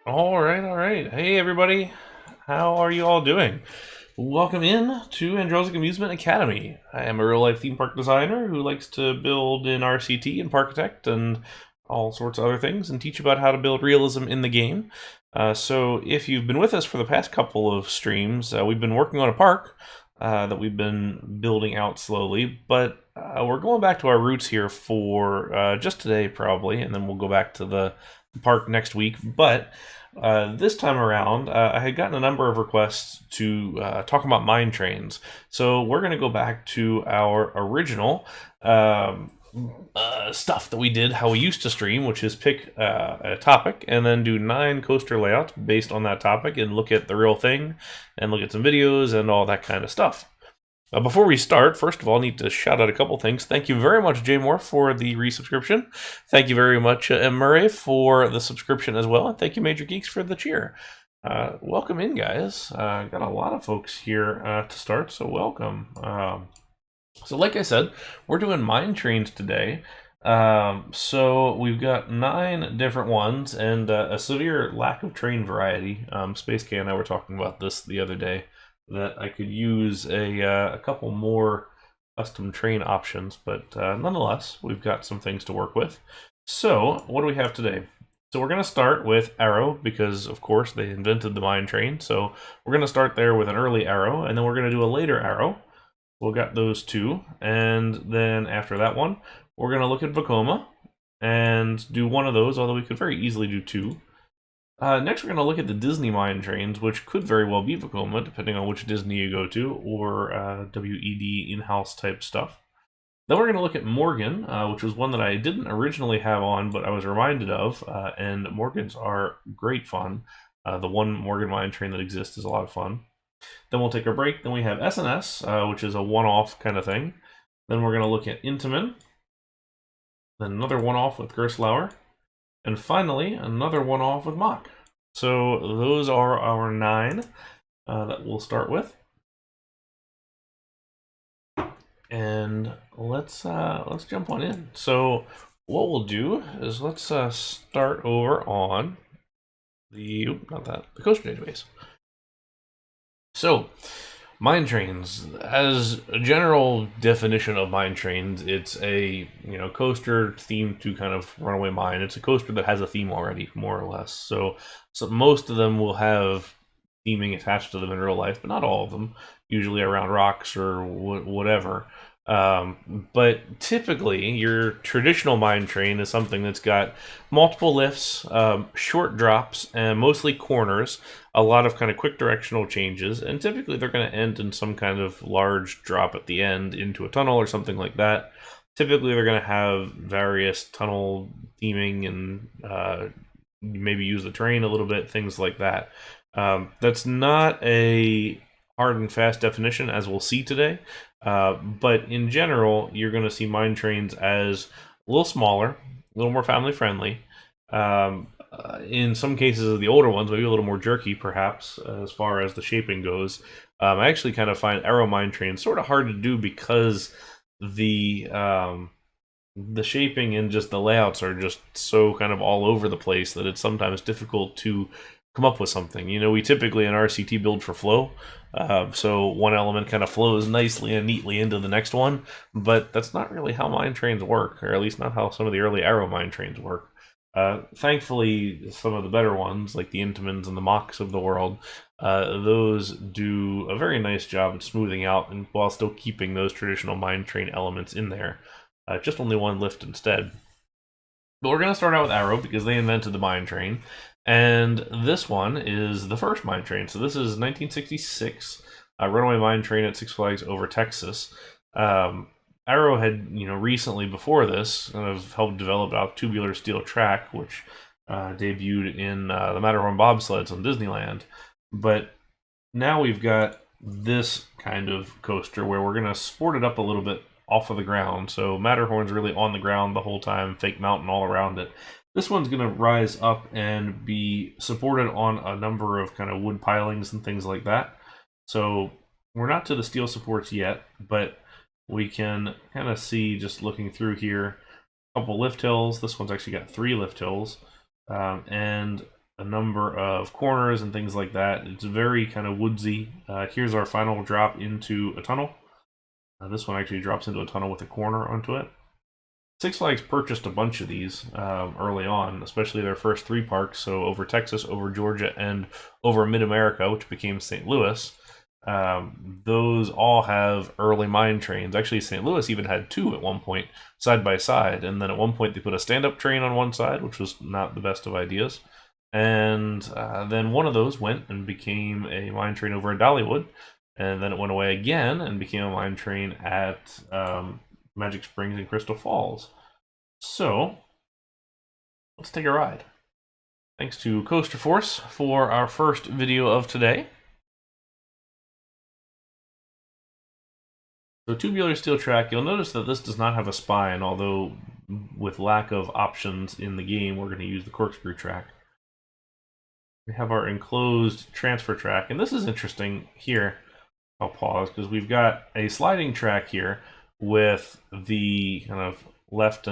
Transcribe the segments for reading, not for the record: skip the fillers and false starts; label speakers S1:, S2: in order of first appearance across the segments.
S1: All right, all right. Hey, everybody. How are you all doing? Welcome in to Andrelczyk Amusement Academy. I am a real-life theme park designer who likes to build in RCT and Parkitect and all sorts of other things and teach about how to build realism in the game. So if you've been with us for the past couple of streams, we've been working on a park that we've been building out slowly, but we're going back to our roots here for just today probably, and then we'll go back to the park next week. But this time around, I had gotten a number of requests to talk about mine trains. So we're going to go back to our original stuff that we did, how we used to stream, which is pick a topic and then do 9 coaster layouts based on that topic and look at the real thing and look at some videos and all that kind of stuff. Before we start, first of all, I need to shout out a couple things. Thank you very much, Jay Moore, for the resubscription. Thank you very much, M. Murray, for the subscription as well. And thank you, Major Geeks, for the cheer. Welcome in, guys. Got a lot of folks here to start, so welcome. So like I said, we're doing mine trains today. So we've got 9 different ones and a severe lack of train variety. Space K and I were talking about this the other day, that I could use a couple more custom train options, but nonetheless, we've got some things to work with. So, what do we have today? So we're going to start with Arrow, because of course they invented the mine train, so we're going to start there with an early Arrow, and then we're going to do a later Arrow. We'll get those 2, and then after that one, we're going to look at Vekoma, and do one of those, although we could very easily do 2. Next, we're going to look at the Disney mine trains, which could very well be Vocoma, depending on which Disney you go to, or WED in-house type stuff. Then we're going to look at Morgan, which was one that I didn't originally have on, but I was reminded of, and Morgans are great fun. The one Morgan mine train that exists is a lot of fun. Then we'll take a break. Then we have SNS, which is a one-off kind of thing. Then we're going to look at Intamin. Then another one-off with Gerstlauer. And finally, another one-off with Mack. So those are our 9 that we'll start with. And let's jump on in. So what we'll do is let's start over on the coaster database. So mine trains, as a general definition of mine trains, it's a coaster themed to kind of runaway mine. It's a coaster that has a theme already, more or less. So most of them will have theming attached to them in real life, but not all of them. Usually around rocks or whatever. But typically, your traditional mine train is something that's got multiple lifts, short drops, and mostly corners, a lot of kind of quick directional changes, and typically they're going to end in some kind of large drop at the end into a tunnel or something like that. Typically, they're going to have various tunnel theming and maybe use the terrain a little bit, things like that. That's not a hard and fast definition, as we'll see today. But in general, you're going to see mine trains as a little smaller, a little more family friendly. In some cases, the older ones, maybe a little more jerky, perhaps, as far as the shaping goes. I actually kind of find Arrow mine trains sort of hard to do because the shaping and just the layouts are just so kind of all over the place that it's sometimes difficult to come up with something. We typically in RCT build for flow. So one element kind of flows nicely and neatly into the next one, but that's not really how mine trains work, or at least not how some of the early Arrow mine trains work. Thankfully, some of the better ones, like the Intamins and the Macks of the world, those do a very nice job at smoothing out and while still keeping those traditional mine train elements in there. Just only one lift instead. But we're going to start out with Arrow because they invented the mine train. And this one is the first mine train. So this is 1966, runaway mine train at Six Flags Over Texas. Arrow had, recently before this, kind of helped develop out Tubular Steel Track, which debuted in the Matterhorn bobsleds on Disneyland. But now we've got this kind of coaster where we're going to sport it up a little bit off of the ground. So Matterhorn's really on the ground the whole time, fake mountain all around it. This one's going to rise up and be supported on a number of kind of wood pilings and things like that. So we're not to the steel supports yet, but we can kind of see, just looking through here, a couple lift hills. This one's actually got 3 lift hills, and a number of corners and things like that. It's very kind of woodsy. Here's our final drop into a tunnel. This one actually drops into a tunnel with a corner onto it. Six Flags purchased a bunch of these early on, especially their first 3 parks, so over Texas, over Georgia, and over Mid-America, which became St. Louis. Those all have early mine trains. Actually, St. Louis even had 2 at one point, side by side, and then at one point they put a stand-up train on one side, which was not the best of ideas. And then one of those went and became a mine train over in Dollywood, and then it went away again and became a mine train at Magic Springs and Crystal Falls. So, let's take a ride. Thanks to Coaster Force for our first video of today. So, Tubular Steel Track, you'll notice that this does not have a spine, although with lack of options in the game, we're going to use the Corkscrew Track. We have our enclosed transfer track, and this is interesting here. I'll pause, because we've got a sliding track here with the kind of left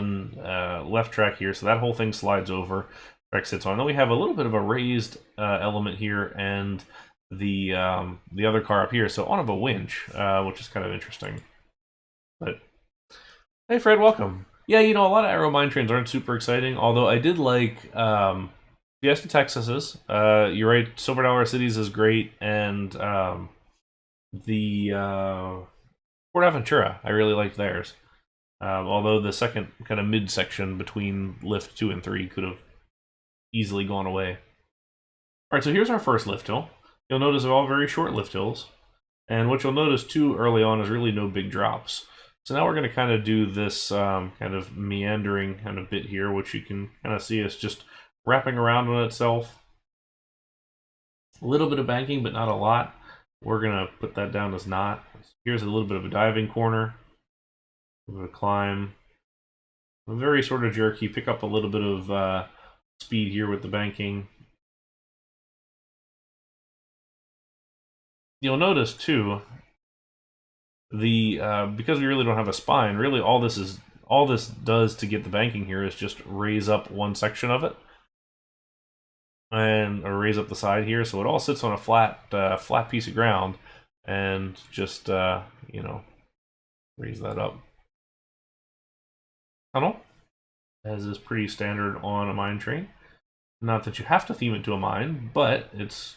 S1: track here, so that whole thing slides over, track sits on. Then we have a little bit of a raised element here, and the other car up here, so on of a winch, which is kind of interesting. But hey, Fred, welcome. Yeah, you know, a lot of Aero mine trains aren't super exciting, although I did like Fiesta Texas's. You're right, Silver Dollar Cities is great, and the Port Aventura, I really liked theirs. Although the second kind of mid-section between lift 2 and 3 could have easily gone away. Alright, so here's our first lift hill. You'll notice they're all very short lift hills. And what you'll notice too early on is really no big drops. So now we're going to kind of do this kind of meandering kind of bit here, which you can kind of see is just wrapping around on itself. A little bit of banking, but not a lot. We're going to put that down as not. Here's a little bit of a diving corner. A little bit of climb. Very sort of jerky. Pick up a little bit of speed here with the banking. You'll notice too, because we really don't have a spine, really all this does to get the banking here is just raise up one section of it. Or raise up the side here, so it all sits on a flat piece of ground, and just you know, raise that up. Tunnel, as is pretty standard on a mine train. Not that you have to theme it to a mine, but it's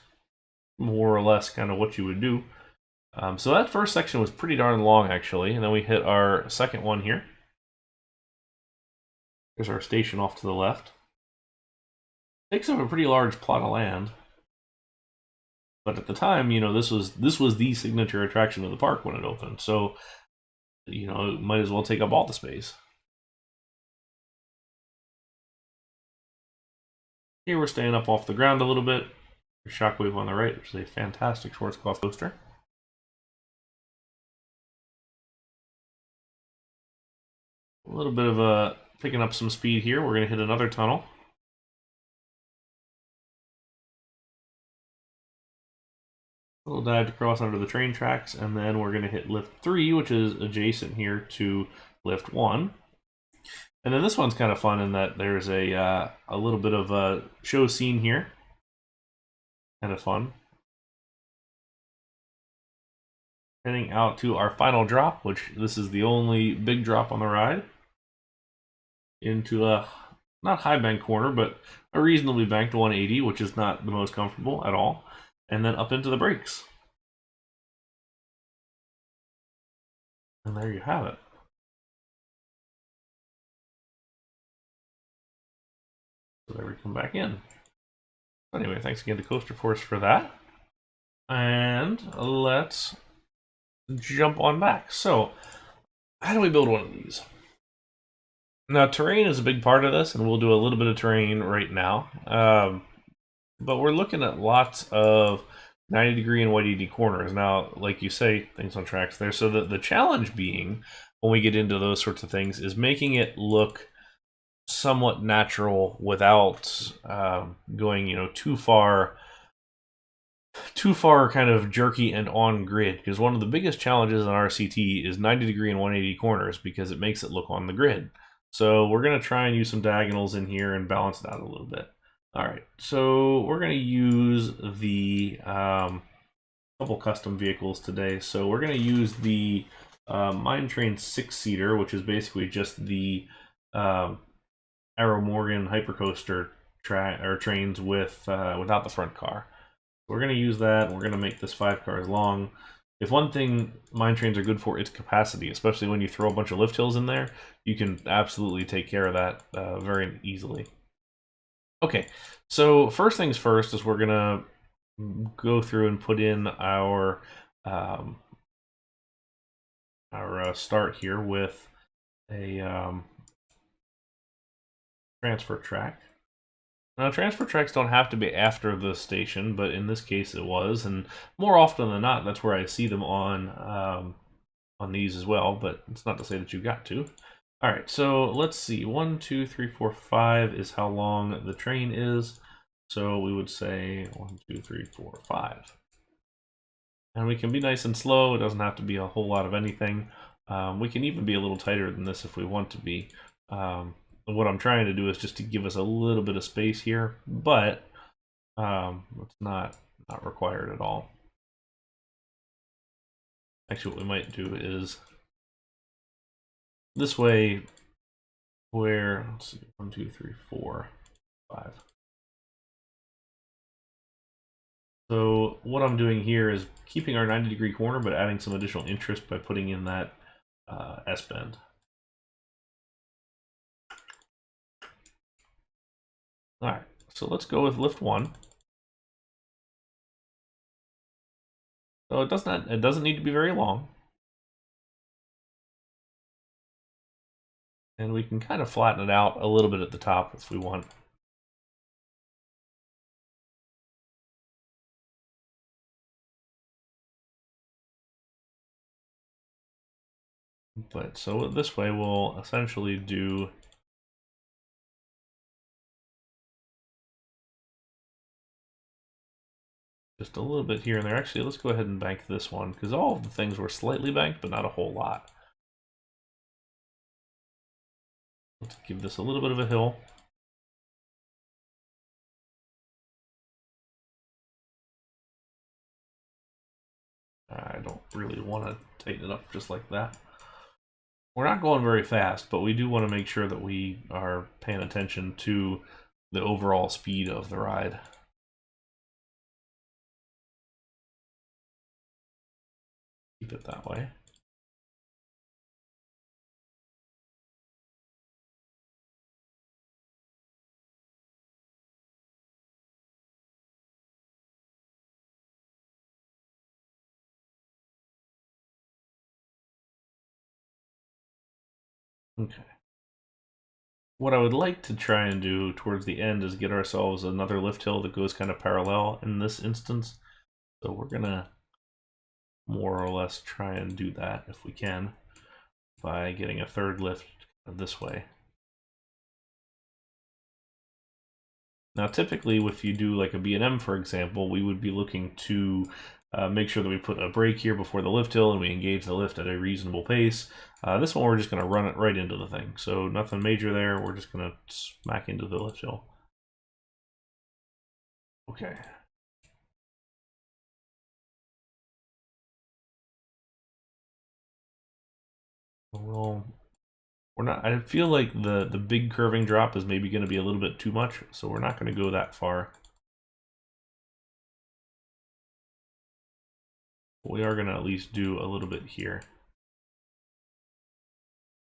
S1: more or less kind of what you would do. So that first section was pretty darn long, actually, and then we hit our second one here. There's our station off to the left. Takes up a pretty large plot of land, but at the time, you know, this was the signature attraction of the park when it opened. So, you know, it might as well take up all the space. Here we're staying up off the ground a little bit. Shockwave on the right, which is a fantastic Schwarzkopf coaster. A little bit of picking up some speed here. We're going to hit another tunnel. A little dive to cross under the train tracks, and then we're going to hit lift 3, which is adjacent here to lift 1. And then this one's kind of fun in that there's a little bit of a show scene here. Kind of fun. Heading out to our final drop, which this is the only big drop on the ride. Into a, not high bank corner, but a reasonably banked 180, which is not the most comfortable at all. And then up into the brakes. And there you have it. So there we come back in. Anyway, thanks again to Coaster Force for that. And let's jump on back. So, how do we build one of these? Now, terrain is a big part of this, and we'll do a little bit of terrain right now. But we're looking at lots of 90-degree and 180 corners. Now, like you say, things on tracks there. So the challenge being, when we get into those sorts of things, is making it look somewhat natural without going, you know, too far kind of jerky and on grid. Because one of the biggest challenges on RCT is 90-degree and 180 corners, because it makes it look on the grid. So we're going to try and use some diagonals in here and balance it out a little bit. All right, so we're going to use the couple custom vehicles today. So we're going to use the Mine Train 6-seater, which is basically just the Arrow Morgan Hypercoaster trains with without the front car. We're going to use that. We're going to make this 5 cars long. If one thing mine trains are good for, it's capacity, especially when you throw a bunch of lift hills in there. You can absolutely take care of that very easily. Okay, so first things first is we're going to go through and put in our start here with a transfer track. Now, transfer tracks don't have to be after the station, but in this case it was, and more often than not, that's where I see them on these as well, but it's not to say that you got to. All right, so let's see. 1, 2, 3, 4, 5 is how long the train is. So we would say 1, 2, 3, 4, 5. And we can be nice and slow. It doesn't have to be a whole lot of anything. We can even be a little tighter than this if we want to be. What I'm trying to do is just to give us a little bit of space here, but it's not required at all. Actually, what we might do is this way, where, let's see, 1, 2, 3, 4, 5. So what I'm doing here is keeping our 90-degree corner, but adding some additional interest by putting in that S-bend. All right, so let's go with lift 1. So it doesn't need to be very long. And we can kind of flatten it out a little bit at the top if we want. But so this way we'll essentially do just a little bit here and there. Actually, let's go ahead and bank this one, because all of the things were slightly banked, but not a whole lot. Let's give this a little bit of a hill. I don't really want to tighten it up just like that. We're not going very fast, but we do want to make sure that we are paying attention to the overall speed of the ride. Keep it that way. Okay. What I would like to try and do towards the end is get ourselves another lift hill that goes kind of parallel in this instance. So we're gonna more or less try and do that if we can by getting a third lift this way. Now typically if you do like a B&M for example, we would be looking to make sure that we put a brake here before the lift hill and we engage the lift at a reasonable pace. This one we're just going to run it right into the thing, so nothing major there. We're just going to smack into the lift hill. Okay. Well, we're not. I feel like the big curving drop is maybe going to be a little bit too much, so we're not going to go that far. We are going to at least do a little bit here.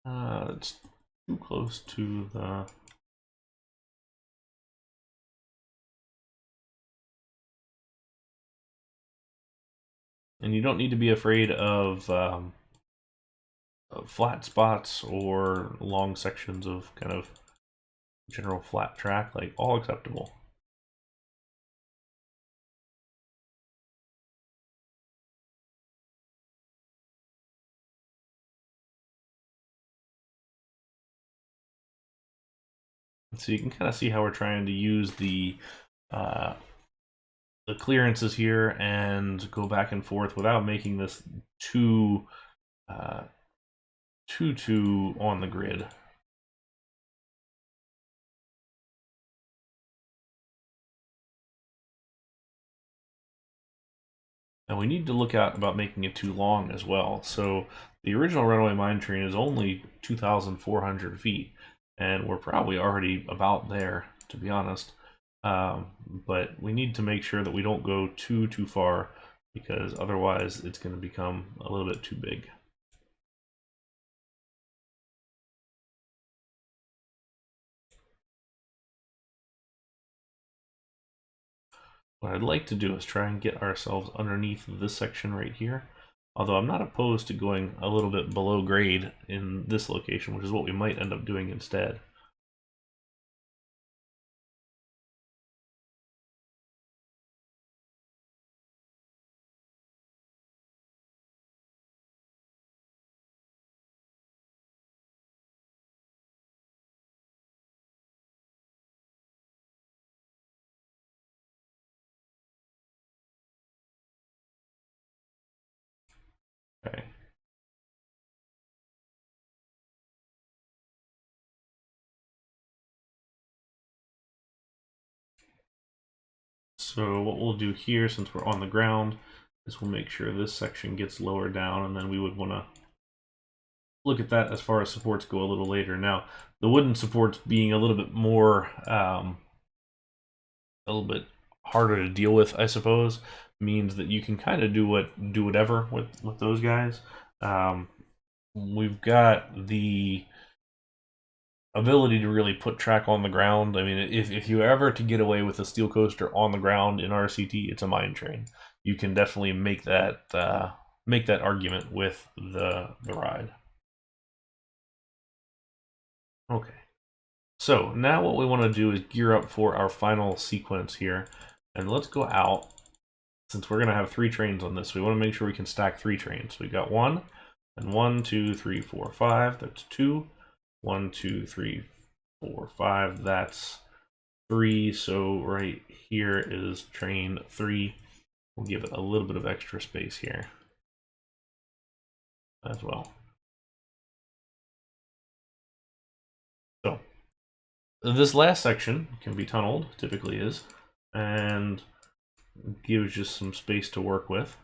S1: It's too close to the... And you don't need to be afraid of flat spots or long sections of kind of general flat track, like all acceptable. So you can kind of see how we're trying to use the clearances here and go back and forth without making this too on the grid. And we need to look out about making it too long as well. So the original runaway mine train is only 2,400 feet, and we're probably already about there, to be honest. But we need to make sure that we don't go too far, because otherwise it's going to become a little bit too big. What I'd like to do is try and get ourselves underneath this section right here. Although I'm not opposed to going a little bit below grade in this location, which is what we might end up doing instead. Okay. So what we'll do here, since we're on the ground, is we'll make sure this section gets lower down, and then we would want to look at that as far as supports go a little later. Now, the wooden supports being a little bit more, a little bit harder to deal with, I suppose, means that you can kind of do whatever with those guys. We've got the ability to really put track on the ground. I mean, if you ever to get away with a steel coaster on the ground in RCT, it's a mine train. You can definitely make that argument with the ride. Okay. So now what we want to do is gear up for our final sequence here, and let's go out. Since we're going to have 3 trains on this, we want to make sure we can stack 3 trains. We got 1, and 1, 2, 3, 4, 5. That's 2. 1, 2, 3, 4, 5. That's 3. So right here is train 3. We'll give it a little bit of extra space here as well. So this last section can be tunneled, typically is, and gives just some space to work with.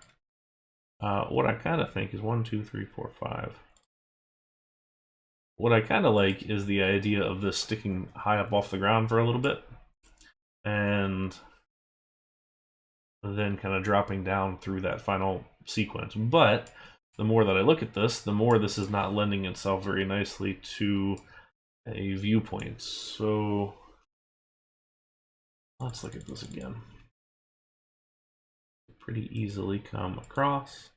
S1: What I kind of think is 1, 2, 3, 4, 5. What I kind of like is the idea of this sticking high up off the ground for a little bit, and then kind of dropping down through that final sequence. But the more that I look at this, the more this is not lending itself very nicely to a viewpoint. So let's look at this again. Pretty easily come across.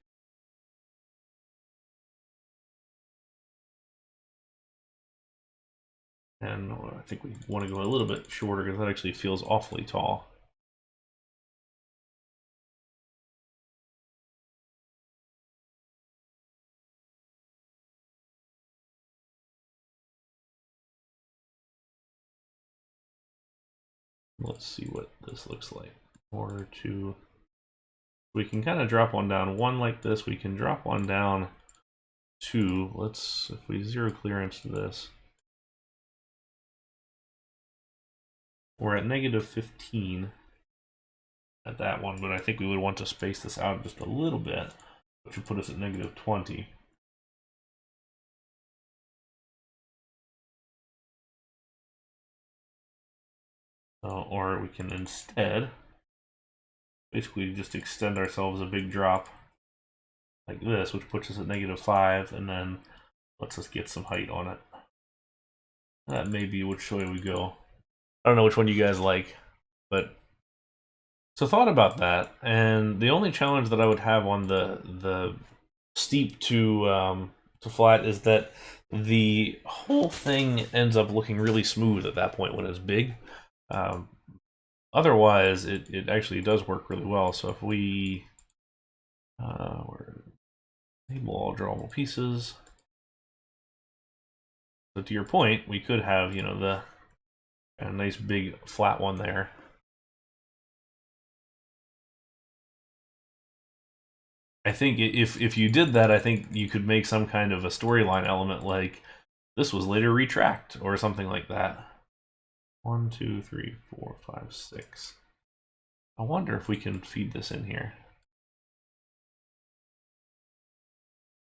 S1: And I think we want to go a little bit shorter because that actually feels awfully tall. Let's see what this looks like. Order to, we can kind of drop one down. 1 like this, we can drop one down 2. Let's, if we 0 clearance to this, we're at -15 at that one, but I think we would want to space this out just a little bit, which would put us at -20. Or we can instead basically just extend ourselves a big drop like this, which puts us at -5 and then lets us get some height on it. That may be which way we go. I don't know which one you guys like, but so thought about that, and the only challenge that I would have on the steep to flat is that the whole thing ends up looking really smooth at that point when it's big. Otherwise, it actually does work really well. So if we enable all drawable pieces, so to your point, we could have, you know, the a nice big flat one there. I think if you did that, I think you could make some kind of a storyline element like this was later retracked or something like that. 1, 2, 3, 4, 5, 6. I wonder if we can feed this in here.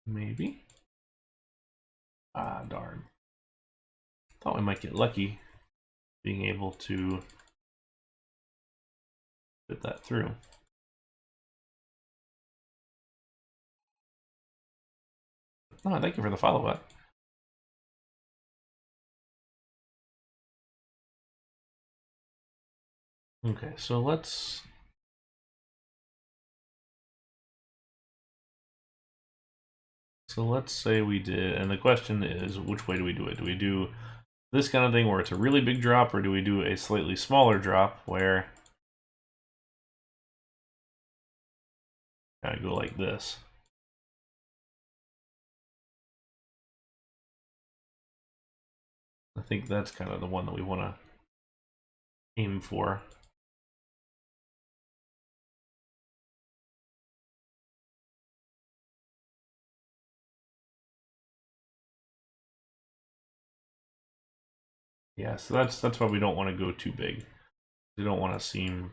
S1: Maybe. Ah, darn. Thought we might get lucky being able to fit that through. Oh, thank you for the follow-up. Okay, so let's say we did, and the question is, which way do we do it? Do we do this kind of thing where it's a really big drop, or do we do a slightly smaller drop where I go like this? I think that's kind of the one that we want to aim for. Yeah, so that's why we don't want to go too big. We don't want to seem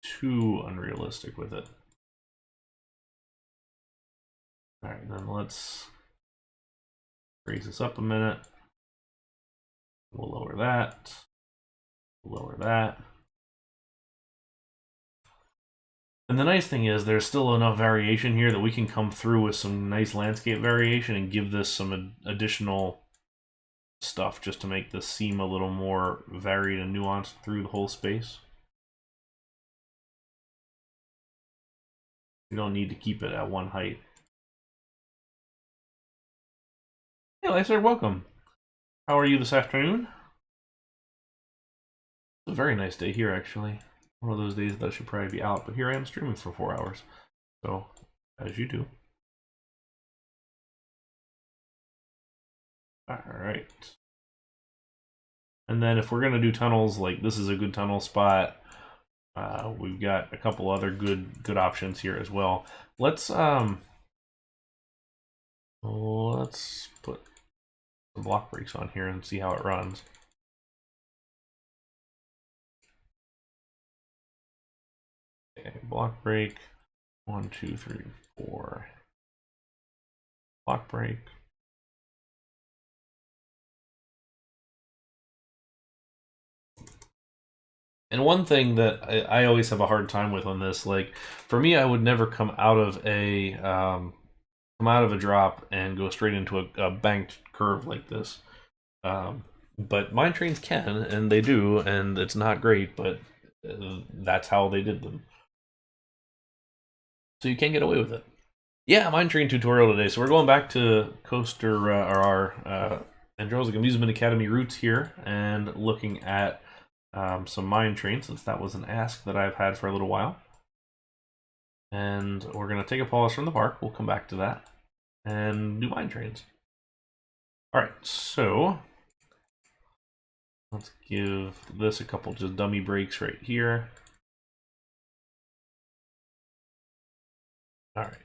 S1: too unrealistic with it. All right, then let's raise this up a minute. We'll lower that. Lower that. And the nice thing is there's still enough variation here that we can come through with some nice landscape variation and give this some additional stuff just to make this seem a little more varied and nuanced through the whole space. We don't need to keep it at one height. Hey Lyser, welcome. How are you this afternoon? It's a very nice day here, actually. One of those days that I should probably be out, but here I am streaming for 4 hours. So, as you do. Alright. And then if we're going to do tunnels, like this is a good tunnel spot. We've got a couple other good options here as well. Let's put some block brakes on here and see how it runs. Okay, block brake. 1, 2, 3, 4. Block brake. And one thing that I always have a hard time with on this, like for me, I would never come out of a drop and go straight into a banked curve like this. But mine trains can, and they do, and it's not great, but that's how they did them. So you can get away with it. Yeah, mine train tutorial today. So we're going back to Coaster, or our Andrelczyk Amusement Academy roots here, and looking at some mine trains, since that was an ask that I've had for a little while. And we're going to take a pause from the park. We'll come back to that and do mine trains. Alright, so let's give this a couple just dummy breaks right here. Alright.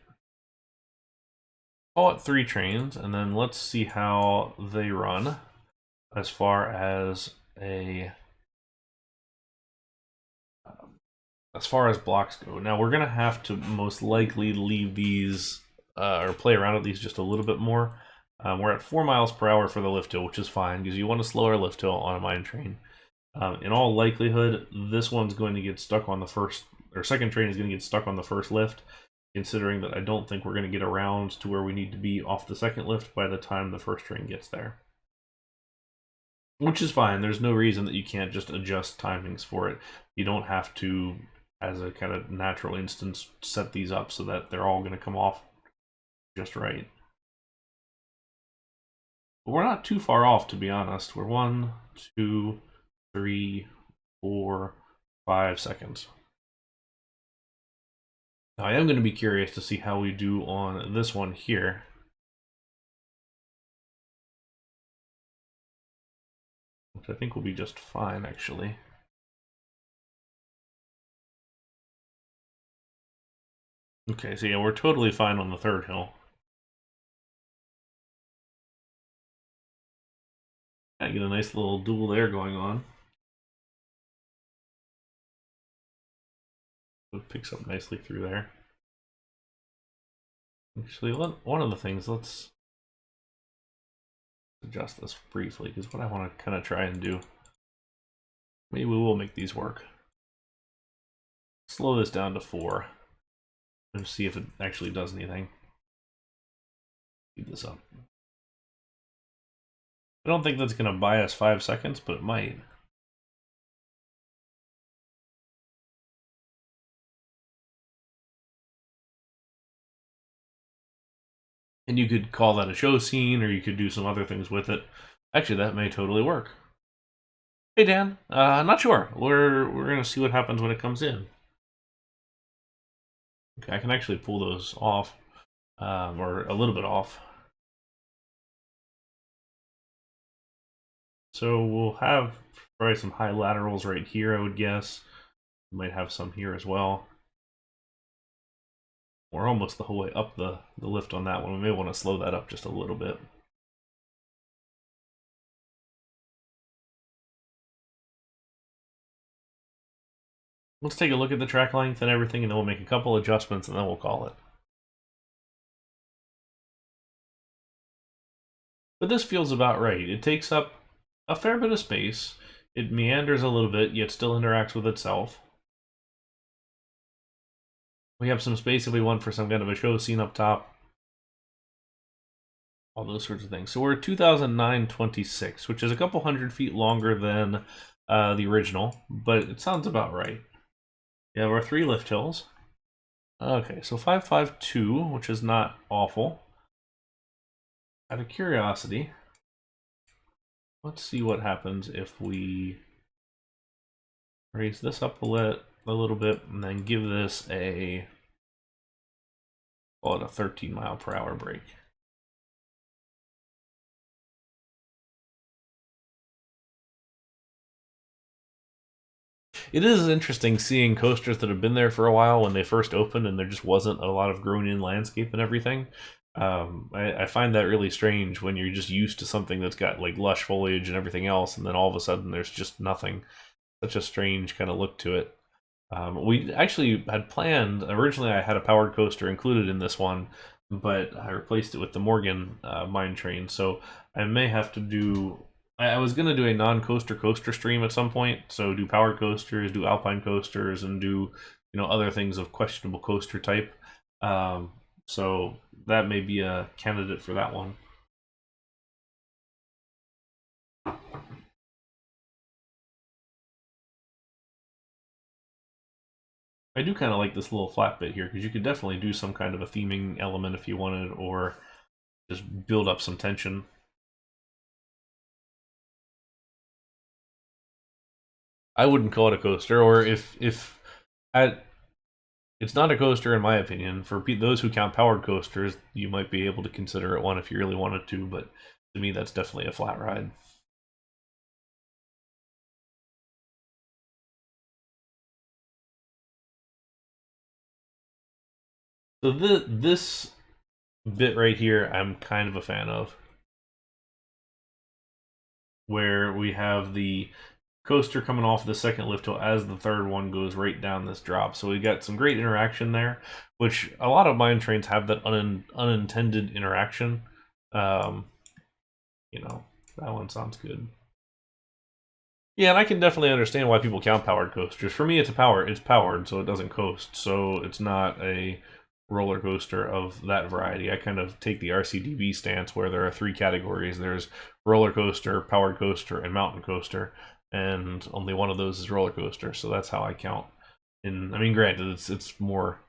S1: Call it 3 trains, and then let's see how they run as far as blocks go. Now we're gonna have to most likely leave these or play around with these just a little bit more. We're at 4 miles per hour for the lift hill, which is fine because you want to slow our lift hill on a mine train. In all likelihood, this one's going to get stuck on the first, or second train is going to get stuck on the first lift, considering that I don't think we're going to get around to where we need to be off the second lift by the time the first train gets there. Which is fine. There's no reason that you can't just adjust timings for it. You don't have to, as a kind of natural instance, set these up so that they're all going to come off just right. But we're not too far off, to be honest. We're 1, 2, 3, 4, 5 seconds. Now I am going to be curious to see how we do on this one here. Which I think will be just fine, actually. Okay, so yeah, we're totally fine on the third hill. I get a nice little dual there going on. It picks up nicely through there. Actually, one of the things, let's adjust this briefly, because what I want to kind of try and do, maybe we will make these work. Slow this down to 4 and see if it actually does anything. Speed this up. I don't think that's going to buy us 5 seconds, but it might. And you could call that a show scene, or you could do some other things with it. Actually, that may totally work. Hey Dan, not sure. We're gonna see what happens when it comes in. Okay, I can actually pull those off, or a little bit off. So we'll have probably some high laterals right here, I would guess. We might have some here as well. We're almost the whole way up the lift on that one. We may want to slow that up just a little bit. Let's take a look at the track length and everything, and then we'll make a couple adjustments, and then we'll call it. But this feels about right. It takes up a fair bit of space. It meanders a little bit, yet still interacts with itself. We have some space if we want for some kind of a show scene up top. All those sorts of things. So we're at 2009-26, which is a couple hundred feet longer than the original, but it sounds about right. We have our 3 lift hills. Okay, so 552, which is not awful. Out of curiosity, let's see what happens if we raise this up a little bit and then give this a, call it a 13 mile per hour brake. It is interesting seeing coasters that have been there for a while when they first opened and there just wasn't a lot of grown-in landscape and everything. I find that really strange when you're just used to something that's got like lush foliage and everything else, and then all of a sudden there's just nothing. Such a strange kind of look to it. We actually had planned, originally I had a powered coaster included in this one, but I replaced it with the Morgan mine train, so I may have to do... I was going to do a non-coaster coaster stream at some point, so do powered coasters, do alpine coasters, and do other things of questionable coaster type. So that may be a candidate for that one. I do kind of like this little flat bit here, because you could definitely do some kind of a theming element if you wanted, or just build up some tension. I wouldn't call it a coaster, or if it's not a coaster in my opinion. For those who count powered coasters, you might be able to consider it one if you really wanted to, but to me that's definitely a flat ride. So this bit right here I'm kind of a fan of, where we have the coaster coming off the second lift hill as the third one goes right down this drop. So we got some great interaction there, which a lot of mine trains have that unintended interaction. That one sounds good. Yeah, and I can definitely understand why people count powered coasters. For me, it's powered, so it doesn't coast. So it's not a roller coaster of that variety. I kind of take the RCDB stance where there are 3 categories. There's roller coaster, powered coaster, and mountain coaster, and only one of those is roller coaster. So that's how I count. And I mean, granted, it's more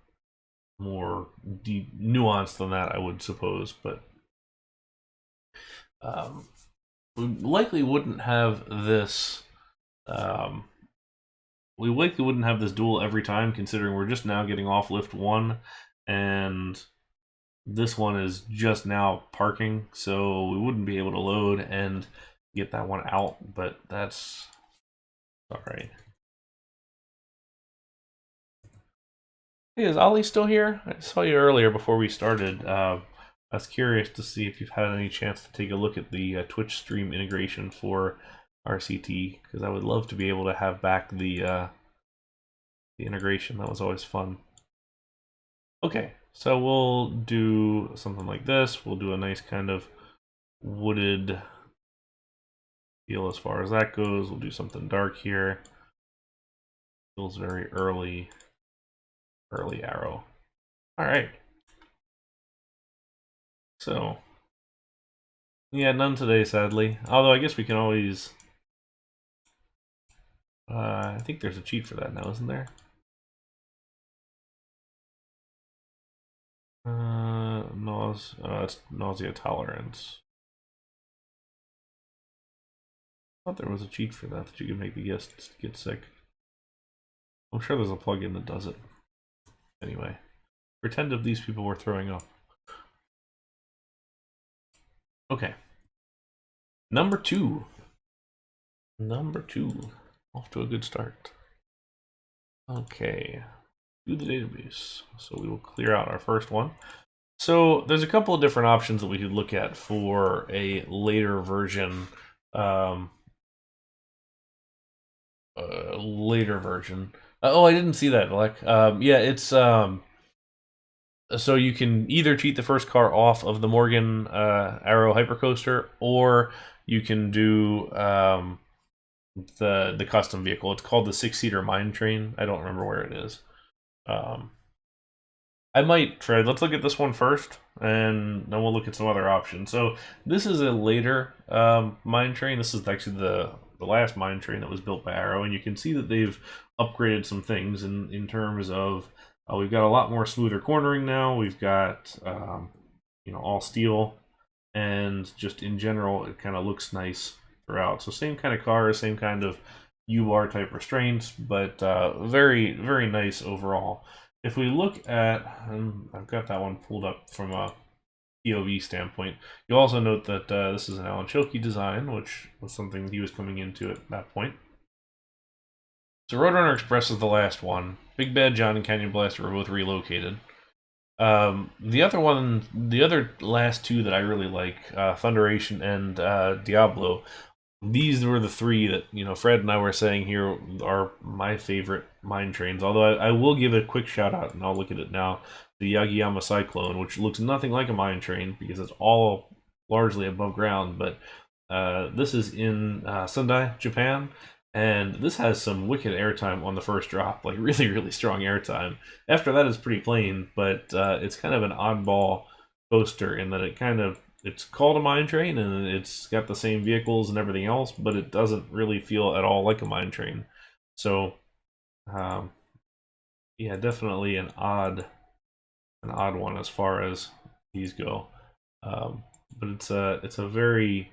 S1: nuanced than that, I would suppose, but we likely wouldn't have this. We likely wouldn't have this duel every time, considering we're just now getting off lift 1, and this one is just now parking, so we wouldn't be able to load and get that one out, but that's alright. Hey, is Ollie still here? I saw you earlier before we started. I was curious to see if you've had any chance to take a look at the Twitch stream integration for RCT, because I would love to be able to have back the integration. That was always fun. Okay, so we'll do something like this. We'll do a nice kind of wooded feel as far as that goes. We'll do something dark here. Feels very early arrow. All right. So, yeah, none today, sadly. Although I guess we can always... I think there's a cheat for that now, isn't there? It's nausea tolerance. I thought there was a cheat for that you could make the guests get sick. I'm sure there's a plugin that does it. Anyway, pretend if these people were throwing up. Okay. Number two. Off to a good start. Okay. Do the database. So we will clear out our first one. So there's a couple of different options that we could look at for a later version. Oh, I didn't see that, Alec. Yeah, it's so you can either cheat the first car off of the Morgan Arrow Hypercoaster, or you can do the custom vehicle. It's called the 6-seater Mine Train. I don't remember where it is. I might try. Let's look at this one first, and then we'll look at some other options. So this is a later mine train. This is actually the last mine train that was built by Arrow, and you can see that they've upgraded some things in terms of we've got a lot more smoother cornering now. We've got all steel, and just in general, it kind of looks nice throughout. So same kind of car, same kind of U-bar type restraints, but very, very nice overall. If we look at, and I've got that one pulled up from a POV standpoint, you'll also note that this is an Alan Chilkey design, which was something he was coming into at that point. So Roadrunner Express is the last one. Big Bad John and Canyon Blaster were both relocated. The other last two that I really like, Thunderation and Diablo, these were the three that Fred and I were saying here are my favorite mine trains. Although I will give a quick shout out, and I'll look at it now, the Yagiyama Cyclone, which looks nothing like a mine train because it's all largely above ground. But this is in Sendai, Japan, and this has some wicked airtime on the first drop, like really, really strong airtime. After that, it's pretty plain, but it's kind of an oddball coaster in that it's called a mine train, and it's got the same vehicles and everything else, but it doesn't really feel at all like a mine train. So, yeah, definitely an odd one as far as these go. But it's a very,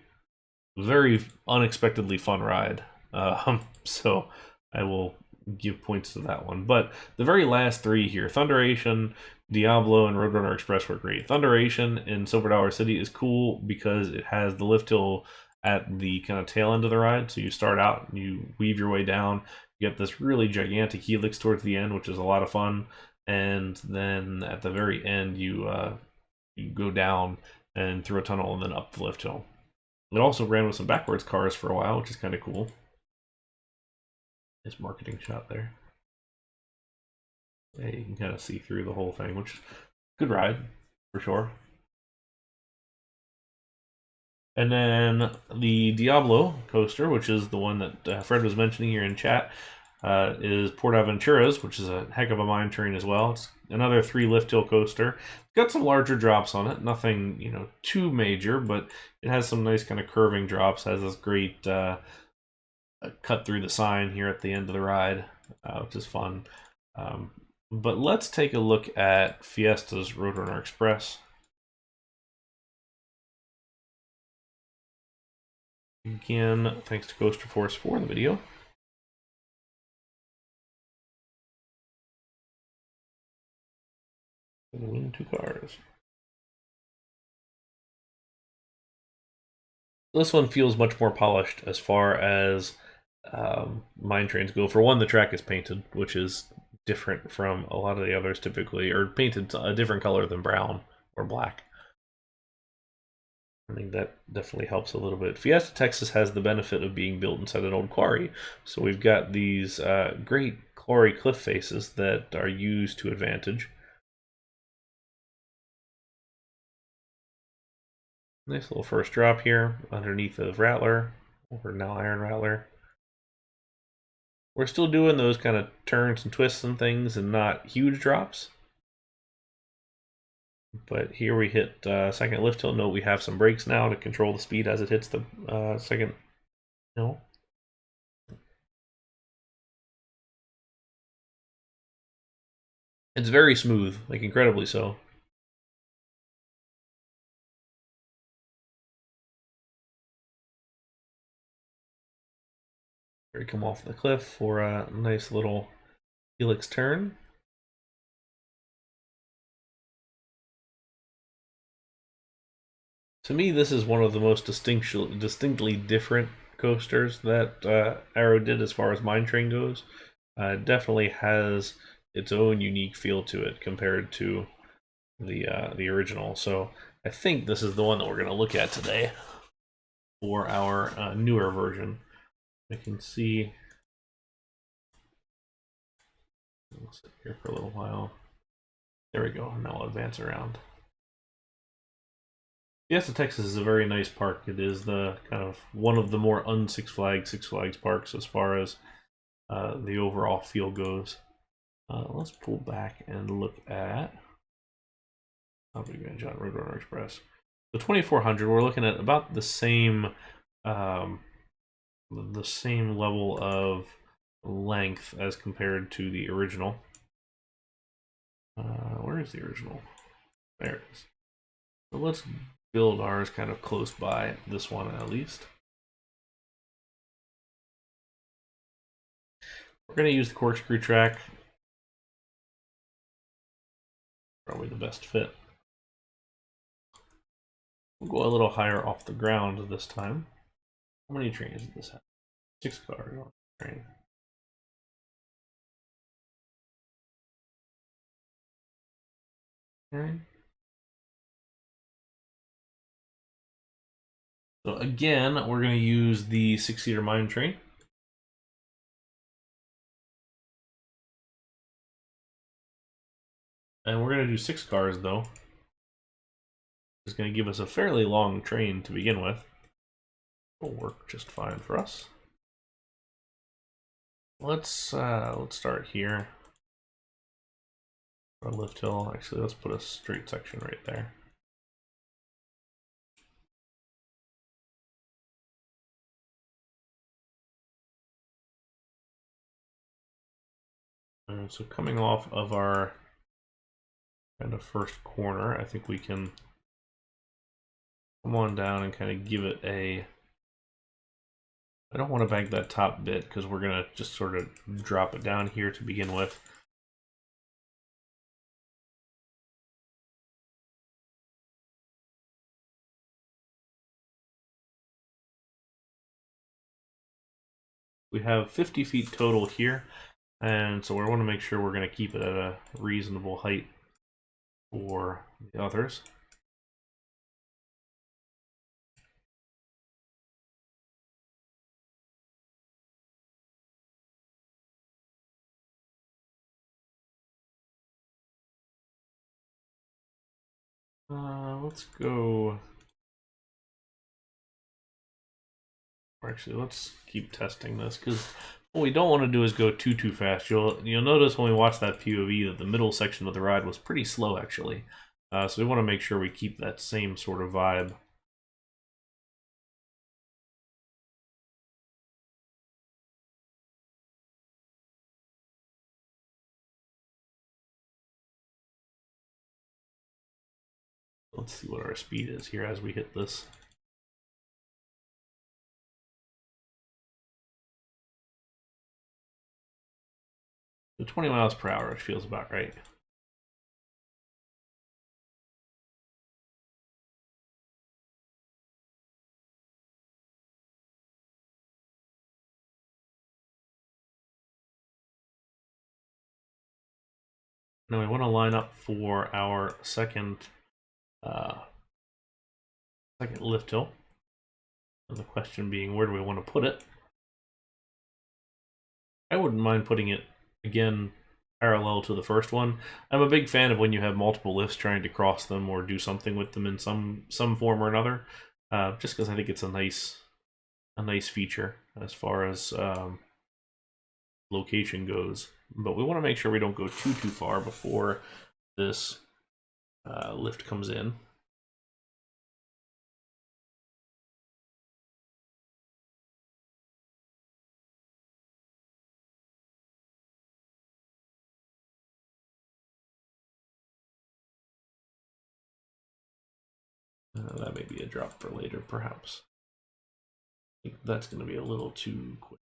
S1: very unexpectedly fun ride. So I will give points to that one. But the very last three here, Thunderation, Diablo, and Roadrunner Express were great. Thunderation in Silver Dollar City is cool because it has the lift hill at the kind of tail end of the ride. So you start out, and you weave your way down, you get this really gigantic helix towards the end, which is a lot of fun. And then at the very end, you go down and through a tunnel and then up the lift hill. It also ran with some backwards cars for a while, which is kind of cool. Nice marketing shot there. Yeah, you can kind of see through the whole thing, which good ride for sure. And then the Diablo coaster, which is the one that Fred was mentioning here in chat, is Port Aventuras, which is a heck of a mine train as well. It's another 3 lift hill coaster. Got some larger drops on it, nothing too major, but it has some nice kind of curving drops. Has this great cut through the sign here at the end of the ride, which is fun. But let's take a look at Fiesta's Roadrunner Express. Again, thanks to Coaster Force for the video. Win 2 cars. This one feels much more polished as far as mine trains go. For one, the track is painted, which is different from a lot of the others typically, or painted a different color than brown or black. I think that definitely helps a little bit. Fiesta, Texas has the benefit of being built inside an old quarry. So we've got these great quarry cliff faces that are used to advantage. Nice little first drop here underneath of Rattler, or now Iron Rattler. We're still doing those kind of turns and twists and things and not huge drops. But here we hit second lift hill. Note we have some brakes now to control the speed as it hits the second hill. It's very smooth, like incredibly so. Here we come off the cliff for a nice little helix turn. To me, this is one of the most distinctly different coasters that Arrow did as far as Mine Train goes. It definitely has its own unique feel to it compared to the original. So I think this is the one that we're going to look at today for our newer version. I can see. We'll sit here for a little while. There we go. Now I'll advance around. Fiesta, Texas is a very nice park. It is the kind of one of the more un-Six Flags parks as far as the overall feel goes. Let's pull back and look at Roadrunner Express. The 2400, we're looking at about the same level of length as compared to the original. Where is the original? There it is. So let's build ours kind of close by this one at least. We're going to use the Corkscrew Track. Probably the best fit. We'll go a little higher off the ground this time. How many trains does this have? 6 cars on the train. Okay. So again, we're going to use the 6-seater mine train. And we're going to do 6 cars though. It's going to give us a fairly long train to begin with. It'll work just fine for us. Let's start here. Our lift hill. Actually, let's put a straight section right there. And so coming off of our kind of first corner, I think we can come on down and kind of give it a. I don't want to bank that top bit because we're going to just sort of drop it down here to begin with. We have 50 feet total here, and so we want to make sure we're going to keep it at a reasonable height for the others. Let's go. Or actually, let's keep testing this because what we don't want to do is go too fast. You'll notice when we watch that POV that the middle section of the ride was pretty slow actually. So we want to make sure we keep that same sort of vibe. Let's see what our speed is here as we hit this. So 20 miles per hour, it feels about right. Now we want to line up for our second lift hill. And the question being, where do we want to put it? I wouldn't mind putting it again parallel to the first one. I'm a big fan of when you have multiple lifts trying to cross them or do something with them in some form or another. Just because I think it's a nice feature as far as location goes. But we want to make sure we don't go too far before this lift comes in. That may be a drop for later, perhaps. I think that's going to be a little too quick.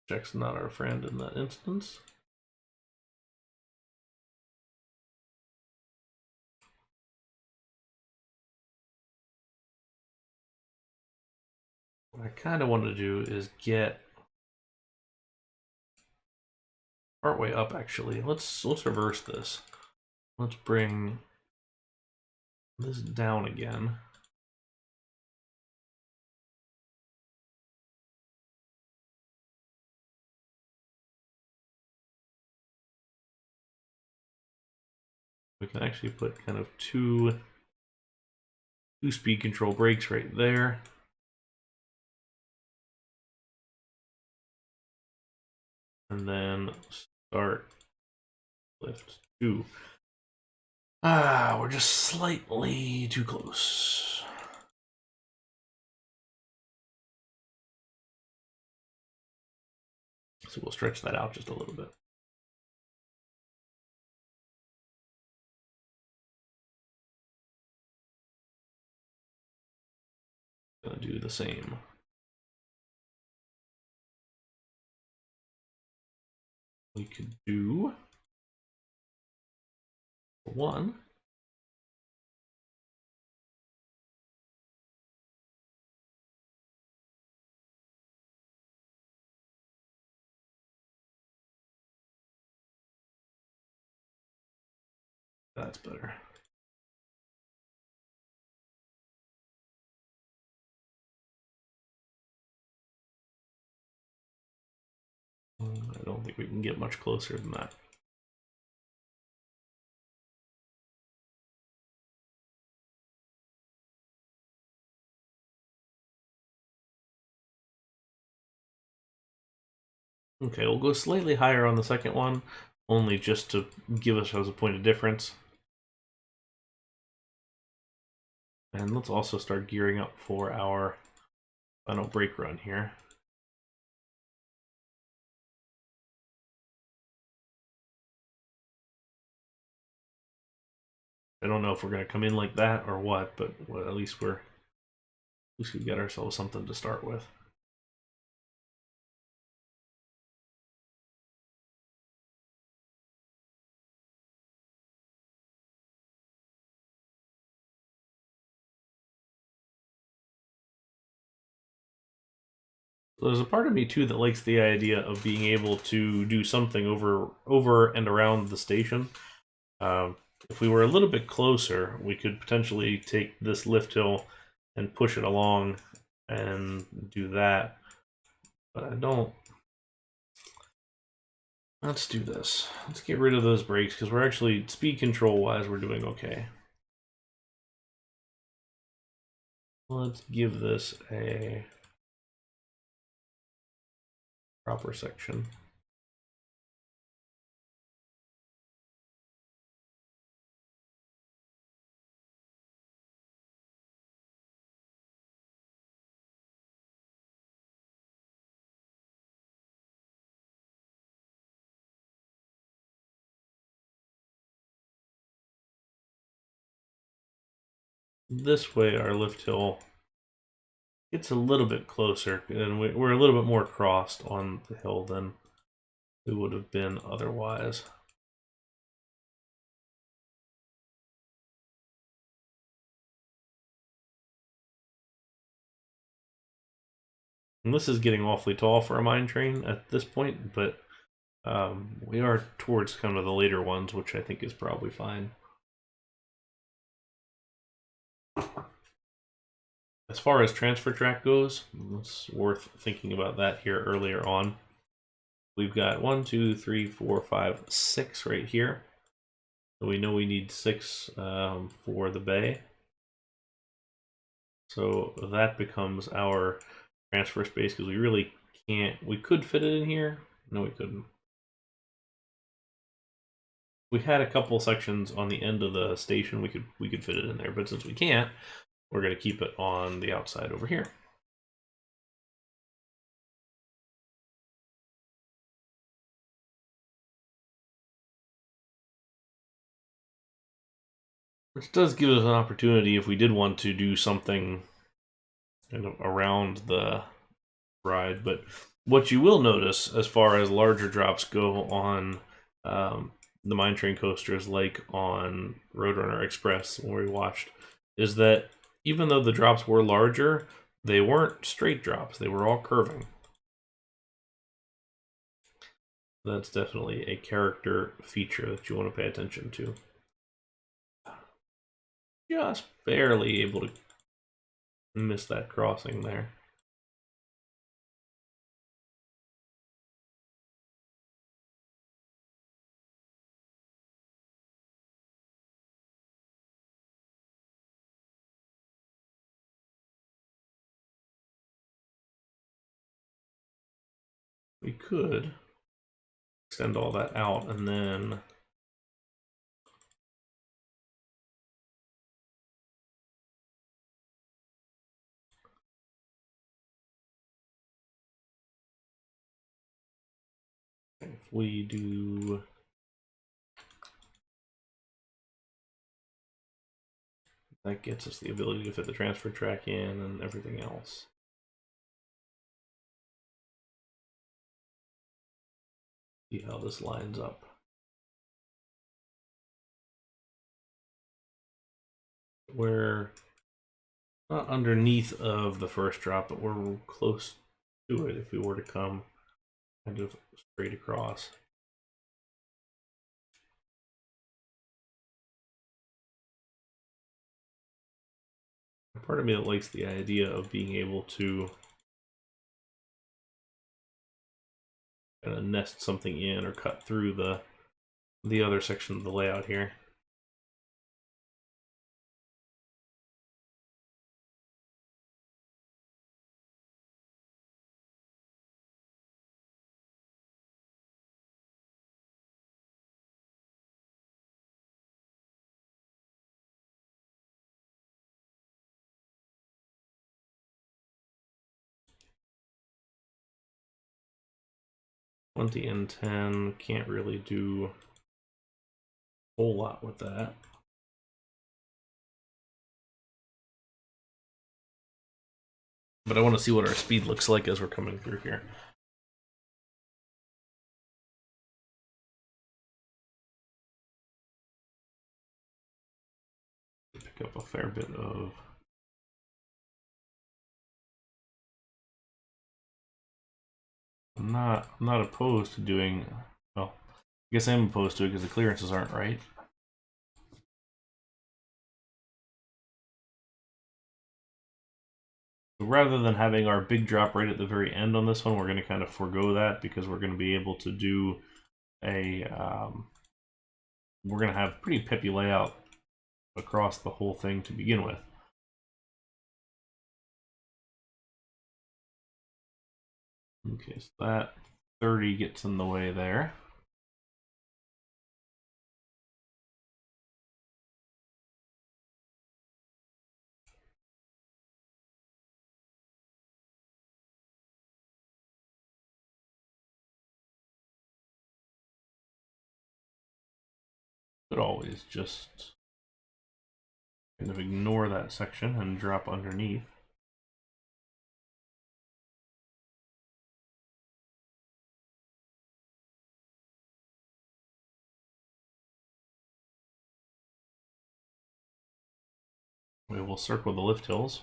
S1: Jack's not our friend in that instance. What I kind of want to do is get partway up. Actually, let's reverse this. Let's bring this down again. We can actually put kind of two speed control brakes right there. And then start lift 2. We're just slightly too close. So we'll stretch that out just a little bit. Gonna do the same. We could do 1. That's better. I don't think we can get much closer than that. Okay, we'll go slightly higher on the second one, only just to give us as a point of difference. And let's also start gearing up for our final brake run here. I don't know if we're going to come in like that or what, but at least we got ourselves something to start with. There's a part of me too that likes the idea of being able to do something over and around the station. If we were a little bit closer, we could potentially take this lift hill and push it along and do that. But I don't. Let's do this. Let's get rid of those brakes because we're actually, speed control wise, we're doing okay. Let's give this a proper section. this way our lift hill gets a little bit closer, and we're a little bit more crossed on the hill than we would have been otherwise. And this is getting awfully tall for a mine train at this point, but we are towards kind of the later ones, which I think is probably fine. As far as transfer track goes, it's worth thinking about that here earlier on. We've got 1, 2, 3, 4, 5, 6 right here. So we know we need 6 for the bay. So that becomes our transfer space because we really can't. We could fit it in here. No, we couldn't. We had a couple sections on the end of the station. We could fit it in there, but since we can't, we're going to keep it on the outside over here. Which does give us an opportunity if we did want to do something kind of around the ride. But what you will notice as far as larger drops go on the mine train coasters, like on Roadrunner Express when we watched, is that even though the drops were larger, they weren't straight drops. They were all curving. That's definitely a character feature that you want to pay attention to. Just barely able to miss that crossing there. We could extend all that out and then if we do that, gets us the ability to fit the transfer track in and everything else. See how this lines up. We're not underneath of the first drop, but we're close to it if we were to come kind of straight across. Part of me that likes the idea of being able to kind of nest something in or cut through the other section of the layout here. '20 and 10 can't really do a whole lot with that. But I want to see what our speed looks like as we're coming through here. Pick up a fair bit of I'm not opposed to doing, well, I guess I'm opposed to it because the clearances aren't right. Rather than having our big drop right at the very end on this one, we're going to kind of forego that because we're going to be able to do a, we're going to have pretty peppy layout across the whole thing to begin with. Okay, so that 30 gets in the way there. Could always just Kind of ignore that section and drop underneath. We will circle the lift hills.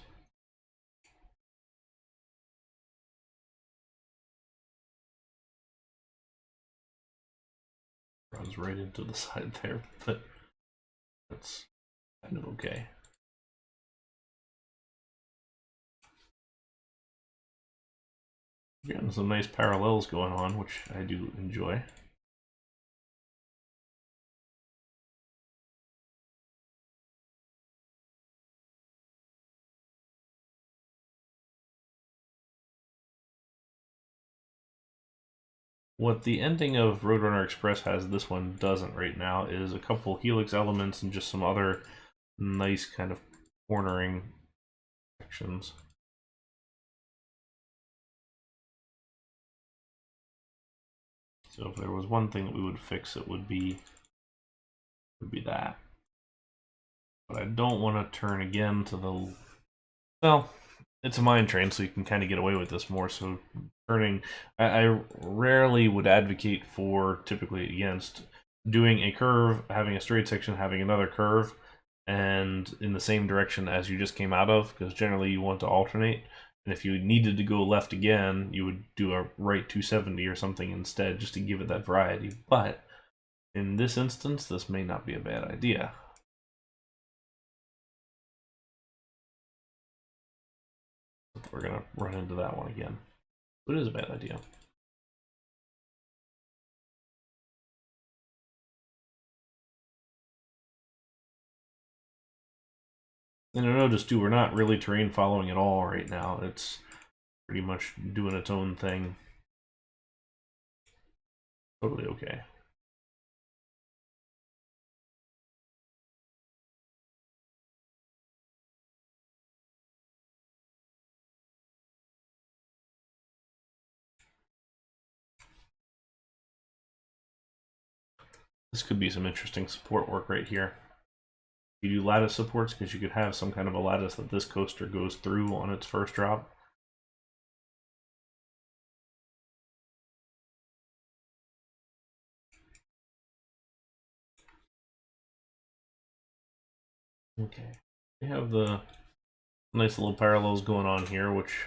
S1: Runs right into the side there, but that's kind of okay. Getting some nice parallels going on, which I do enjoy. What the ending of Roadrunner Express has, this one doesn't right now, is a couple helix elements and just some other nice kind of cornering sections. So if there was one thing that we would fix, it would be that. But I don't want to turn again to the... Well, it's a mine train, so you can kind of get away with this more. So turning... I rarely would advocate for, typically against, doing a curve, having a straight section, having another curve, and in the same direction as you just came out of, because generally you want to alternate. And if you needed to go left again, you would do a right 270 or something instead, just to give it that variety. But in this instance, this may not be a bad idea. We're going to run into that one again. It is a bad idea. And I noticed too, we're not really terrain following at all right now. It's pretty much doing its own thing. Totally okay. This could be some interesting support work right here. You do lattice supports because you could have some kind of a lattice that this coaster goes through on its first drop. Okay, we have the nice little parallels going on here, which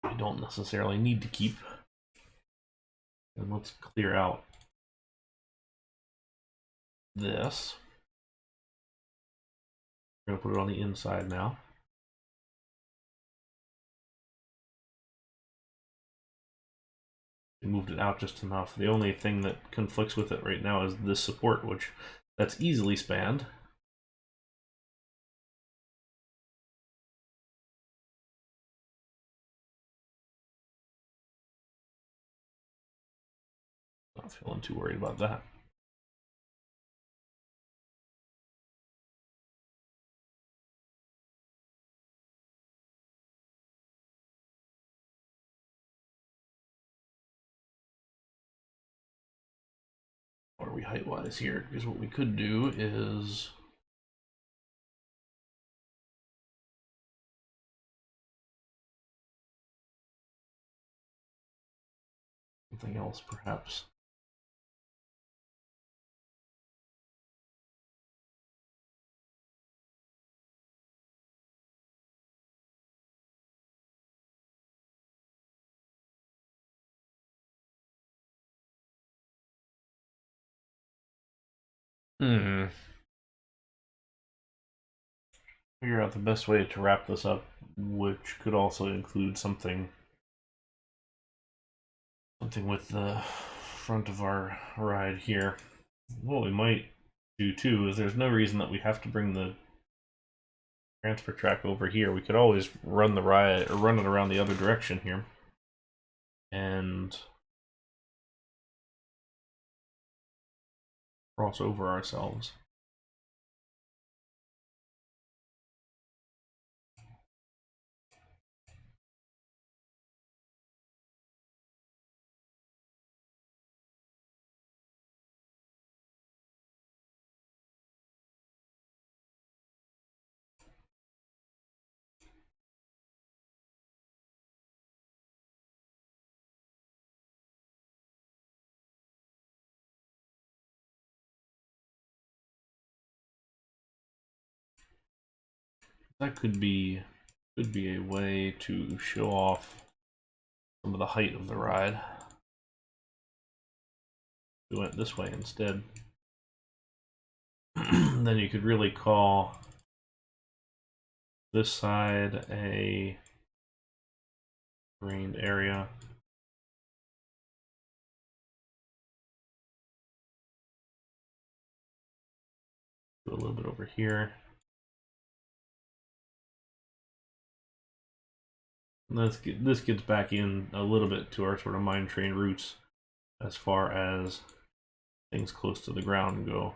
S1: we don't necessarily need to keep. And let's clear out this. We're going to put it on the inside now. We moved it out just enough. The only thing that conflicts with it right now is this support, which that's easily spanned. Not feeling too worried about that. What are we height-wise here? Because what we could do is something else, perhaps. Figure out the best way to wrap this up, which could also include something with the front of our ride here. What we might do too is there's no reason that we have to bring the transfer track over here. We could always run the ride or run it around the other direction here and cross over ourselves. That could be a way to show off some of the height of the ride. We went this way instead. Then you could really call this side a drained area. Do a little bit over here. And this gets back in a little bit to our sort of mine train roots as far as things close to the ground go.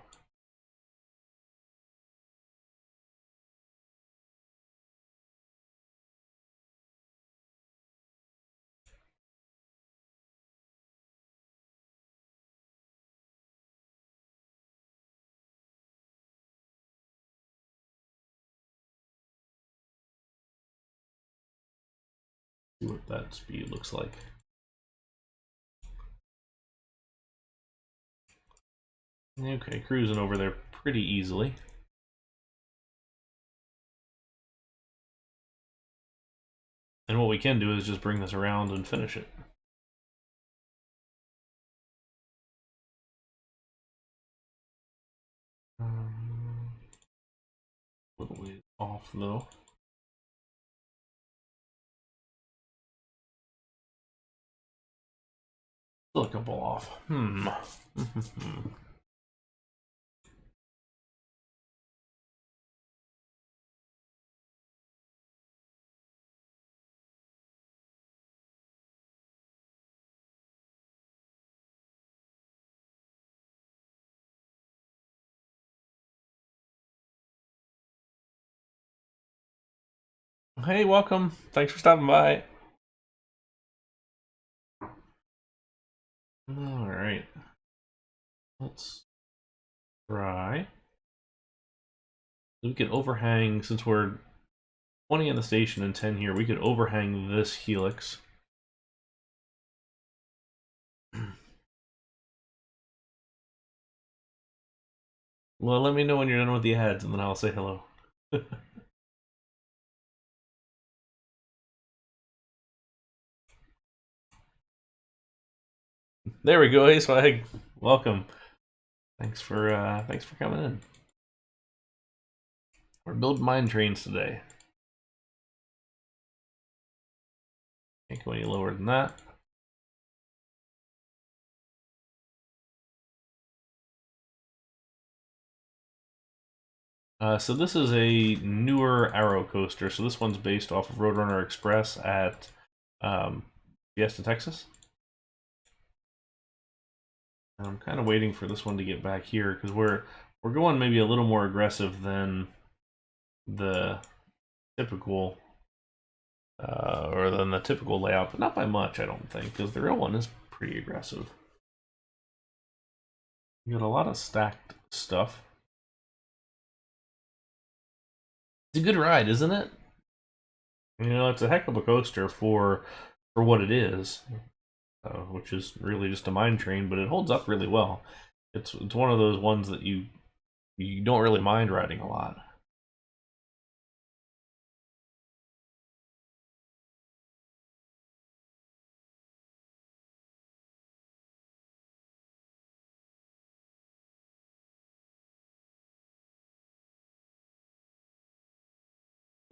S1: See what that speed looks like. Okay, cruising over there pretty easily. And what we can do is just bring this around and finish it. A little ways off though. Still a couple off. Hey, welcome. Thanks for stopping by. All right. Let's try. We could overhang, since we're 20 in the station and 10 here, we could overhang this helix. Well, let me know when you're done with the ads, and then I'll say hello. There we go, Ace Swag. Welcome. Thanks for coming in. We're building mine trains today. Can't go any lower than that. So this is a newer Arrow coaster. So this one's based off of Roadrunner Express at Fiesta, Texas. And I'm kind of waiting for this one to get back here because we're going maybe a little more aggressive than the typical layout, but not by much, I don't think, because the real one is pretty aggressive. You got a lot of stacked stuff. It's a good ride, isn't it? You know, it's a heck of a coaster for what it is, which is really just a mine train, but it holds up really well. It's one of those ones that you don't really mind riding a lot.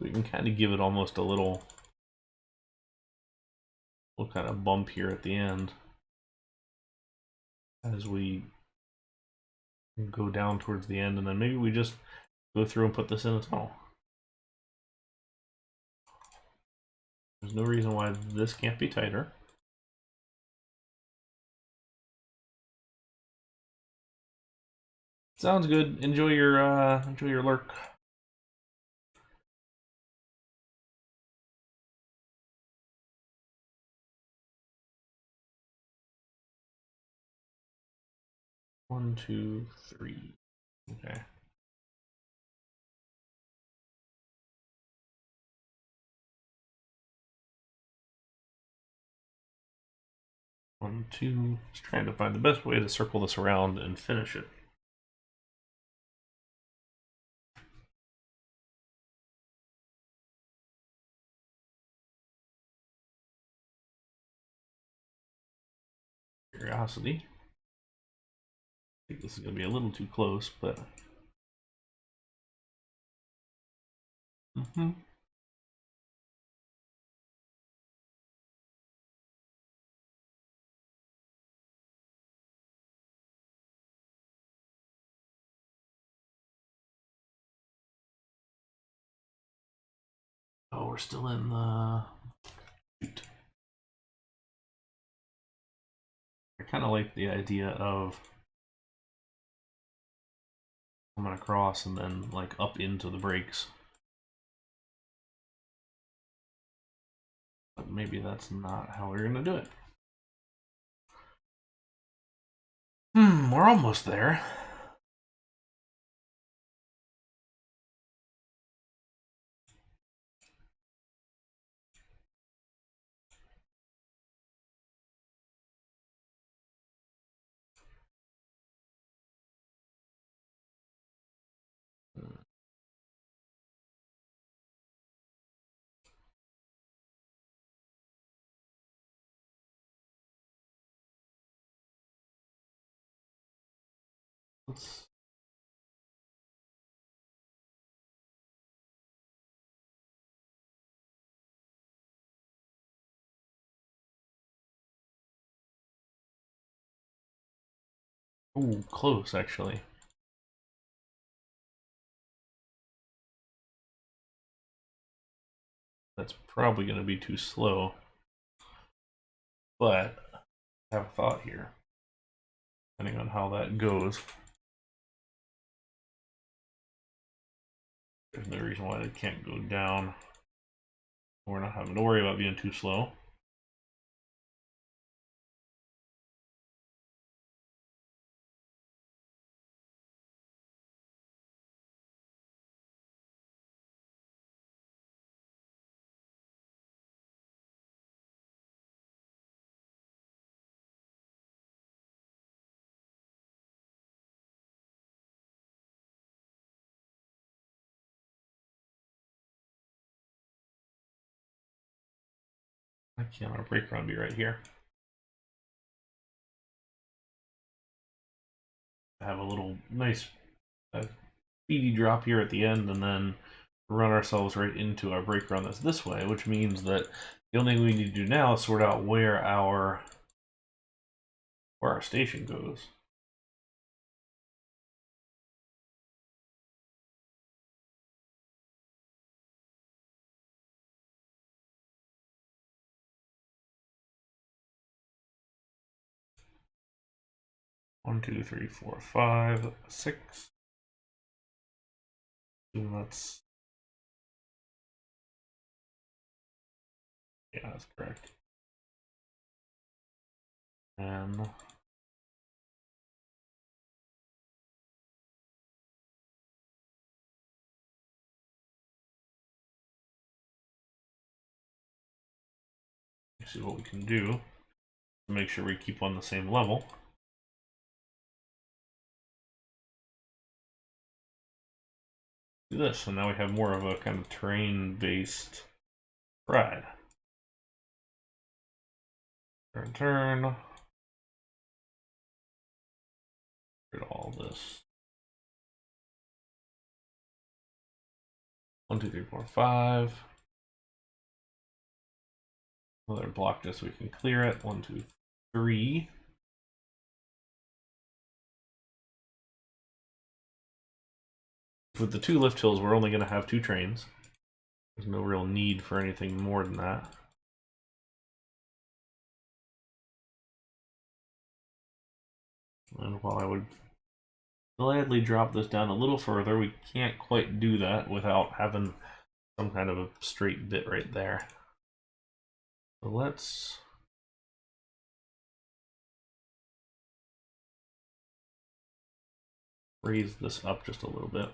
S1: We can kind of give it almost a little kind of bump here at the end as we go down towards the end, and then maybe we just go through and put this in a tunnel. There's no reason why this can't be tighter. Sounds good. Enjoy your lurk. One, two, three. Okay. One, two. Just trying to find the best way to circle this around and finish it. curiosity. I think this is going to be a little too close, but... Oh, we're still in the... Shoot. I kind of like the idea of coming across and then like up into the brakes. But maybe that's not how we're gonna do it. We're almost there. Let's... Ooh, close actually. That's probably going to be too slow. But I have a thought here. Depending on how that goes. There's no reason why it can't go down. We're not having to worry about being too slow. Why can't our brake run be right here? Have a little nice speedy drop here at the end and then run ourselves right into our brake run that's this way, which means that the only thing we need to do now is sort out where our station goes. One, two, three, four, 5, 6. And that's... Yeah, that's correct. And... see what we can do to make sure we keep on the same level. Do this, so now we have more of a kind of terrain-based ride. Turn. Get all this. 1, 2, 3, 4, 5. Another block just so we can clear it. 1, 2, 3. With the 2 lift hills, we're only going to have 2 trains. There's no real need for anything more than that. And while I would gladly drop this down a little further, we can't quite do that without having some kind of a straight bit right there. So let's... raise this up just a little bit.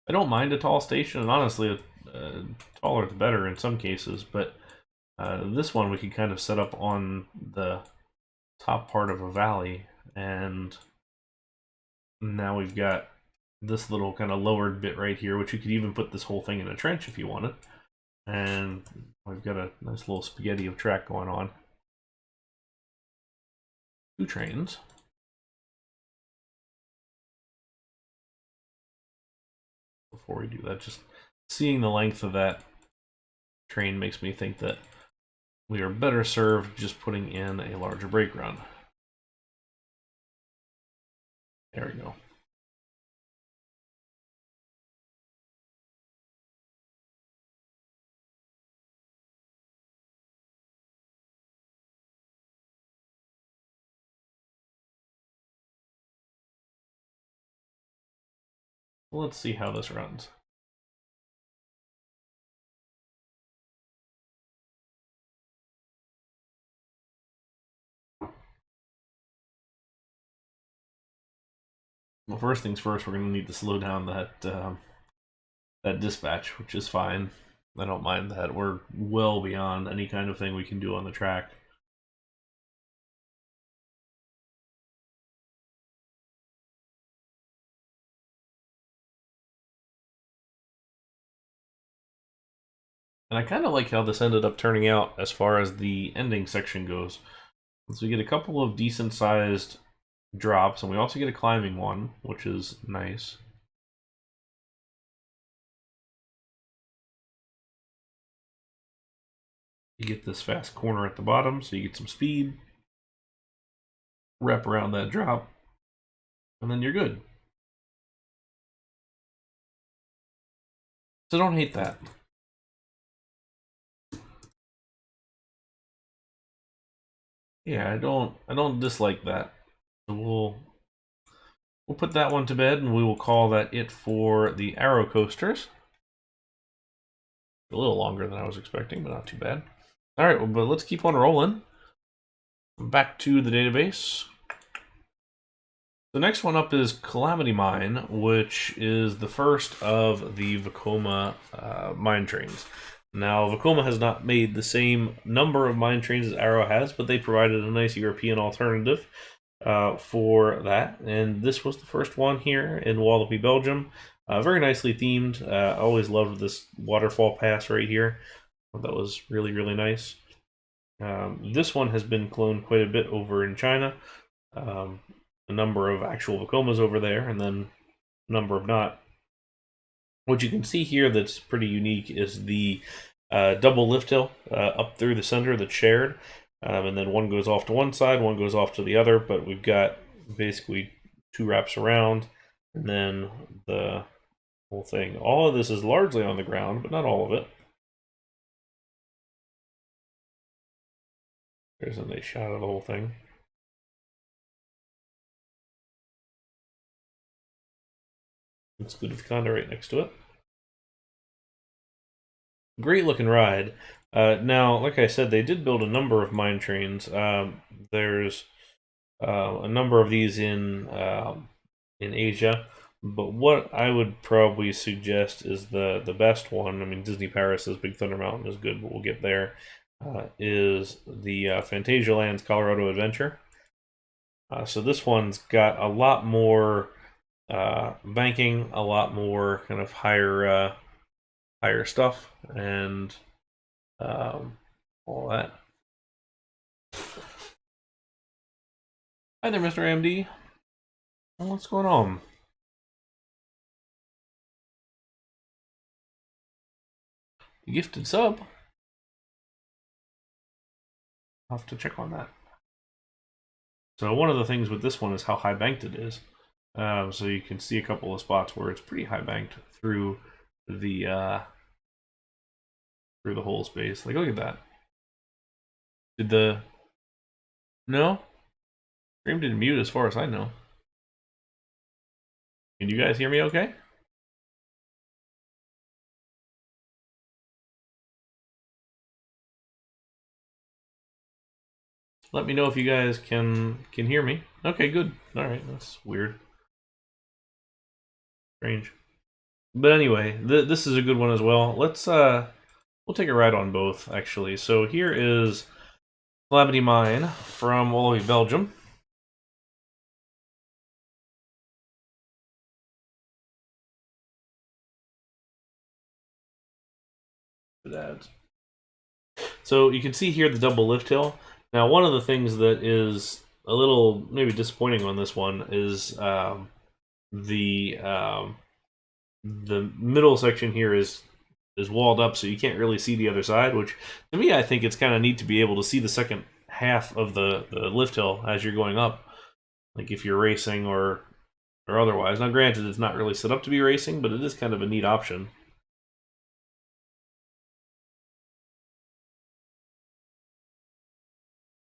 S1: I don't mind a tall station, and honestly, taller the better in some cases, but this one we could kind of set up on the top part of a valley, and now we've got this little kind of lowered bit right here, which you could even put this whole thing in a trench if you wanted. And we've got a nice little spaghetti of track going on. 2 trains. Before we do that, just seeing the length of that train makes me think that we are better served just putting in a larger brake run. There we go. Let's see how this runs. Well, first things first, we're going to need to slow down that dispatch, which is fine. I don't mind that. We're well beyond any kind of thing we can do on the track. And I kind of like how this ended up turning out as far as the ending section goes. So we get a couple of decent sized drops, and we also get a climbing one, which is nice. You get this fast corner at the bottom, so you get some speed. Wrap around that drop, and then you're good. So don't hate that. Yeah, I don't dislike that. So we'll put that one to bed, and we will call that it for the Arrow coasters. A little longer than I was expecting, but not too bad. All right, well, but let's keep on rolling. Back to the database. The next one up is Calamity Mine, which is the first of the Vekoma mine trains. Now, Vocoma has not made the same number of mine trains as Arrow has, but they provided a nice European alternative for that. And this was the first one here in Wallopy, Belgium. Very nicely themed. I always loved this waterfall pass right here. That was really, really nice. This one has been cloned quite a bit over in China. A number of actual Vocomas over there, and then a number of not. What you can see here that's pretty unique is the double lift hill up through the center that's shared. And then one goes off to one side, one goes off to the other, but we've got basically 2 wraps around, and then the whole thing. All of this is largely on the ground, but not all of it. There's a nice shot of the whole thing. It's good with the condo right next to it. Great looking ride. Now, like I said, they did build a number of mine trains. There's a number of these in Asia, but what I would probably suggest is the best one. I mean, Disney Paris' Big Thunder Mountain is good, but we'll get there. Is the Phantasialand's Colorado Adventure. So this one's got a lot more banking, a lot more kind of higher stuff, and all that. Hi there, Mr. AMD. What's going on? Gifted sub. I'll have to check on that. So one of the things with this one is how high banked it is. So you can see a couple of spots where it's pretty high banked through the whole space. Like, look at that. Did the no? Stream didn't mute as far as I know. Can you guys hear me okay? Let me know if you guys can hear me. Okay, good. All right, that's weird. Strange. But anyway, this is a good one as well. Let's we'll take a ride on both actually. So here is Calamity Mine from Wallopy, Belgium. it adds. So you can see here the double lift hill. Now, one of the things that is a little maybe disappointing on this one is the middle section here is walled up, so you can't really see the other side. Which, to me, I think it's kind of neat to be able to see the second half of the lift hill as you're going up, like if you're racing or otherwise. Now, granted, it's not really set up to be racing, but it is kind of a neat option.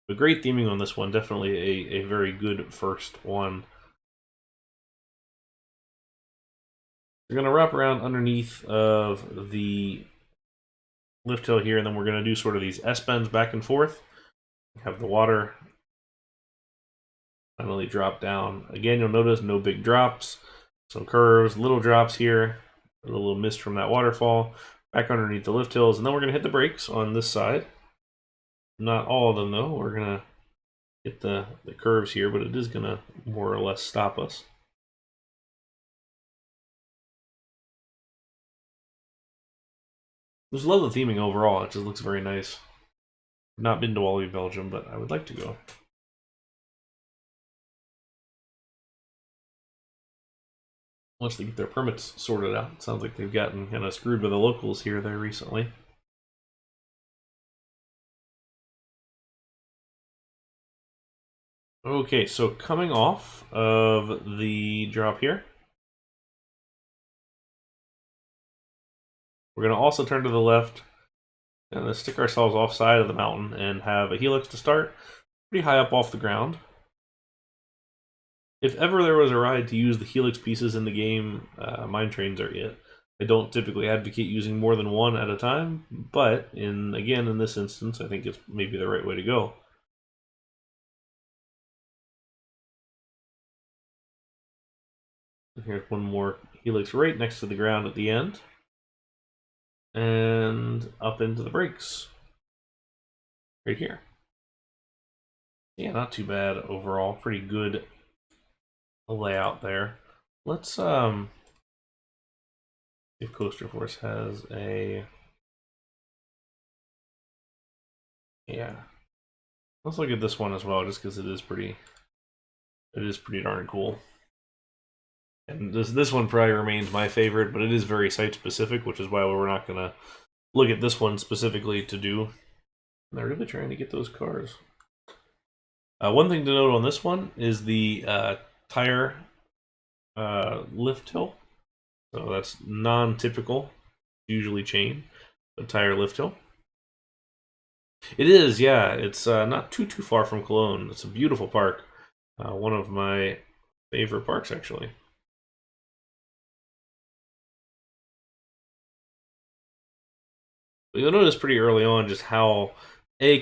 S1: But great theming on this one, definitely a very good first one. We're going to wrap around underneath of the lift hill here, and then we're going to do sort of these S-bends back and forth. Have the water finally drop down. Again, you'll notice no big drops, some curves, little drops here, a little mist from that waterfall, back underneath the lift hills, and then we're going to hit the brakes on this side. Not all of them, though. We're going to hit the curves here, but it is going to more or less stop us. I just love the theming overall. It just looks very nice. I've not been to Walibi, Belgium, but I would like to go. Once they get their permits sorted out. It sounds like they've gotten kind of screwed by the locals here there recently. Okay, so coming off of the drop here, we're going to also turn to the left and stick ourselves offside of the mountain and have a helix to start, pretty high up off the ground. If ever there was a ride to use the helix pieces in the game, mine trains are it. I don't typically advocate using more than one at a time, but again, in this instance, I think it's maybe the right way to go. Here's one more helix right next to the ground at the end. And up into the brakes. Right here. Yeah, not too bad overall. Pretty good layout there. Let's see if Coaster Force has a... Yeah. Let's look at this one as well, just because it is pretty darn cool. And this one probably remains my favorite, but it is very site-specific, which is why we're not going to look at this one specifically to do. And they're really trying to get those cars. One thing to note on this one is the tire lift hill. So that's non-typical, usually chain, but tire lift hill. It is, yeah. It's not too far from Cologne. It's a beautiful park. One of my favorite parks, actually. You'll notice pretty early on just how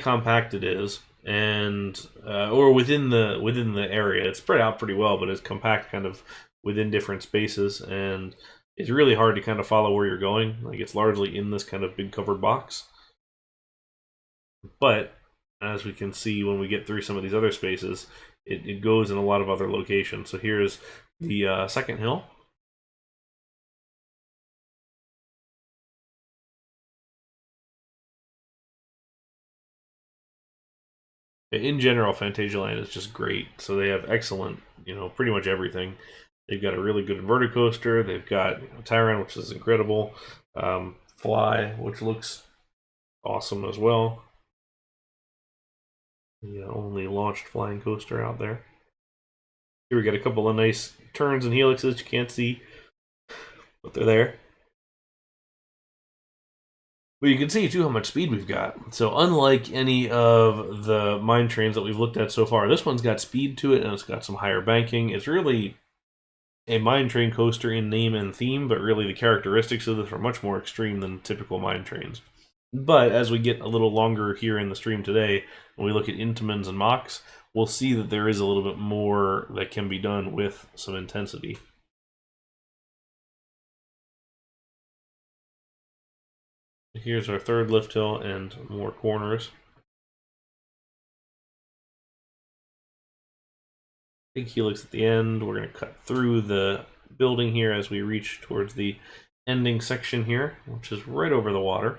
S1: compact it is, and or within the area, it's spread out pretty well, but it's compact kind of within different spaces, and it's really hard to kind of follow where you're going. Like, it's largely in this kind of big covered box. But as we can see when we get through some of these other spaces, it goes in a lot of other locations. So here's the second hill. In general, Phantasialand is just great. So they have excellent, pretty much everything. They've got a really good inverted coaster. They've got Tyran, which is incredible. Fly, which looks awesome as well. The only launched flying coaster out there. Here we got a couple of nice turns and helixes. You can't see, but they're there. But you can see, too, how much speed we've got. So unlike any of the mine trains that we've looked at so far, this one's got speed to it, and it's got some higher banking. It's really a mine train coaster in name and theme, but really the characteristics of this are much more extreme than typical mine trains. But as we get a little longer here in the stream today, when we look at Intamins and Macks, we'll see that there is a little bit more that can be done with some intensity. Here's our third lift hill and more corners. Big helix at the end. We're going to cut through the building here as we reach towards the ending section here, which is right over the water.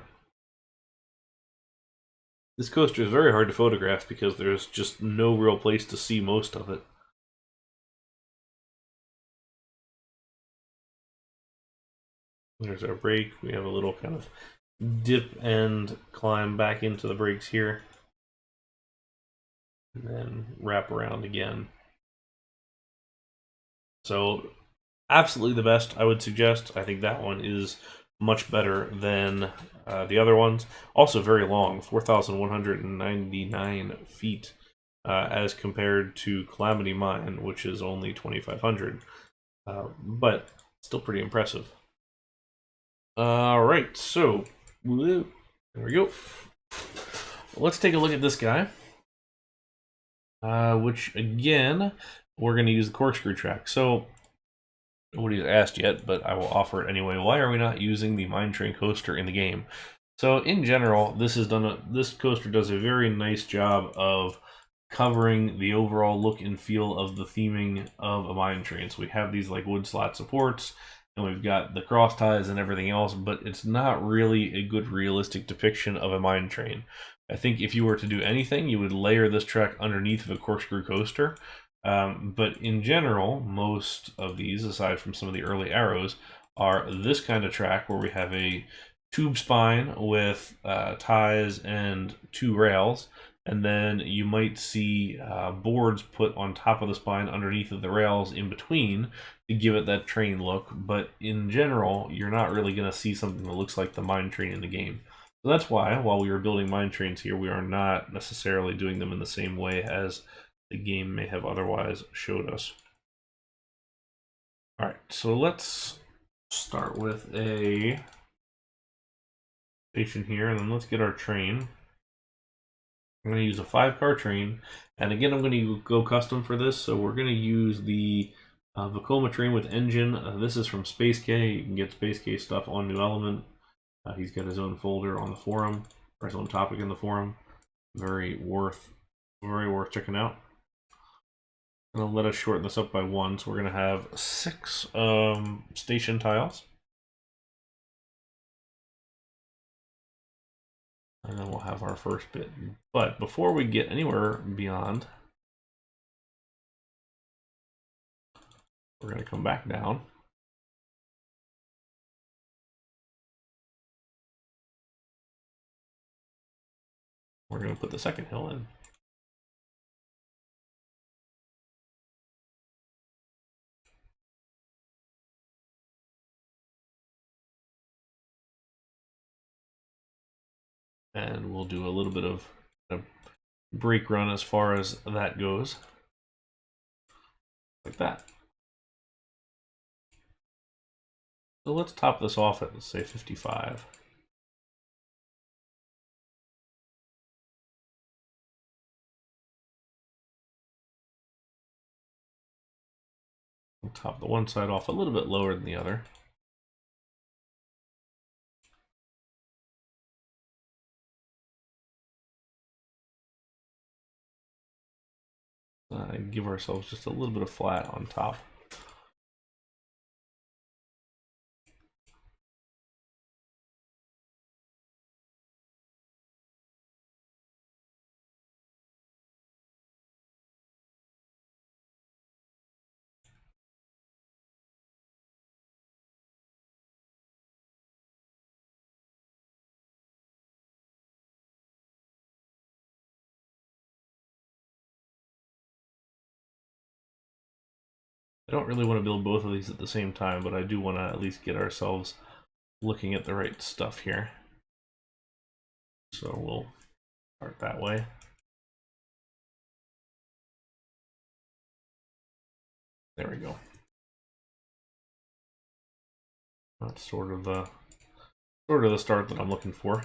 S1: This coaster is very hard to photograph because there's just no real place to see most of it. There's our brake. We have a little kind of dip and climb back into the brakes here. And then wrap around again. So absolutely the best, I would suggest. I think that one is much better than the other ones. Also very long, 4,199 feet, as compared to Calamity Mine, which is only 2,500. But still pretty impressive. Alright, so there we go. Let's take a look at this guy. Which, again, we're going to use the Corkscrew Track. So, nobody's asked yet, but I will offer it anyway. Why are we not using the Mine Train coaster in the game? So, in general, this coaster does a very nice job of covering the overall look and feel of the theming of a mine train. So we have these like wood slat supports, and we've got the cross ties and everything else, but it's not really a good realistic depiction of a mine train. I think if you were to do anything, you would layer this track underneath of a corkscrew coaster. But in general, most of these, aside from some of the early arrows, are this kind of track where we have a tube spine with ties and 2 rails, and then you might see boards put on top of the spine underneath of the rails in between to give it that train look. But in general, you're not really going to see something that looks like the mine train in the game. So that's why, while we are building mine trains here, we are not necessarily doing them in the same way as the game may have otherwise showed us. Alright, so let's start with a station here, and then let's get our train. I'm going to use a 5-car train, and again I'm going to go custom for this, so we're going to use the Vekoma train with engine. This is from Space K. You can get Space K stuff on New Element. He's got his own folder on the forum, or his own topic in the forum. Very worth checking out. And I'll let us shorten this up by 1, so we're going to have 6 station tiles. And then we'll have our first bit. But before we get anywhere beyond, we're going to come back down. We're going to put the second hill in. And we'll do a little bit of a brake run as far as that goes. Like that. So let's top this off at, let's say, 55. We'll top the one side off a little bit lower than the other. Give ourselves just a little bit of flat on top. I don't really want to build both of these at the same time, but I do want to at least get ourselves looking at the right stuff here. So we'll start that way. There we go. That's sort of the start that I'm looking for.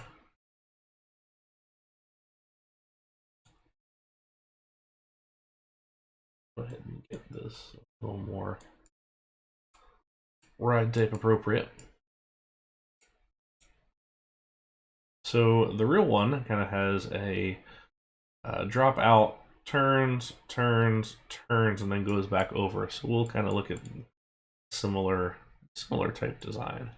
S1: Go ahead and get this a little more ride type appropriate. So the real one kind of has a drop out, turns, turns, turns, and then goes back over. So we'll kind of look at similar type design.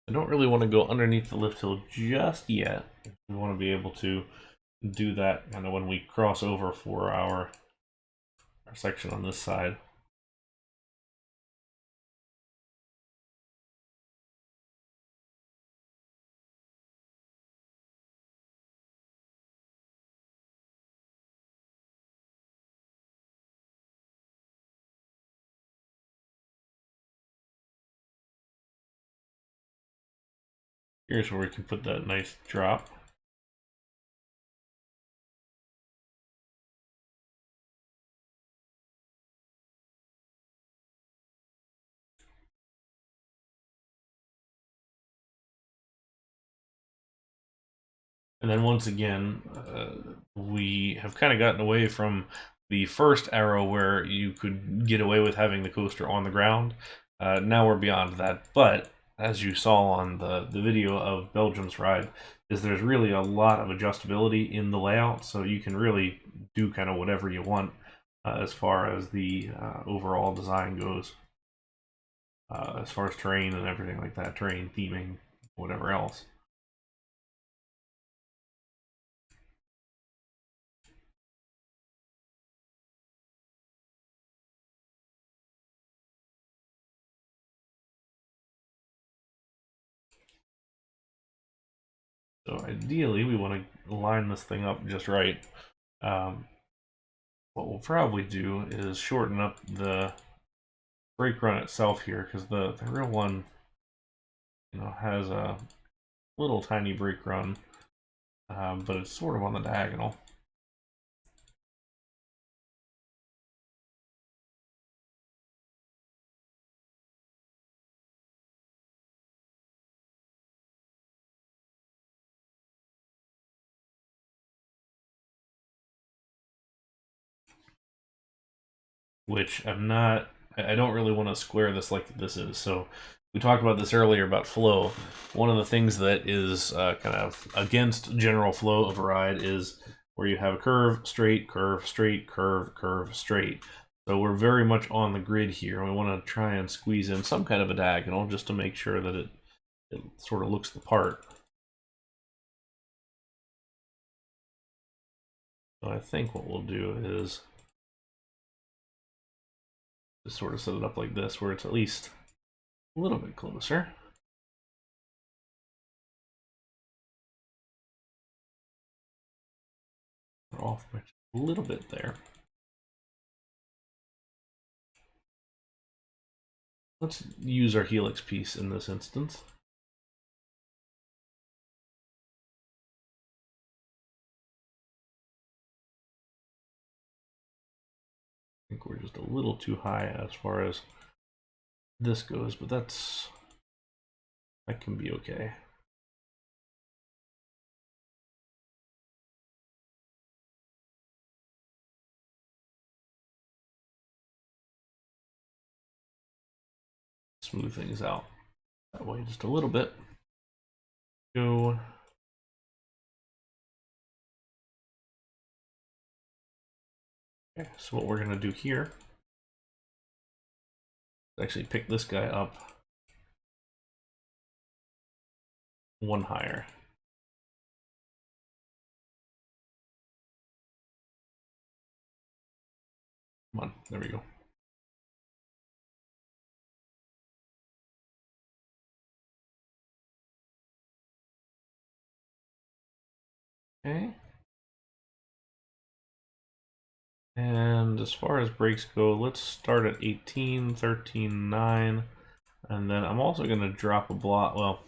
S1: I don't really want to go underneath the lift hill just yet. We want to be able to do that kind of when we cross over for our section on this side. Here's where we can put that nice drop. And then once again, we have kind of gotten away from the first arrow where you could get away with having the coaster on the ground. Now we're beyond that. But as you saw on the video of Belgium's ride, is there's really a lot of adjustability in the layout, so you can really do kind of whatever you want as far as the overall design goes. As far as terrain and everything like that, terrain, theming, whatever else. So ideally, we want to line this thing up just right. What we'll probably do is shorten up the brake run itself here, because the real one, has a little tiny brake run, but it's sort of on the diagonal. Which I don't really want to square this like this is. So we talked about this earlier about flow. One of the things that is kind of against general flow of a ride is where you have a curve, straight, curve, straight, curve, curve, straight. So we're very much on the grid here. We want to try and squeeze in some kind of a diagonal just to make sure that it sort of looks the part. So I think what we'll do is just sort of set it up like this, where it's at least a little bit closer. We're off by a little bit there. Let's use our helix piece in this instance. I think we're just a little too high as far as this goes, but that can be okay. Smooth things out that way just a little bit. Go. Okay, so what we're going to do here is actually pick this guy up one higher. Come on, there we go. Okay. And as far as brakes go, let's start at 18, 13, 9. And then I'm also going to drop a block, well,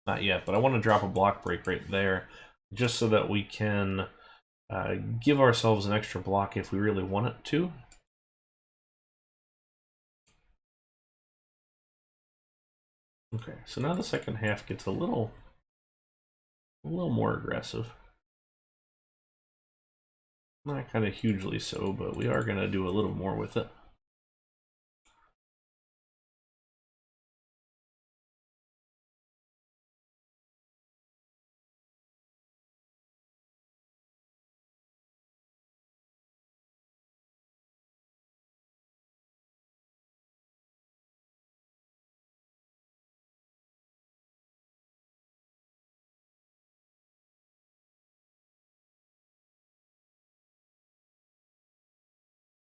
S1: not yet, but I want to drop a block brake right there, just so that we can give ourselves an extra block if we really want it to. Okay, so now the second half gets a little more aggressive. Not kind of hugely so, but we are going to do a little more with it.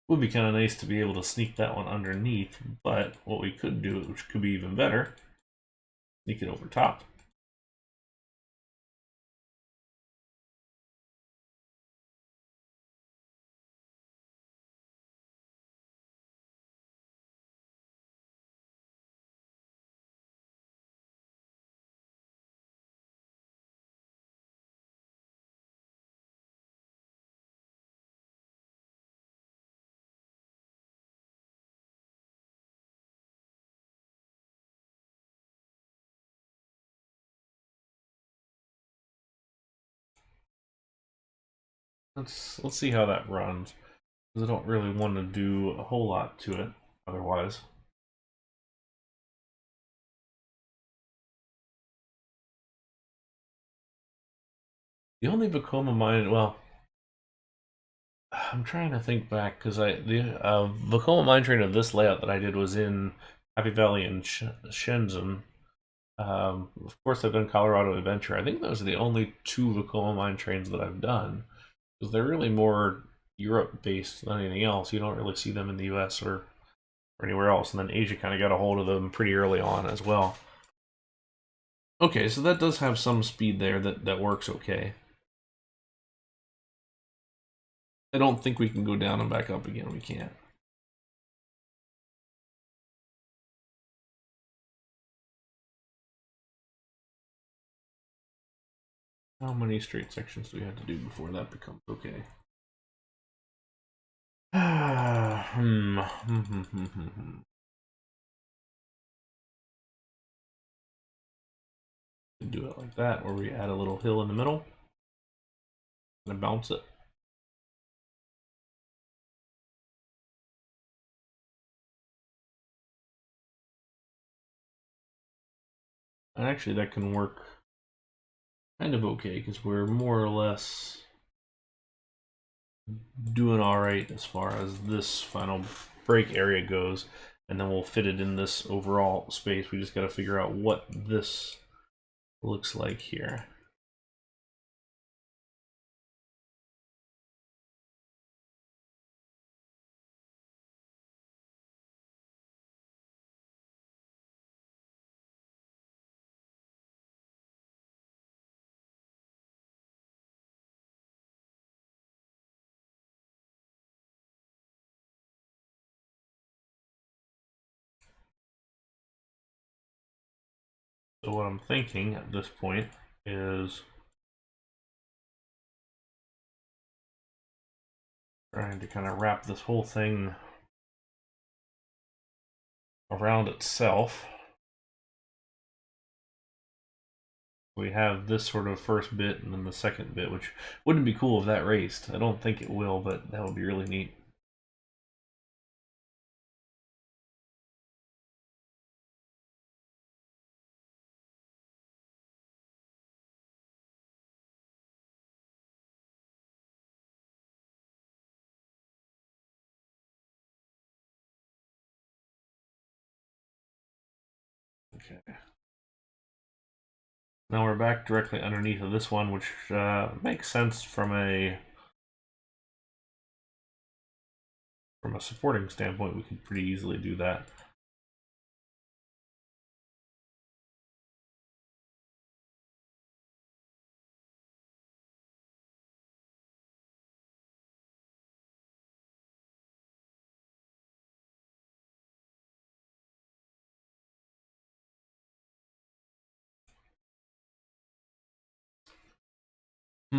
S1: Would be kind of nice to be able to sneak that one underneath, but what we could do, which could be even better, sneak it over top. Let's see how that runs, because I don't really want to do a whole lot to it otherwise. The only Vekoma mine, well, I'm trying to think back because the Vocoma mine train of this layout that I did was in Happy Valley and Shenzhen. Of course, I've done Colorado Adventure. I think those are the only two Vekoma mine trains that I've done because they're really more Europe based than anything else. You don't really see them in the US or anywhere else. And then Asia kind of got a hold of them pretty early on as well. Okay, so that does have some speed there that works okay. I don't think we can go down and back up again. We can't. How many straight sections do we have to do before that becomes okay? Do it like that, or we add a little hill in the middle and bounce it. And actually, that can work kind of okay because we're more or less doing all right as far as this final break area goes, and then we'll fit it in this overall space. We just got to figure out what this looks like here. So what I'm thinking at this point is trying to kind of wrap this whole thing around itself. We have this sort of first bit and then the second bit, which wouldn't be cool if that raced. I don't think it will, but that would be really neat. Okay. Now we're back directly underneath of this one, which makes sense from a supporting standpoint. We could pretty easily do that. A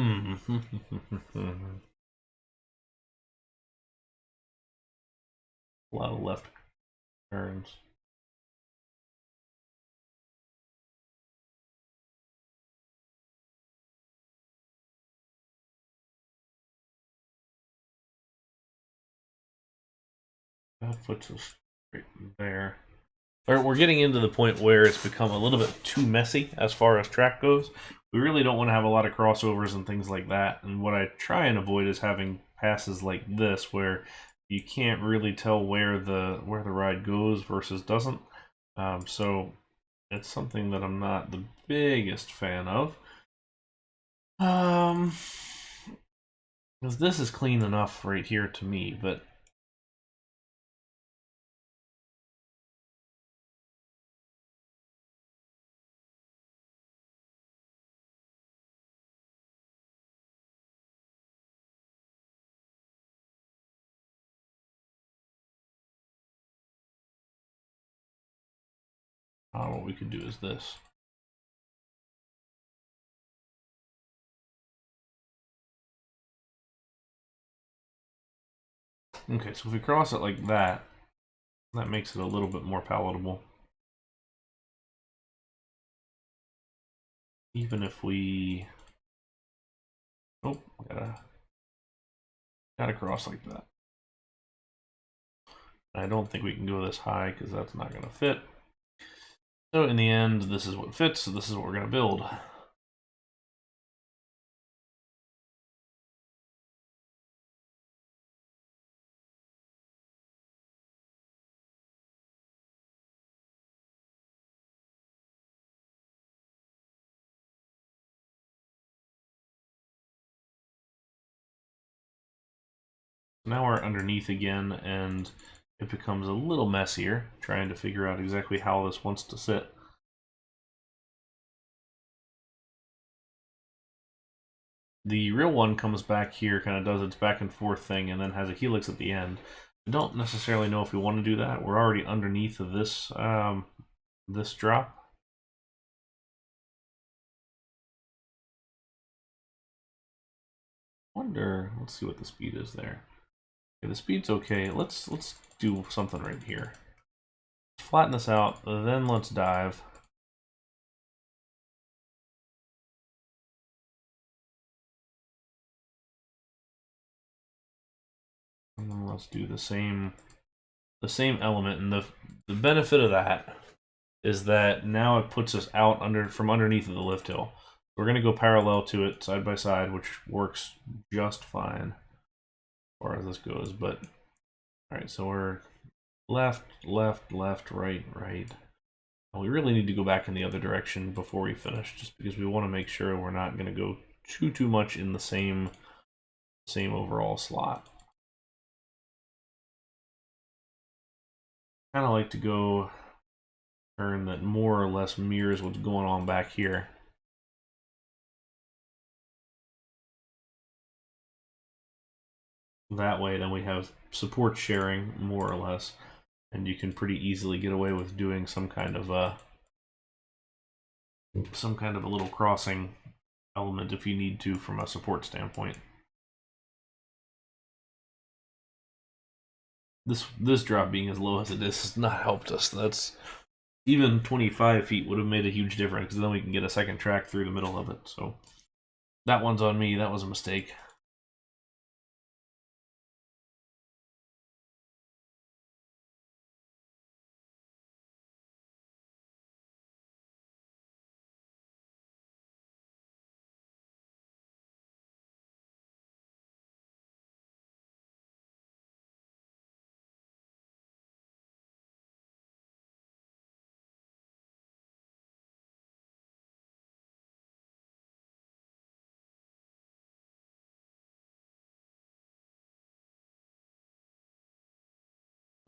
S1: lot of left turns. That puts us right there. We're getting into the point where it's become a little bit too messy as far as track goes. We really don't want to have a lot of crossovers and things like that. And what I try and avoid is having passes like this where you can't really tell where the ride goes versus doesn't. So it's something that I'm not the biggest fan of. Because this is clean enough right here to me, but what we could do is this. Okay, so if we cross it like that, that makes it a little bit more palatable. Even if we... Oh, gotta cross like that. I don't think we can go this high because that's not going to fit. So in the end, this is what fits, so this is what we're going to build. Now we're underneath again, and it becomes a little messier, trying to figure out exactly how this wants to sit. The real one comes back here, kind of does its back and forth thing, and then has a helix at the end. I don't necessarily know if we want to do that. We're already underneath of this this drop. Wonder. Let's see what the speed is there. Okay, the speed's okay. Let's do something right here. Flatten this out, then let's dive. And then let's do the same element, and the benefit of that is that now it puts us out from underneath of the lift hill. We're going to go parallel to it, side by side, which works just fine as far as this goes. But all right, so we're left, left, left, right, right. We really need to go back in the other direction before we finish, just because we want to make sure we're not going to go too much in the same overall slot. Kind of like to go turn that more or less mirrors what's going on back here. That way, then we have support sharing more or less, and you can pretty easily get away with doing some kind of a little crossing element if you need to from a support standpoint. This drop being as low as it is has not helped us. That's even 25 feet would have made a huge difference, because then we can get a second track through the middle of it. So that one's on me. That was a mistake.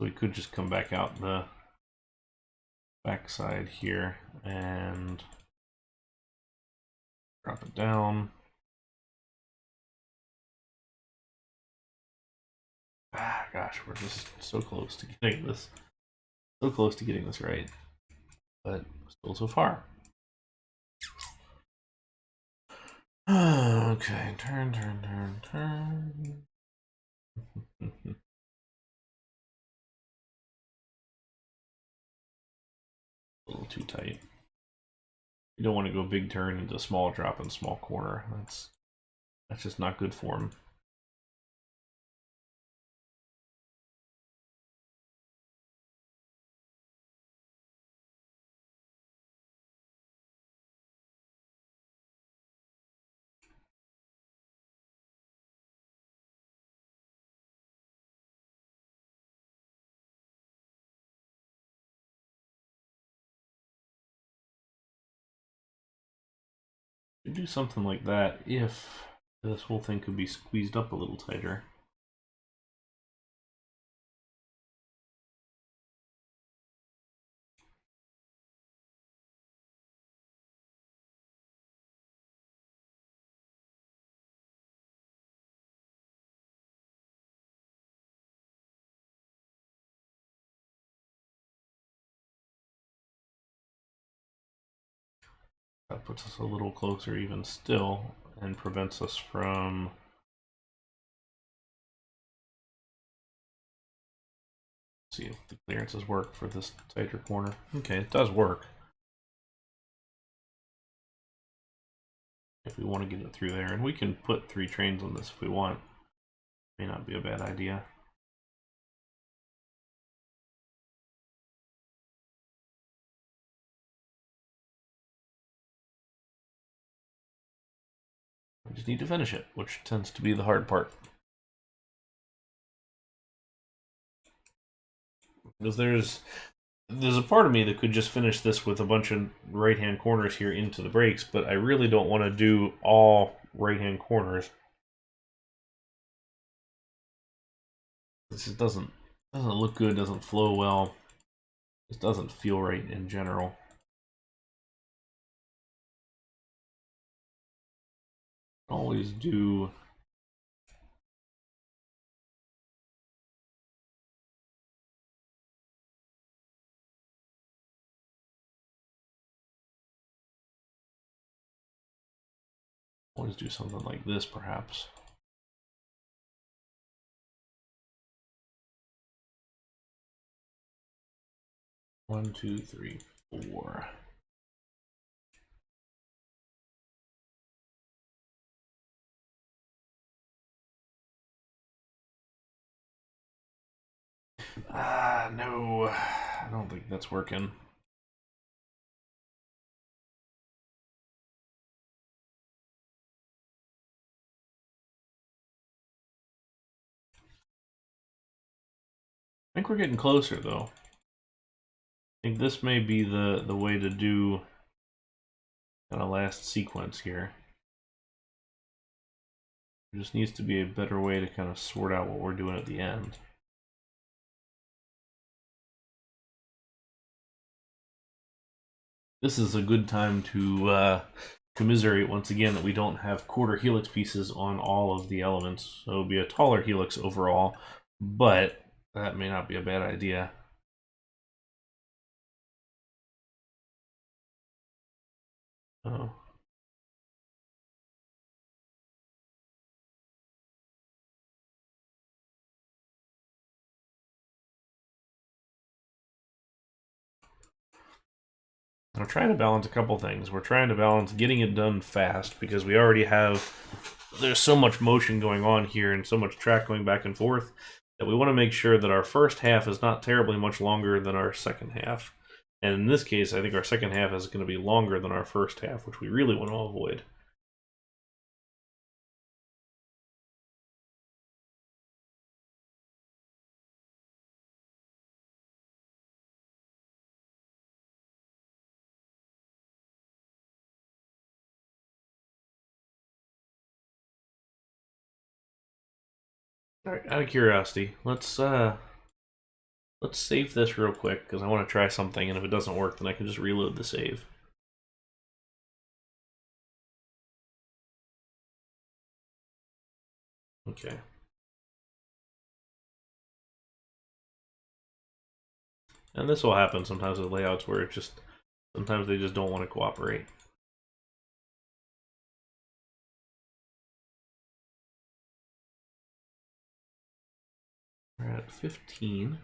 S1: So we could just come back out the backside here and drop it down. Ah, gosh, we're just so close to getting this. So close to getting this right. But still so far. Okay, turn. A little too tight. You don't want to go big turn into small drop and small corner. That's just not good for him. You do something like that if this whole thing could be squeezed up a little tighter. That puts us a little closer even still and prevents us from... See if the clearances work for this tighter corner. Okay, it does work. If we want to get it through there, and we can put 3 trains on this if we want. May not be a bad idea. We just need to finish it, which tends to be the hard part. Because there's a part of me that could just finish this with a bunch of right-hand corners here into the brakes, but I really don't want to do all right-hand corners. This doesn't look good, doesn't flow well. This doesn't feel right in general. Always do something like this, perhaps. One, two, three, four. No, I don't think that's working. I think we're getting closer, though. I think this may be the way to do kind of last sequence here. There just needs to be a better way to kind of sort out what we're doing at the end. This is a good time to commiserate once again that we don't have quarter helix pieces on all of the elements. So it'll be a taller helix overall, but that may not be a bad idea. Oh. We're trying to balance a couple things. We're trying to balance getting it done fast because we already have, there's so much motion going on here and so much track going back and forth that we want to make sure that our first half is not terribly much longer than our second half. And in this case, I think our second half is going to be longer than our first half, which we really want to avoid. All right, out of curiosity, let's save this real quick because I want to try something, and if it doesn't work, then I can just reload the save. Okay. And this will happen sometimes with layouts where it just, sometimes they just don't want to cooperate. We're at 15.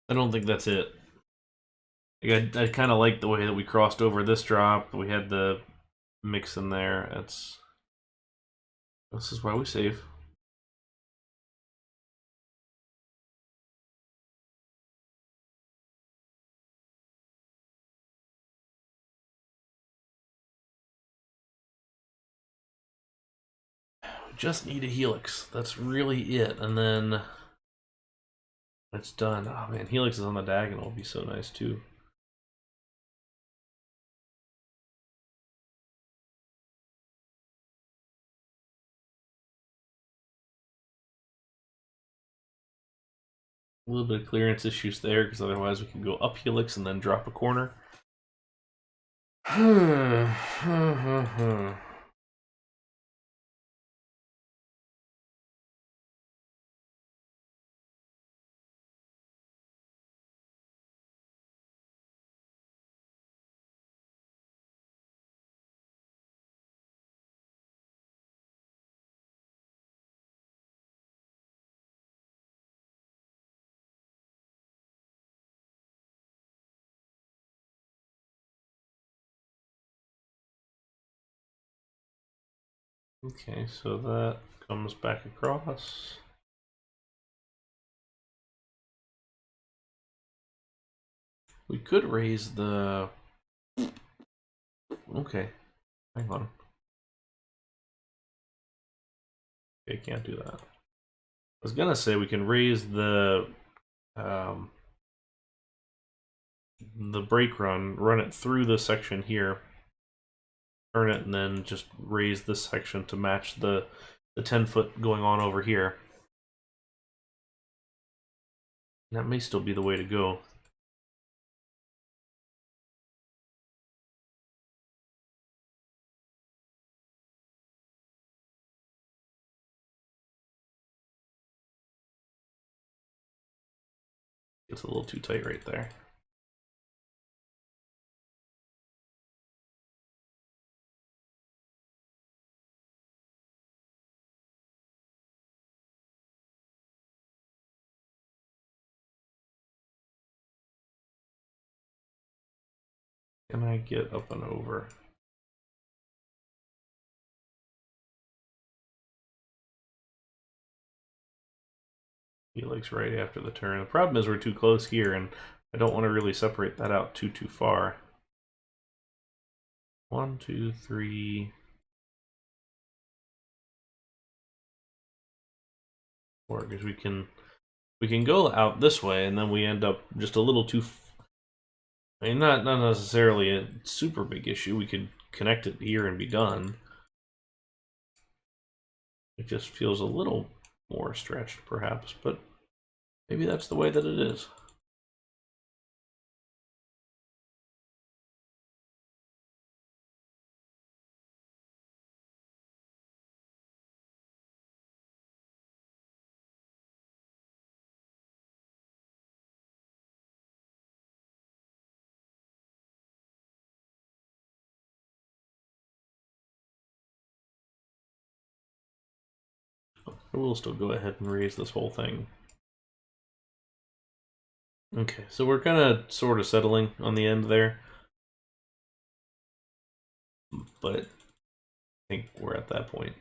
S1: I don't think that's it. I kind of like the way that we crossed over this drop. We had the mix in there. This is why we save. We just need a helix. That's really it. And then It's done. Oh man, Helix is on the diagonal. Will be so nice too. A little bit of clearance issues there, because otherwise we can go up Helix and then drop a corner. Okay, so that comes back across. We could raise the... Okay, hang on. Okay, can't do that. I was gonna say we can raise the brake run it through the section here, turn it, and then just raise this section to match the 10-foot going on over here. That may still be the way to go. It's a little too tight right there. Can I get up and over? Helix right after the turn. The problem is we're too close here, and I don't want to really separate that out too far. 1, 2, 3, 4, because we can go out this way, and then we end up just a little too. I mean, not necessarily a super big issue. We could connect it here and be done. It just feels a little more stretched, perhaps, but maybe that's the way that it is. I will still go ahead and raise this whole thing. Okay, so we're kind of sort of settling on the end there, but I think we're at that point.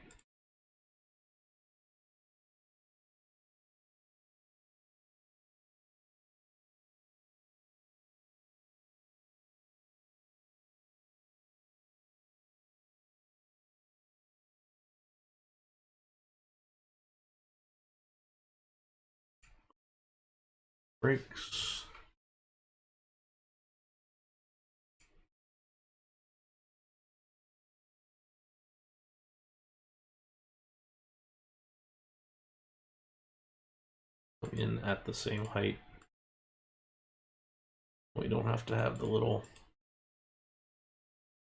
S1: Brakes. In at the same height. We don't have to have the little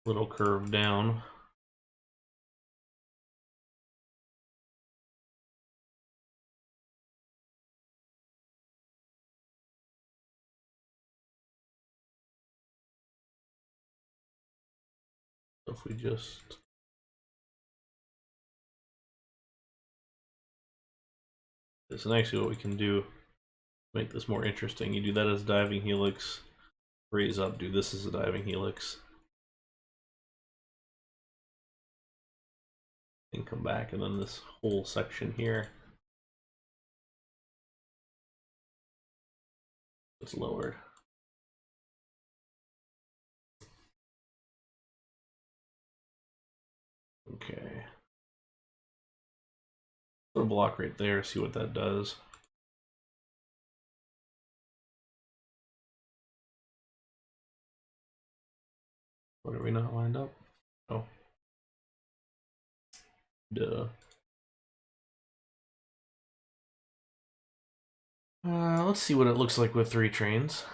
S1: curve down. So if we just this, and actually what we can do, make this more interesting. You do that as diving helix, raise up, do this as a diving helix, and come back, and then this whole section here it's lowered. Okay. Put a block right there, see what that does. What, are we not lined up? Oh. Duh. Let's see what it looks like with 3 trains.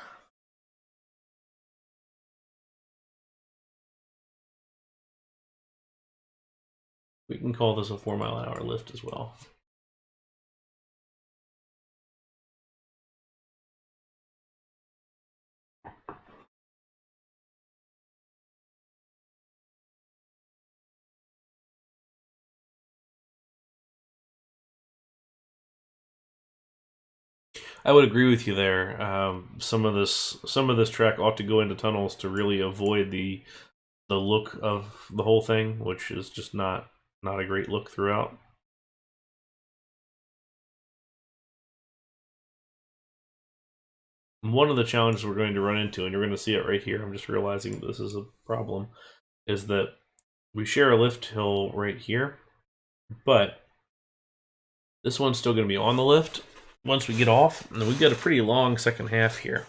S1: We can call this a 4-mile-an-hour lift as well. I would agree with you there. Some of this track ought to go into tunnels to really avoid the look of the whole thing, which is just not a great look throughout. One of the challenges we're going to run into, and you're going to see it right here, I'm just realizing this is a problem, is that we share a lift hill right here, but this one's still going to be on the lift once we get off, and we've got a pretty long second half here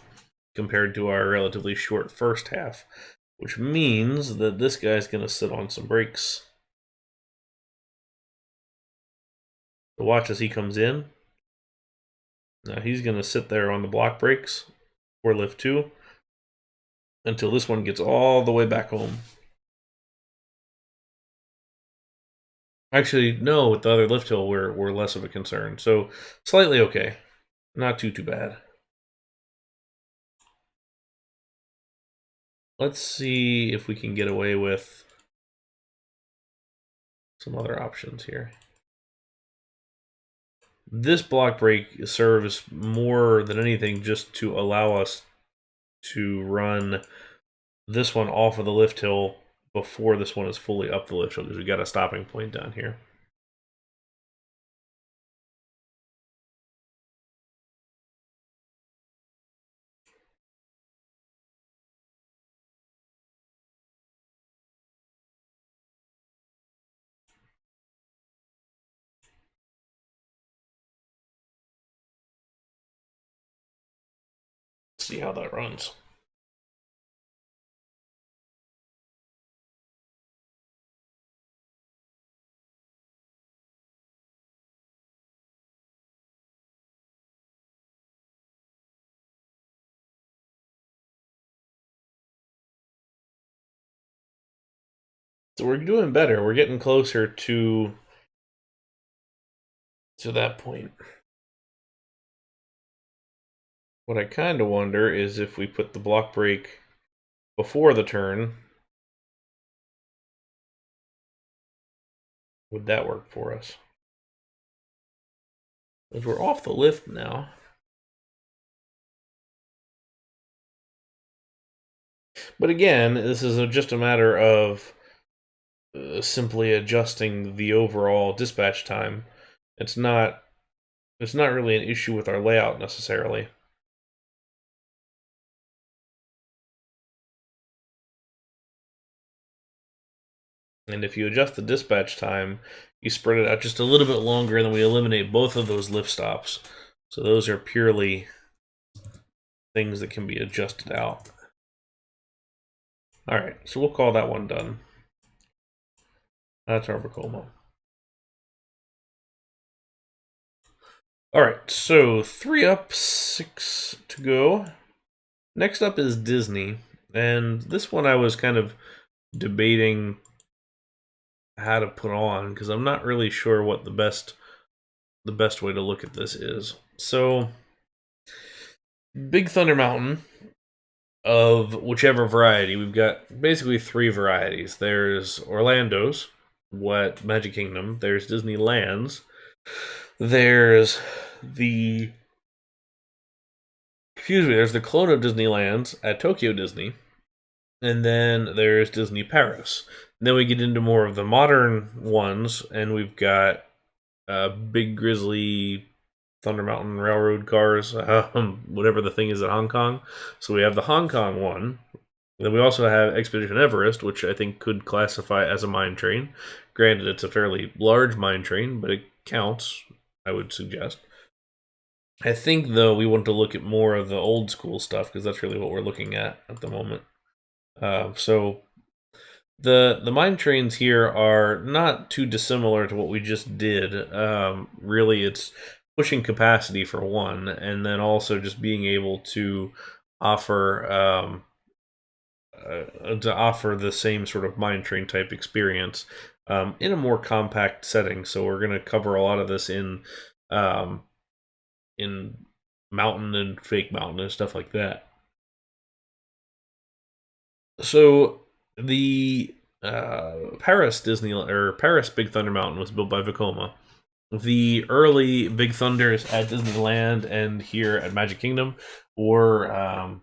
S1: compared to our relatively short first half, which means that this guy's going to sit on some brakes. So watch as he comes in. Now he's going to sit there on the block brakes for lift 2 until this one gets all the way back home. Actually, no, with the other lift hill, we're less of a concern. So slightly okay. Not too bad. Let's see if we can get away with some other options here. This block brake serves more than anything just to allow us to run this one off of the lift hill before this one is fully up the lift hill, because we've got a stopping point down here. See how that runs. So we're doing better. We're getting closer to that point. What I kind of wonder is if we put the block brake before the turn, would that work for us? Because we're off the lift now. But again, this is just a matter of simply adjusting the overall dispatch time. It's not really an issue with our layout necessarily. And if you adjust the dispatch time, you spread it out just a little bit longer, and then we eliminate both of those lift stops. So those are purely things that can be adjusted out. All right, so we'll call that one done. That's our Vocoma. All right, so 3 up, 6 to go. Next up is Disney, and this one I was kind of debating how to put on, because I'm not really sure what the best way to look at this is. So, Big Thunder Mountain of whichever variety. We've got basically 3 varieties. There's Orlando's, Magic Kingdom. There's Disneyland's. There's the clone of Disneyland's at Tokyo Disney. And then there's Disney Paris. And then we get into more of the modern ones, and we've got Big Grizzly, Thunder Mountain Railroad cars, whatever the thing is at Hong Kong. So we have the Hong Kong one. Then we also have Expedition Everest, which I think could classify as a mine train. Granted, it's a fairly large mine train, but it counts, I would suggest. I think, though, we want to look at more of the old school stuff, because that's really what we're looking at the moment. So The mine trains here are not too dissimilar to what we just did. Really, it's pushing capacity for one, and then also just being able to offer the same sort of mine train type experience in a more compact setting. So we're going to cover a lot of this in mountain and fake mountain and stuff like that. So the Paris Big Thunder Mountain was built by Vekoma. The early Big Thunders at Disneyland and here at Magic Kingdom were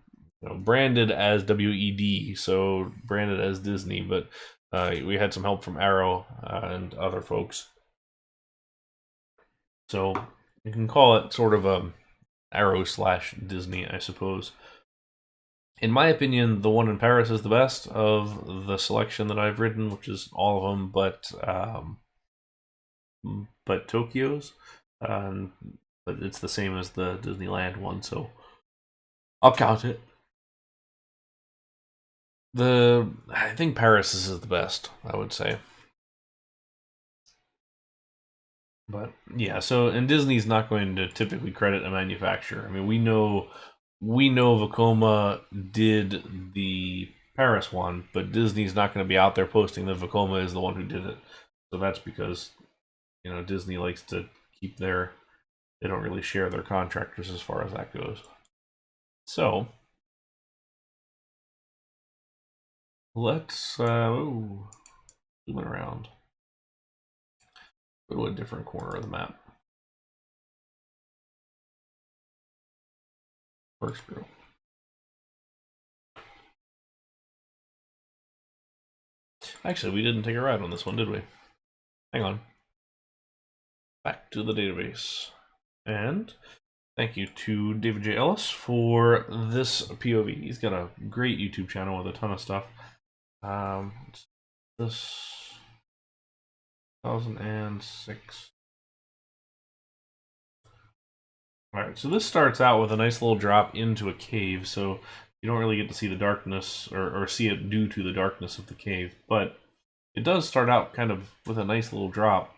S1: branded as WED, so branded as Disney, but we had some help from Arrow and other folks. So you can call it sort of a Arrow/Disney, I suppose. In my opinion, the one in Paris is the best of the selection that I've ridden, which is all of them, but Tokyo's. But it's the same as the Disneyland one, so I'll count it. I think Paris is the best, I would say. But yeah, and Disney's not going to typically credit a manufacturer. I mean, we know Vocoma did the Paris one, but Disney's not going to be out there posting that Vocoma is the one who did it. So that's because, Disney likes to keep they don't really share their contractors as far as that goes. So let's zoom around. Go to a different corner of the map. Corkscrew. Actually, we didn't take a ride on this one, did we? Hang on. Back to the database. And thank you to David J. Ellis for this POV. He's got a great YouTube channel with a ton of stuff. This 2006. Alright, so this starts out with a nice little drop into a cave, so you don't really get to see the darkness or see it due to the darkness of the cave, but it does start out kind of with a nice little drop.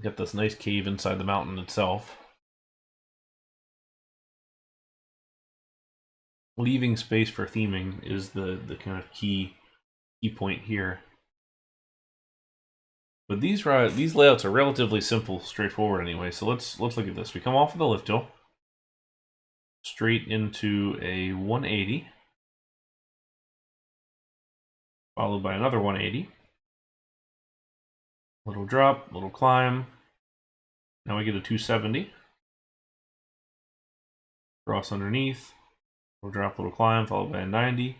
S1: Got this nice cave inside the mountain itself. Leaving space for theming is the kind of key point here. But these layouts are relatively simple, straightforward anyway. So let's look at this. We come off of the lift hill, straight into a 180, followed by another 180. Little drop, little climb. Now we get a 270. Cross underneath. Little drop, little climb, followed by a 90.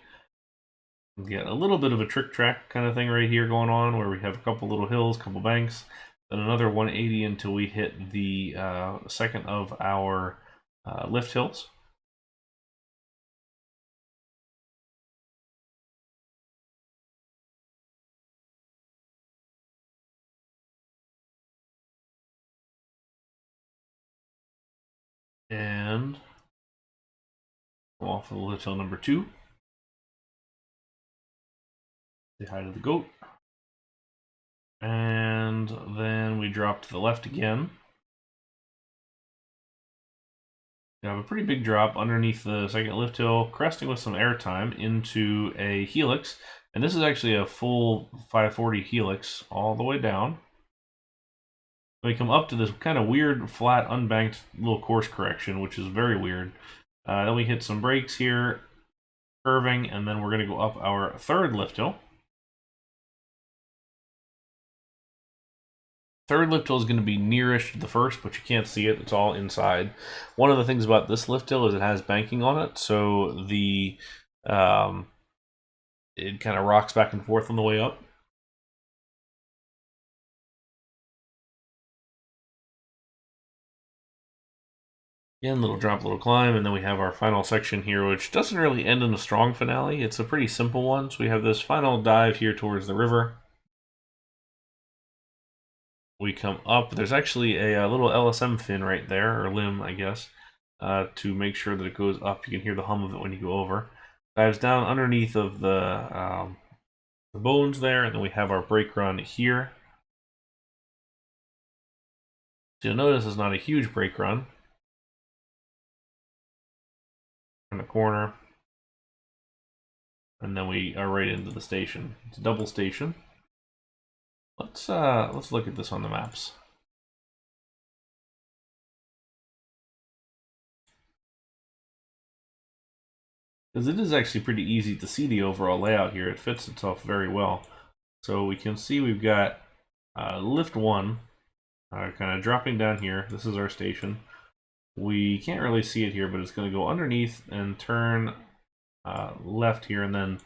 S1: We get a little bit of a trick track kind of thing right here going on, where we have a couple little hills, couple banks, then another 180 until we hit the second of our lift hills. And off of the lift hill number 2. Say hi to the goat. And then we drop to the left again. We have a pretty big drop underneath the second lift hill, cresting with some airtime into a helix. And this is actually a full 540 helix all the way down. We come up to this kind of weird, flat, unbanked little course correction, which is very weird. Then we hit some brakes here, curving, and then we're going to go up our third lift hill. Third lift hill is going to be nearish to the first, but you can't see it. It's all inside. One of the things about this lift hill is it has banking on it, so it kind of rocks back and forth on the way up. Again, little drop, little climb, and then we have our final section here, which doesn't really end in a strong finale. It's a pretty simple one. So we have this final dive here towards the river, we come up. There's actually a little LSM fin right there, or limb, I guess, to make sure that it goes up. You can hear the hum of it when you go over. Dives down underneath of the bones there, and then we have our brake run here. So you'll notice it's not a huge brake run. In the corner, and then we are right into the station. It's a double station. Let's look at this on the maps. Because it is actually pretty easy to see the overall layout here. It fits itself very well. So we can see we've got lift 1 kind of dropping down here. This is our station. We can't really see it here, but it's going to go underneath and turn left here, and then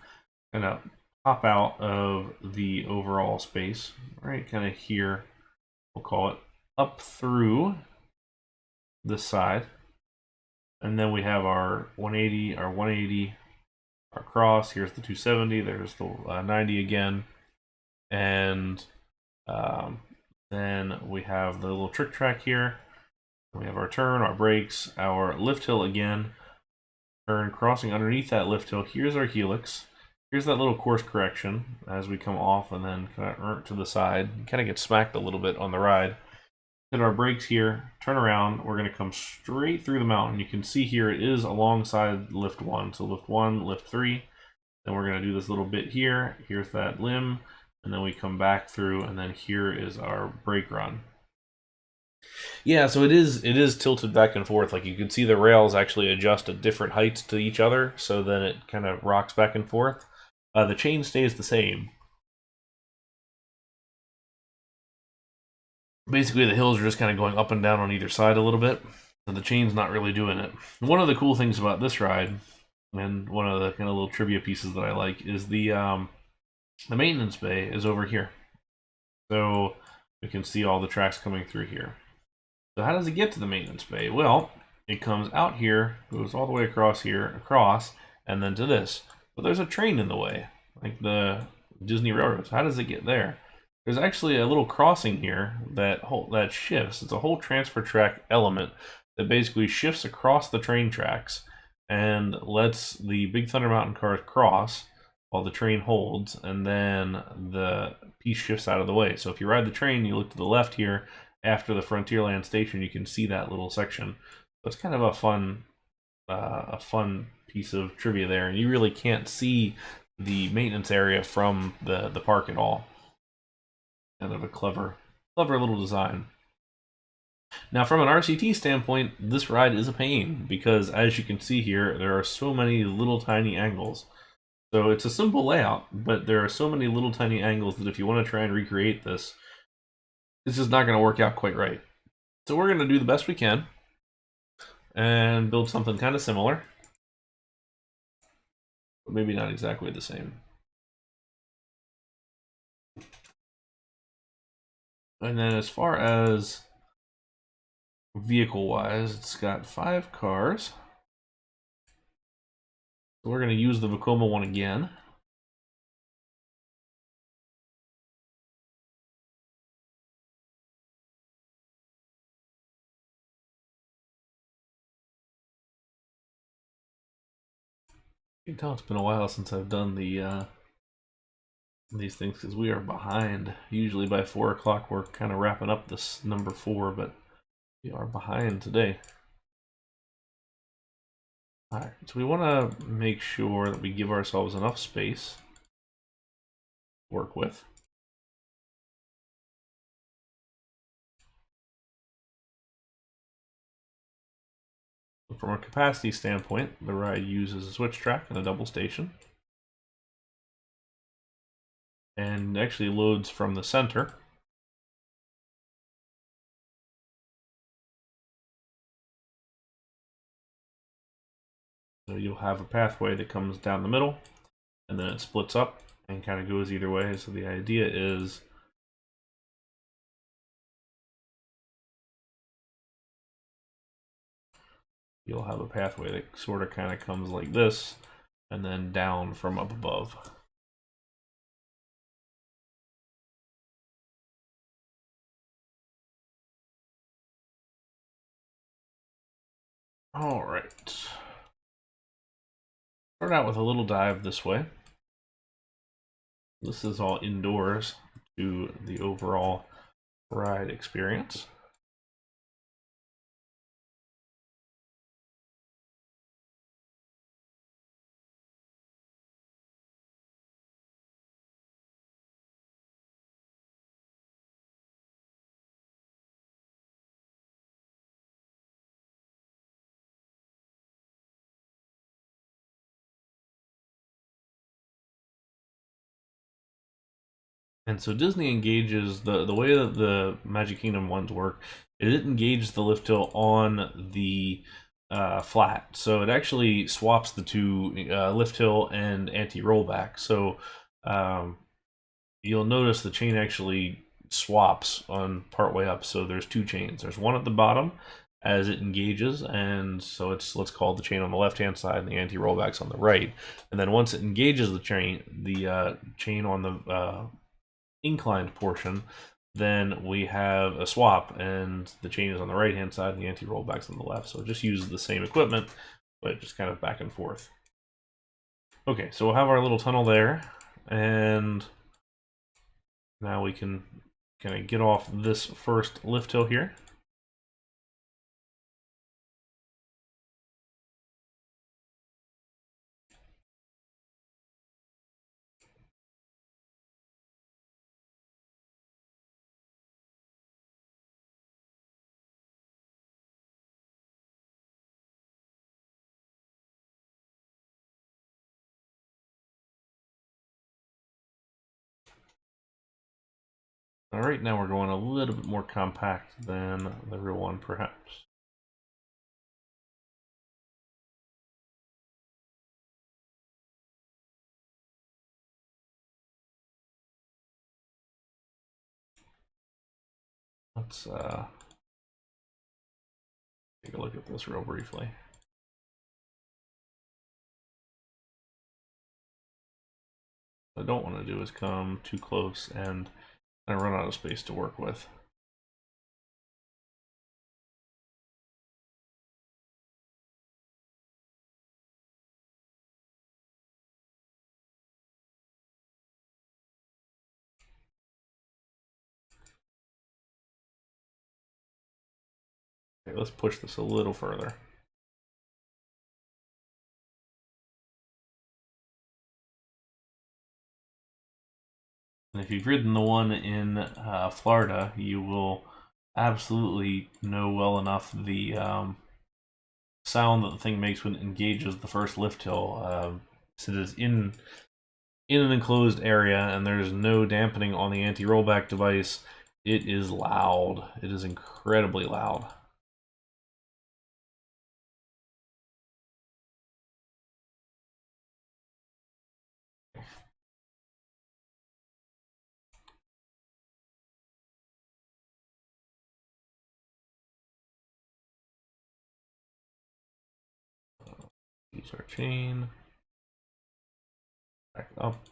S1: kind of pop out of the overall space, right kind of here. We'll call it up through this side. And then we have our 180, our 180, our cross. Here's the 270. There's the 90 again. And then we have the little trick track here. We have our turn, our brakes, our lift hill again. Turn, crossing underneath that lift hill. Here's our helix. Here's that little course correction as we come off and then kind of to the side. Kind of get smacked a little bit on the ride. Hit our brakes here, turn around. We're going to come straight through the mountain. You can see here it is alongside lift 1. So lift 1, lift 3. Then we're going to do this little bit here. Here's that limb. And then we come back through, and then here is our brake run. Yeah, so it is tilted back and forth. Like you can see the rails actually adjust at different heights to each other, so then it kind of rocks back and forth. The chain stays the same. Basically, the hills are just kind of going up and down on either side a little bit, and the chain's not really doing it. One of the cool things about this ride, and one of the kind of little trivia pieces that I like, is the maintenance bay is over here. So we can see all the tracks coming through here. So how does it get to the maintenance bay? Well, it comes out here, goes all the way across here, across, and then to this. But there's a train in the way, like the Disney railroads. How does it get there? There's actually a little crossing here that shifts. It's a whole transfer track element that basically shifts across the train tracks and lets the Big Thunder Mountain cars cross while the train holds, and then the piece shifts out of the way. So if you ride the train, you look to the left here, after the Frontierland station, you can see that little section. So it's kind of a fun piece of trivia there, and you really can't see the maintenance area from the park at all. Kind of a clever little design. Now, from an RCT standpoint, this ride is a pain because, as you can see here, there are so many little tiny angles. So it's a simple layout, but there are so many little tiny angles that if you want to try and recreate this, it's just not going to work out quite right. So we're going to do the best we can and build something kind of similar, but maybe not exactly the same. And then as far as vehicle-wise, it's got 5 cars. So we're going to use the Vocoma one again. You can tell it's been a while since I've done these things because we are behind. Usually by 4 o'clock we're kind of wrapping up this number 4, but we are behind today. Alright, so we want to make sure that we give ourselves enough space to work with. From a capacity standpoint, the ride uses a switch track and a double station. And actually loads from the center. So you'll have a pathway that comes down the middle, and then it splits up and kind of goes either way. So the idea is you'll have a pathway that sort of kind of comes like this, and then down from up above. All right. Start out with a little dive this way. This is all indoors to the overall ride experience. And so Disney engages the way that the Magic Kingdom ones work. It engages the lift hill on the flat, so it actually swaps the two lift hill and anti-rollback. So you'll notice the chain actually swaps on part way up. So there's two chains. There's one at the bottom as it engages, and so it's, let's call the chain on the left hand side and the anti-rollback's on the right. And then once it engages the chain on the inclined portion, then we have a swap, and the chain is on the right hand side and the anti-rollback's on the left. So it just uses the same equipment, but just kind of back and forth. Okay, so we'll have our little tunnel there, and now we can kind of get off this first lift hill here. All right, now we're going a little bit more compact than the real one, perhaps. Let's take a look at this real briefly. What I don't want to do is come too close and run out of space to work with. Okay, let's push this a little further. And if you've ridden the one in Florida, you will absolutely know well enough the sound that the thing makes when it engages the first lift hill. So it is in an enclosed area, and there's no dampening on the anti-rollback device. It is loud. It is incredibly loud. Use our chain. Back up.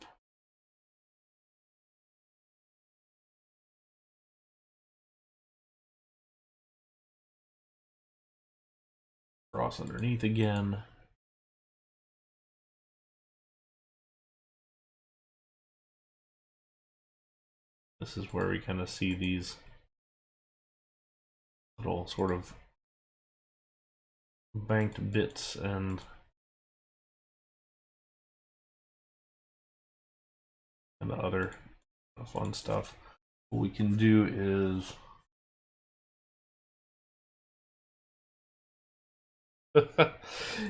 S1: Cross underneath again. This is where we kind of see these little sort of banked bits and other fun stuff. What we can do is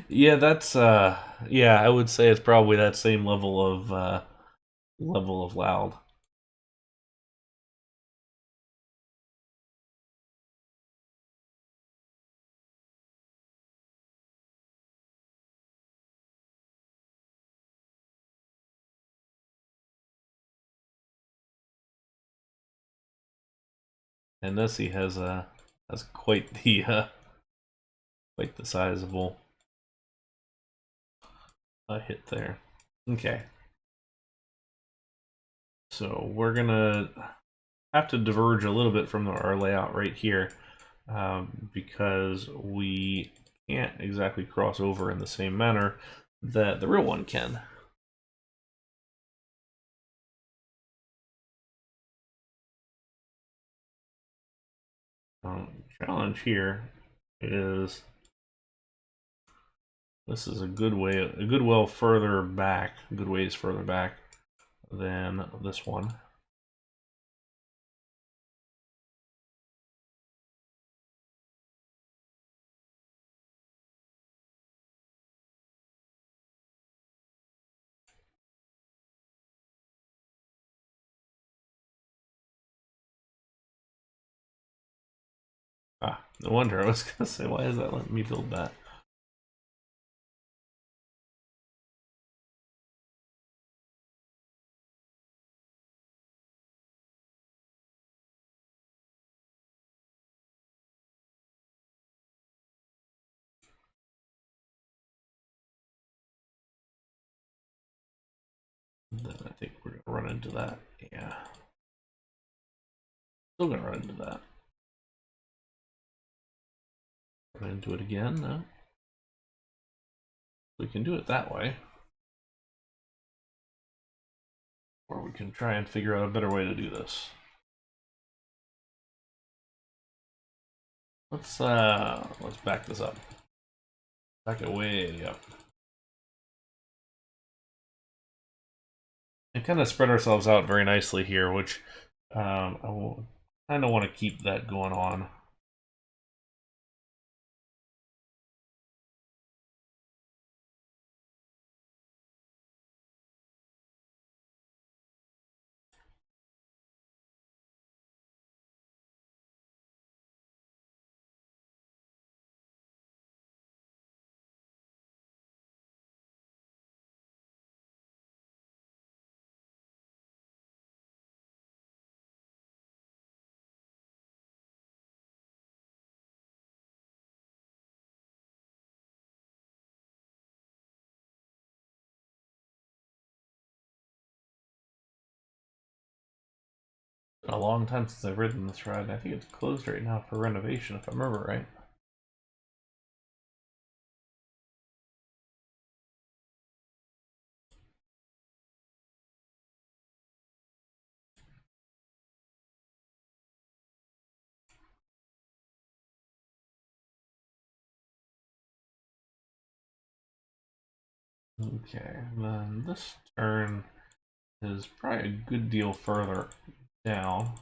S1: yeah, that's yeah, I would say it's probably that same level of loud. And Nessie has quite the sizable hit there. Okay, so we're gonna have to diverge a little bit from our layout right here because we can't exactly cross over in the same manner that the real one can. Challenge here is this is a good well further back, a good ways further back than this one. Ah, no wonder. I was gonna say, why is that letting me build that? Then I think we're gonna run into that. Yeah. Still gonna run into that. Run into it again, no? We can do it that way. Or we can try and figure out a better way to do this. Let's back this up. Back it way up. And kind of spread ourselves out very nicely here, which I kind of want to keep that going on. A long time since I've ridden this ride. I think it's closed right now for renovation, if I remember right. Okay, and then this turn is probably a good deal further down.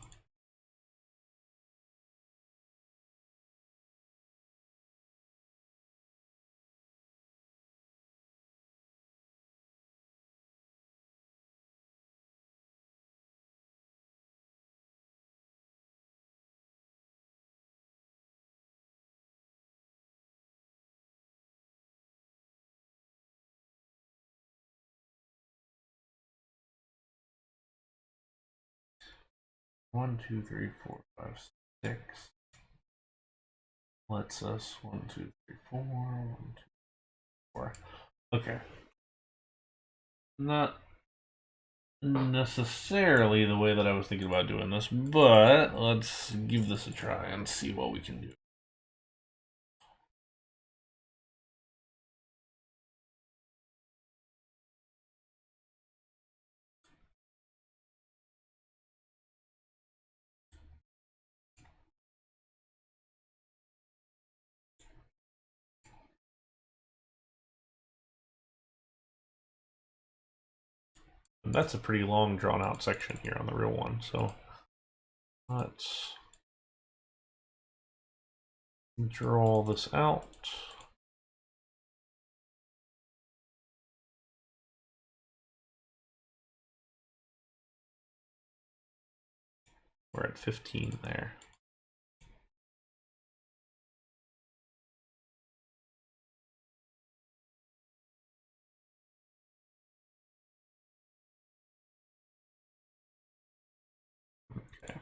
S1: One, two, three, four, five, six. Lets us 1, 2, 3, 4, 1, 2, 4. Okay. Not necessarily the way that I was thinking about doing this, but let's give this a try and see what we can do. And that's a pretty long drawn out section here on the real one, so let's draw this out. We're at 15 there. Okay.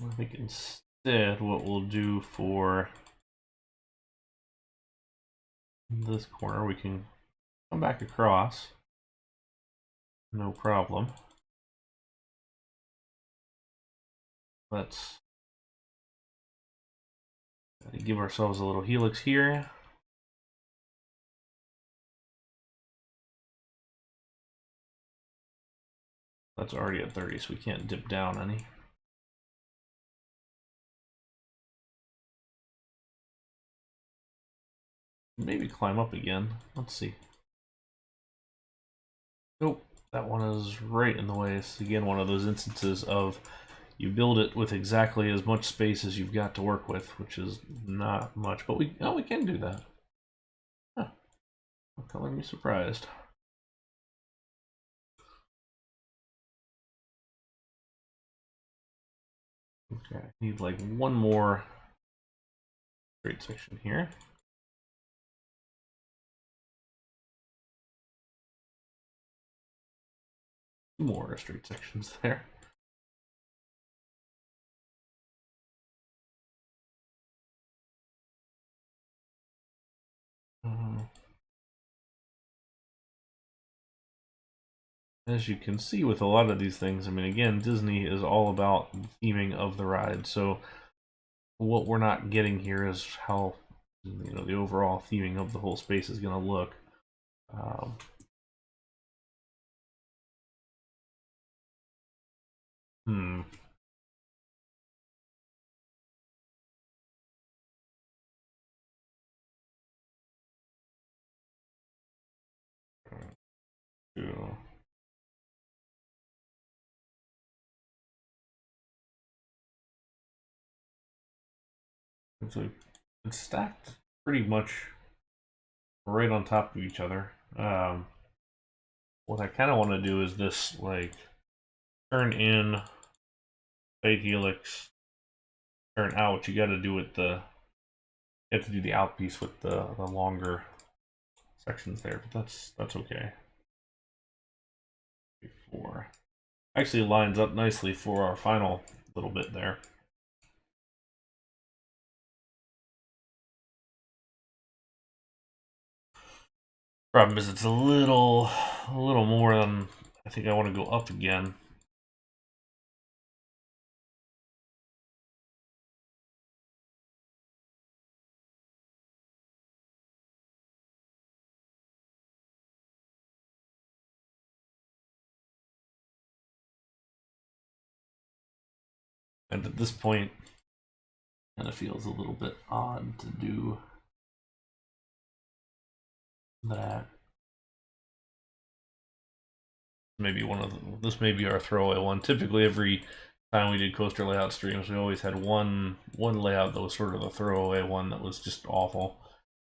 S1: I think instead what we'll do for this corner, we can come back across. No problem. let's give ourselves a little helix here. That's already at 30, so we can't dip down any. Maybe climb up again. Let's see. Nope, that one is right in the way. It's again one of those instances of you build it with exactly as much space as you've got to work with, which is not much. But we can do that. Huh. What color me surprised? Okay, I need like one more straight section here. Two more straight sections there. As you can see with a lot of these things, I mean, again, Disney is all about the theming of the ride. So what we're not getting here is how, you know, the overall theming of the whole space is going to look. Yeah. So it's stacked pretty much right on top of each other. What I kind of want to do is this, like, turn in, fade helix, turn out. You got to do it you have to do the out piece with the longer sections there, but that's okay. Before actually lines up nicely for our final little bit there. Problem is it's a little more than I think I want to go up again. And at this point, kind of feels a little bit odd to do that. Maybe this may be our throwaway one. Typically, every time we did coaster layout streams, we always had one layout that was sort of the throwaway one that was just awful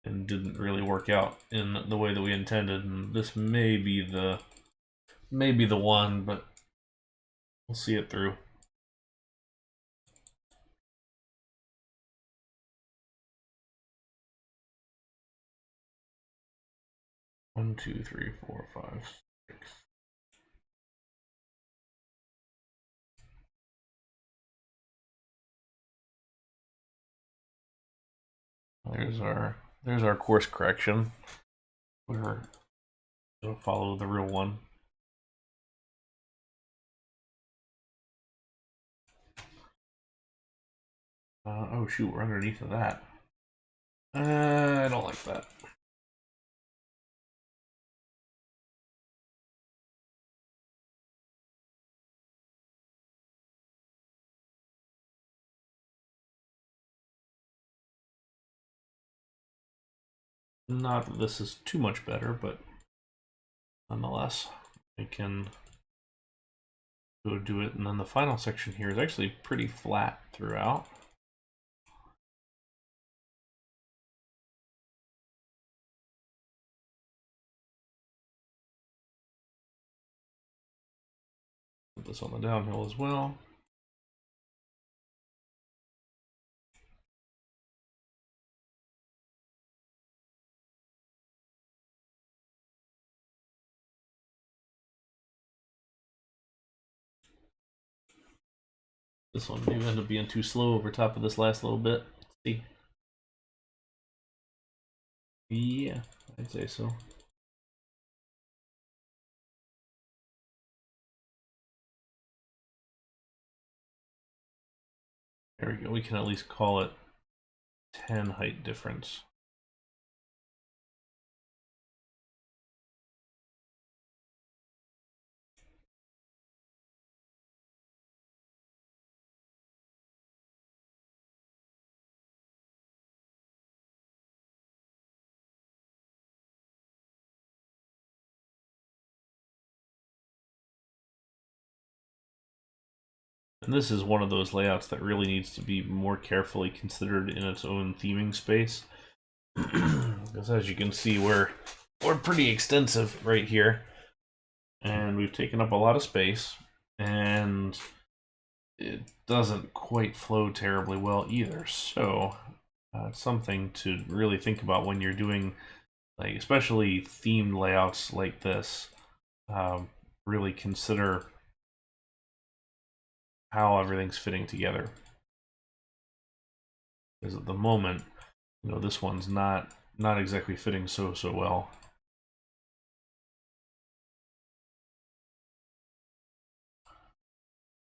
S1: and didn't really work out in the way that we intended. And this may be the one, but we'll see it through. One, two, three, four, five, six. There's our course correction. We're gonna follow the real one. Oh shoot, we're underneath of that. I don't like that. Not that this is too much better, but nonetheless, I can go do it. And then the final section here is actually pretty flat throughout. Put this on the downhill as well. This one may end up being too slow over top of this last little bit. Let's see. Yeah, I'd say so. There we go. We can at least call it 10 height difference. And this is one of those layouts that really needs to be more carefully considered in its own theming space. Because as you can see, we're pretty extensive right here. And we've taken up a lot of space. And it doesn't quite flow terribly well either. So it's something to really think about when you're doing, like, especially themed layouts like this. Really consider how everything's fitting together. Because at the moment, you know, this one's not exactly fitting so well.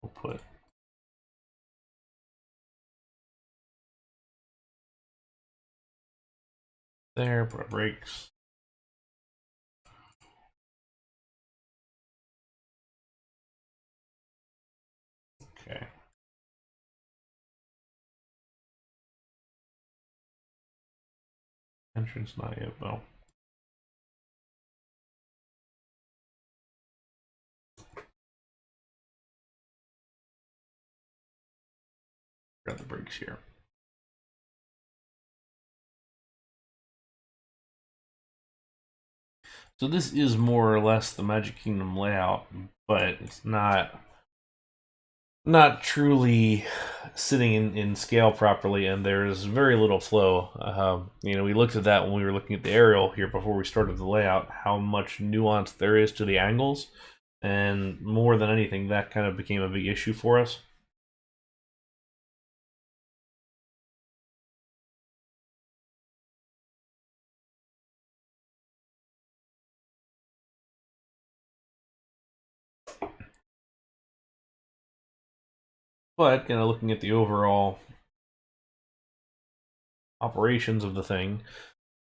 S1: We'll put there, put our brakes. Okay. Entrance not yet, though. Grab the brakes here. So this is more or less the Magic Kingdom layout, but it's not truly sitting in scale properly, and there's very little flow. You know, we looked at that when we were looking at the aerial here before we started the layout, how much nuance there is to the angles, and more than anything, that kind of became a big issue for us. But kind of looking at the overall operations of the thing,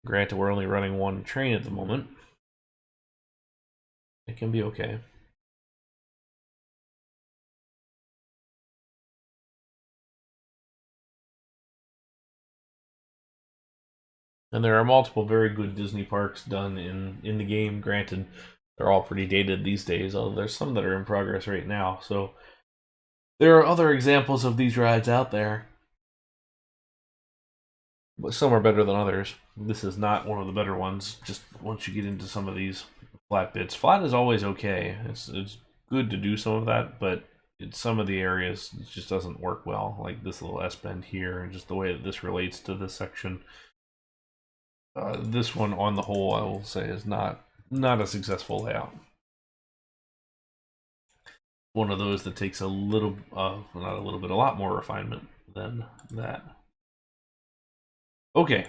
S1: granted we're only running one train at the moment, it can be okay. And there are multiple very good Disney parks done in the game. Granted, they're all pretty dated these days, although there's some that are in progress right now. So there are other examples of these rides out there, but some are better than others. This is not one of the better ones, just once you get into some of these flat bits. Flat is always okay. It's good to do some of that, but in some of the areas it just doesn't work well, like this little S-bend here, and just the way that this relates to this section. This one, on the whole, I will say, is not a successful layout. One of those that takes a little, not a little bit, a lot more refinement than that. Okay.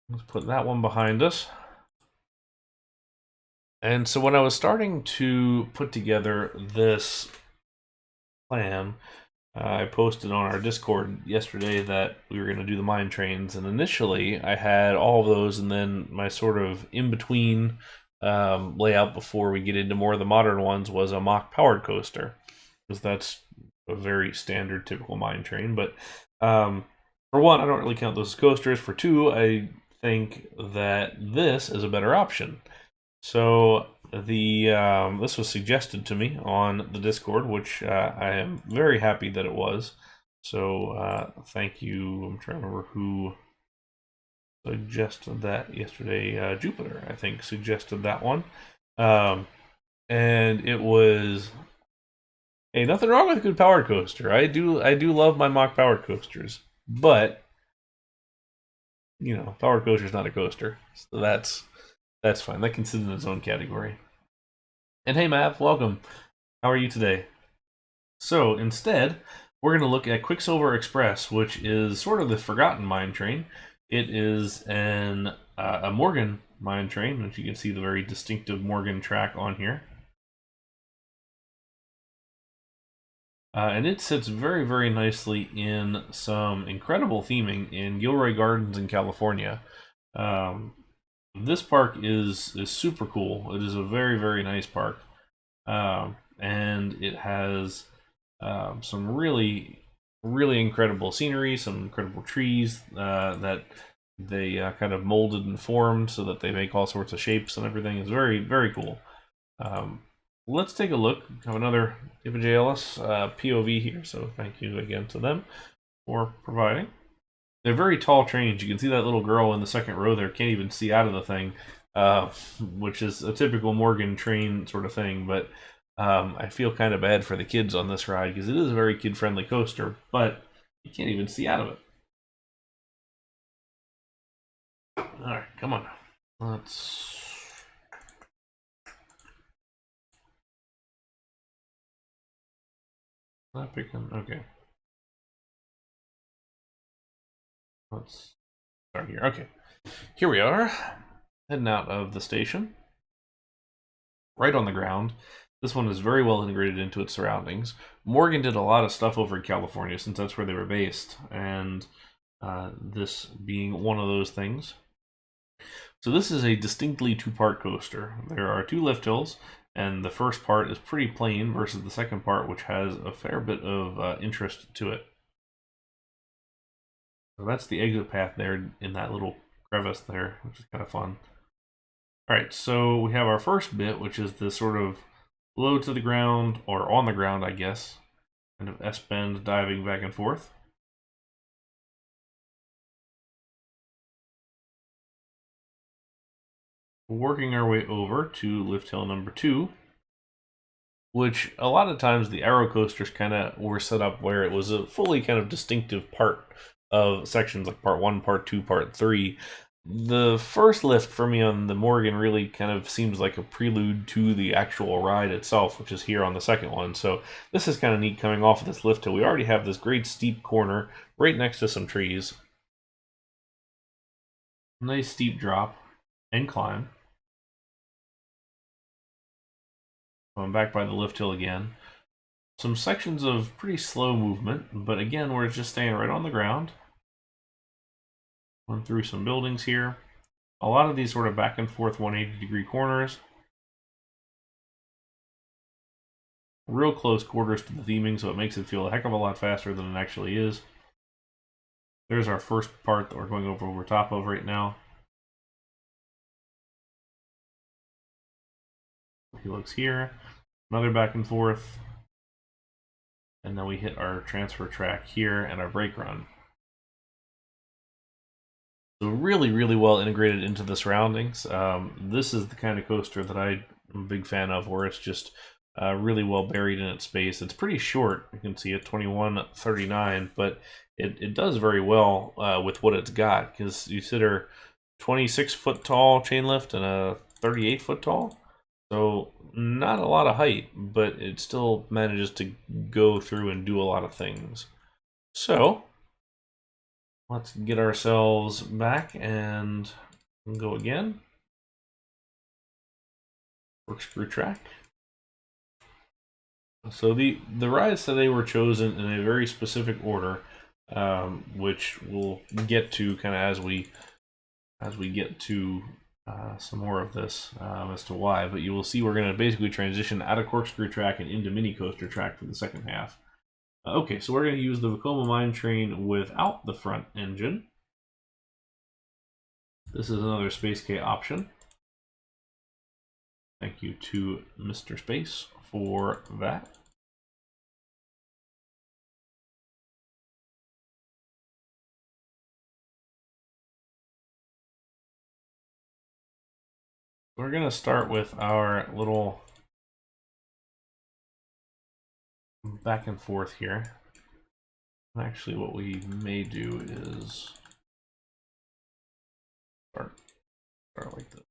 S1: Let's put that one behind us. And so when I was starting to put together this plan, I posted on our Discord yesterday that we were going to do the mine trains, and initially I had all of those, and then my sort of in-between layout before we get into more of the modern ones was a Mack powered coaster, because that's a very standard, typical mine train. But for one, I don't really count those as coasters. For two, I think that this is a better option. So this was suggested to me on the Discord, which I am very happy that it was. So thank you. I'm trying to remember who suggested that yesterday. Jupiter, I think, suggested that one. And it was, hey, nothing wrong with a good powered coaster. I do love my Mack powered coasters, but you know, powered coaster is not a coaster, so that's fine. That can sit in its own category. And hey, Mav, welcome. How are you today? So instead, we're going to look at Quicksilver Express, which is sort of the forgotten mine train. It is a Morgan mine train, which you can see the very distinctive Morgan track on here. And it sits very, very nicely in some incredible theming in Gilroy Gardens in California. Um, this park is super cool. It is a very, very nice park, and it has some really, really incredible scenery, some incredible trees that they kind of molded and formed so that they make all sorts of shapes and everything. It's very, very cool. Um, let's take a look. We have another David J. Ellis POV here, so thank you again to them for providing. They're very tall trains. You can see that little girl in the second row there can't even see out of the thing, which is a typical Morgan train sort of thing. But I feel kind of bad for the kids on this ride because it is a very kid-friendly coaster, but you can't even see out of it. All right, come on. Let's... Not picking... Okay. Let's start here. Okay. Here we are, heading out of the station. Right on the ground. This one is very well integrated into its surroundings. Morgan did a lot of stuff over in California since that's where they were based, and this being one of those things. So this is a distinctly two-part coaster. There are two lift hills, and the first part is pretty plain versus the second part, which has a fair bit of interest to it. So that's the exit path there in that little crevice there, which is kind of fun. All right, so we have our first bit, which is this sort of low to the ground, or on the ground, I guess, kind of S-bend diving back and forth. Working our way over to lift hill number 2, which a lot of times the aero coasters kind of were set up where it was a fully kind of distinctive part of sections like part 1, part 2, part 3. The first lift for me on the Morgan really kind of seems like a prelude to the actual ride itself, which is here on the second one. So this is kind of neat coming off of this lift hill. We already have this great steep corner right next to some trees. Nice steep drop and climb. Going back by the lift hill again. Some sections of pretty slow movement, but again, we're just staying right on the ground. Went through some buildings here. A lot of these sort of back and forth 180-degree corners. Real close quarters to the theming, so it makes it feel a heck of a lot faster than it actually is. There's our first part that we're going over top of right now. He looks here. Another back and forth. And then we hit our transfer track here and our brake run. So really, really well integrated into the surroundings. This is the kind of coaster that I'm a big fan of, where it's just really well buried in its space. It's pretty short. You can see it 21:39, but it does very well with what it's got, because you consider 26-foot tall chain lift and a 38-foot tall. So not a lot of height, but it still manages to go through and do a lot of things. So let's get ourselves back and go again. Corkscrew Track. So the rides today were chosen in a very specific order, which we'll get to kind of as we get to some more of this as to why. But you will see we're going to basically transition out of Corkscrew Track and into Mini Coaster Track for the second half. Okay, so we're going to use the Vekoma mine train without the front engine. This is another Space K option. Thank you to Mr. Space for that. We're going to start with our little back and forth here. Actually, what we may do is start like this.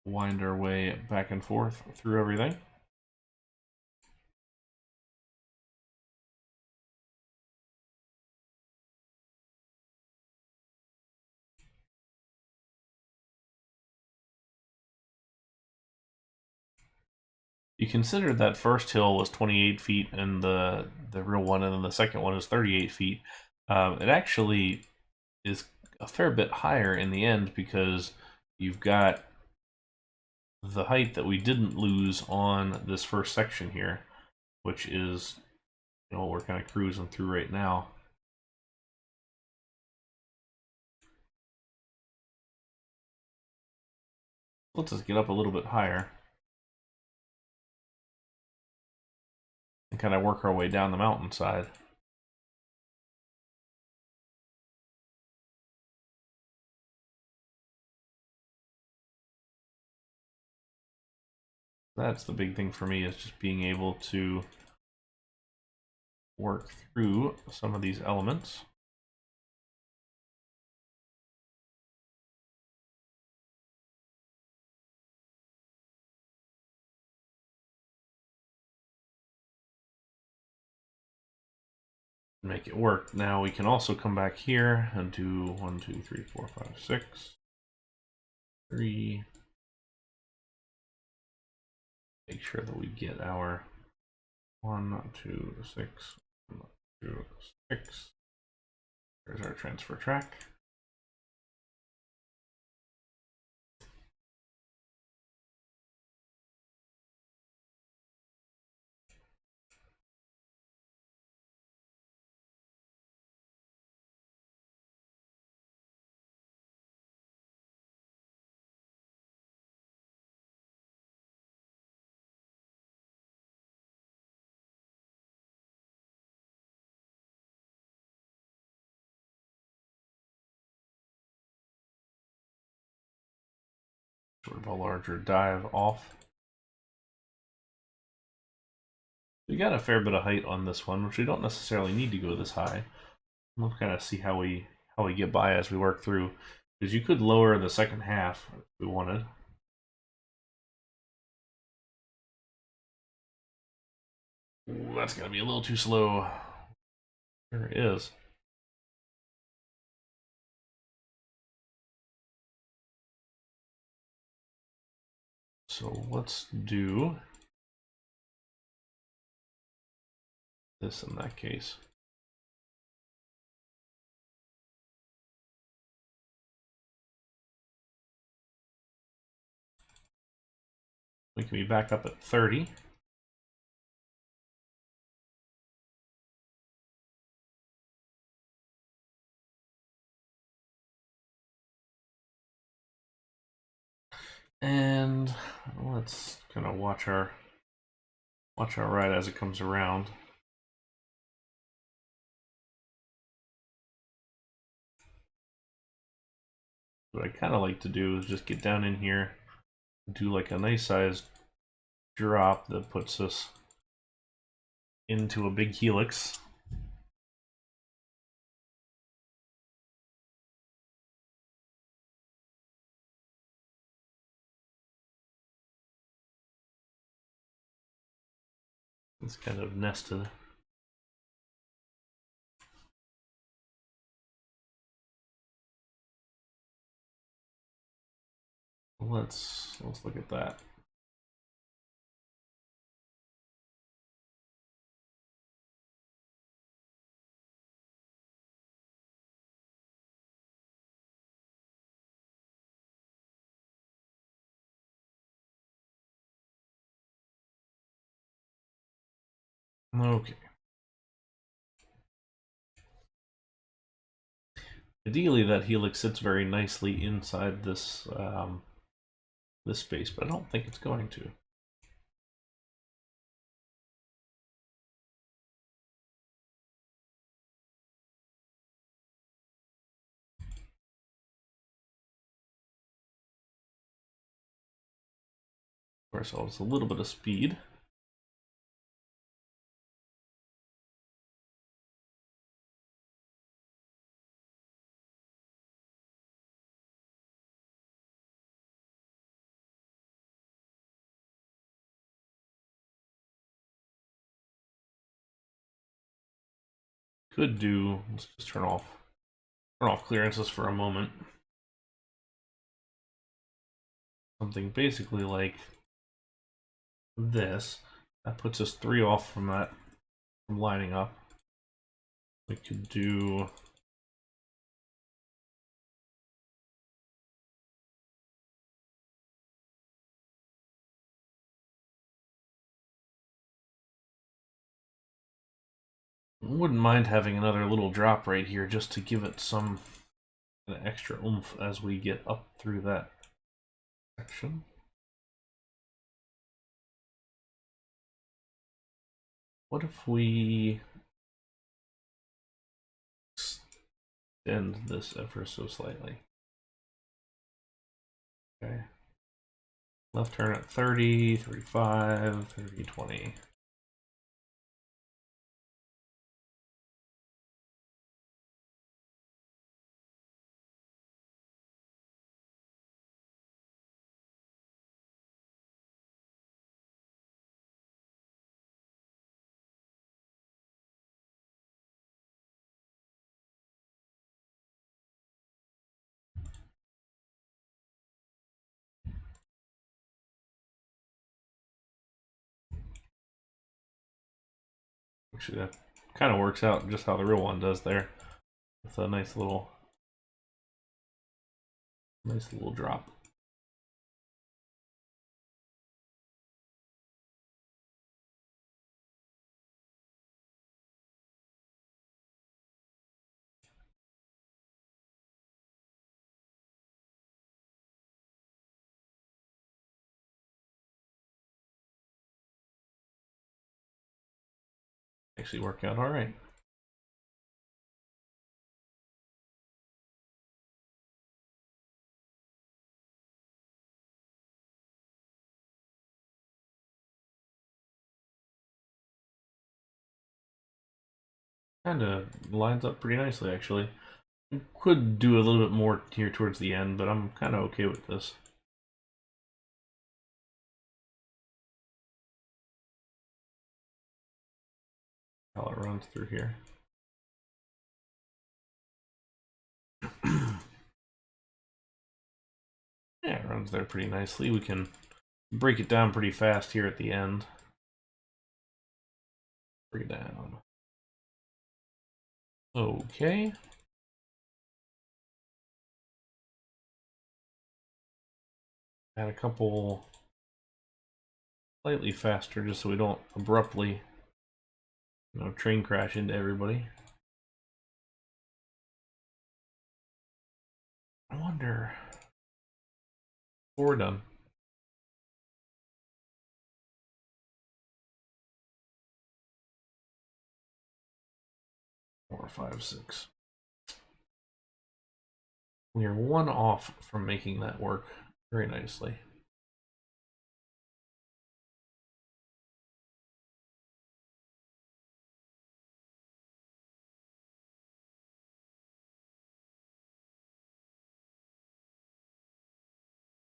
S1: wind our way back and forth through everything. You consider that first hill was 28 feet and the real one, and then the second one is 38 feet. It actually is a fair bit higher in the end because you've got the height that we didn't lose on this first section here, which is, you know, what we're kind of cruising through right now. Let's just get up a little bit higher and kind of work our way down the mountainside. That's the big thing for me, is just being able to work through some of these elements. Make it work. Now we can also come back here and do 1, 2, 3, 4, 5, 6, 3. Make sure that we get our 1, 2, 6, 1, 2, 6. There's our transfer track. Sort of a larger dive off. We got a fair bit of height on this one, which we don't necessarily need to go this high. We'll kind of see how we get by as we work through, because you could lower the second half if we wanted. Ooh, that's gonna be a little too slow. There it is. So let's do this in that case. We can be back up at 30. And let's kind of watch our ride as it comes around. What I kind of like to do is just get down in here, do like a nice sized drop that puts us into a big helix. It's kind of nested. Let's look at that. Okay. Ideally, that helix sits very nicely inside this this space, but I don't think it's going to. Give ourselves a little bit of speed. could do, let's just turn off clearances for a moment. Something basically like this. That puts us 3 off from that, from lining up. We could do wouldn't mind having another little drop right here just to give it some extra oomph as we get up through that section. What if we extend this ever so slightly? Okay. Left turn at 30, 35, 30, 20. Actually, that kind of works out just how the real one does there. It's a nice little drop. Actually work out all right. Kind of lines up pretty nicely, actually. Could do a little bit more here towards the end, but I'm kind of okay with this. How it runs through here. Yeah, it runs there pretty nicely. We can break it down pretty fast here at the end. Break it down. Okay. Add a couple slightly faster just so we don't abruptly, train crash into everybody. I wonder. We're done. 4, 5, 6. We are 1 off from making that work very nicely.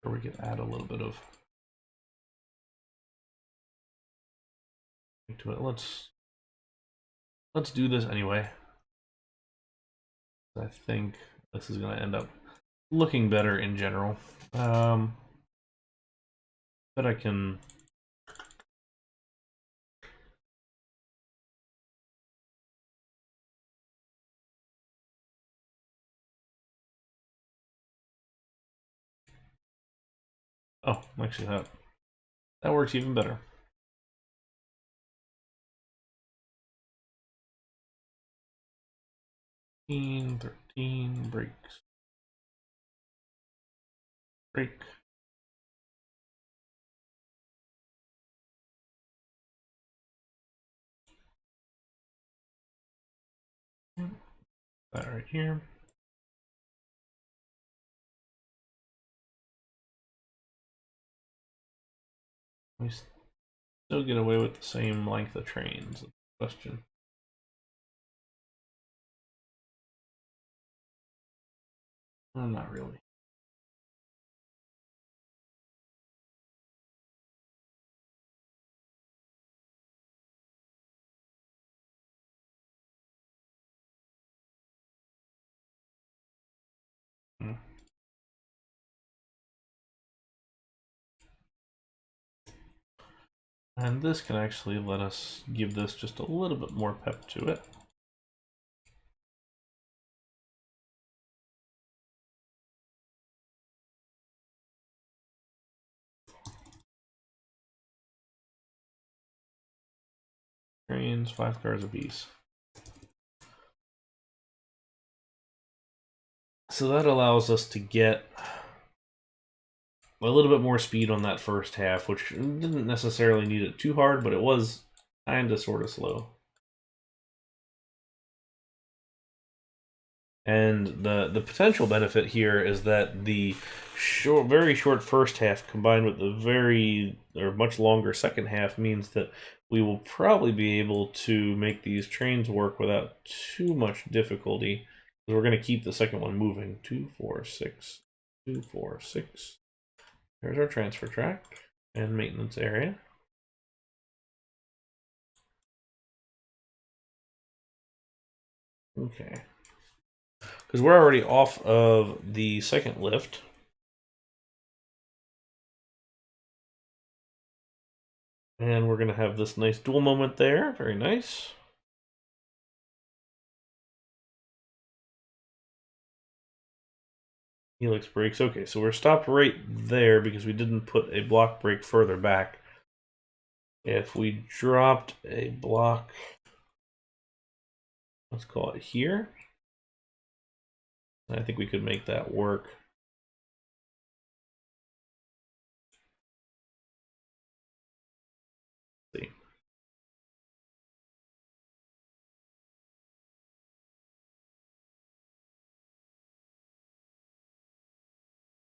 S1: Or we could add a little bit of to it. Let's do this anyway. I think this is going to end up looking better in general. But I can. Oh, actually, that works even better. 13 breaks. Break. That right here. We still get away with the same length of trains. Question. Well, not really. And this can actually let us give this just a little bit more pep to it. Trains, 5 cars apiece. So that allows us to get a little bit more speed on that first half, which didn't necessarily need it too hard, but it was kind of sort of slow. And the potential benefit here is that the very short first half combined with the much longer second half means that we will probably be able to make these trains work without too much difficulty. We're going to keep the second one moving. 2, 4, 6, 2, 4, 6. There's our transfer track and maintenance area. Okay. Because we're already off of the second lift. And we're going to have this nice dual moment there. Very nice. Helix brakes. Okay, so we're stopped right there because we didn't put a block brake further back. If we dropped a block, let's call it here, I think we could make that work. Let's see.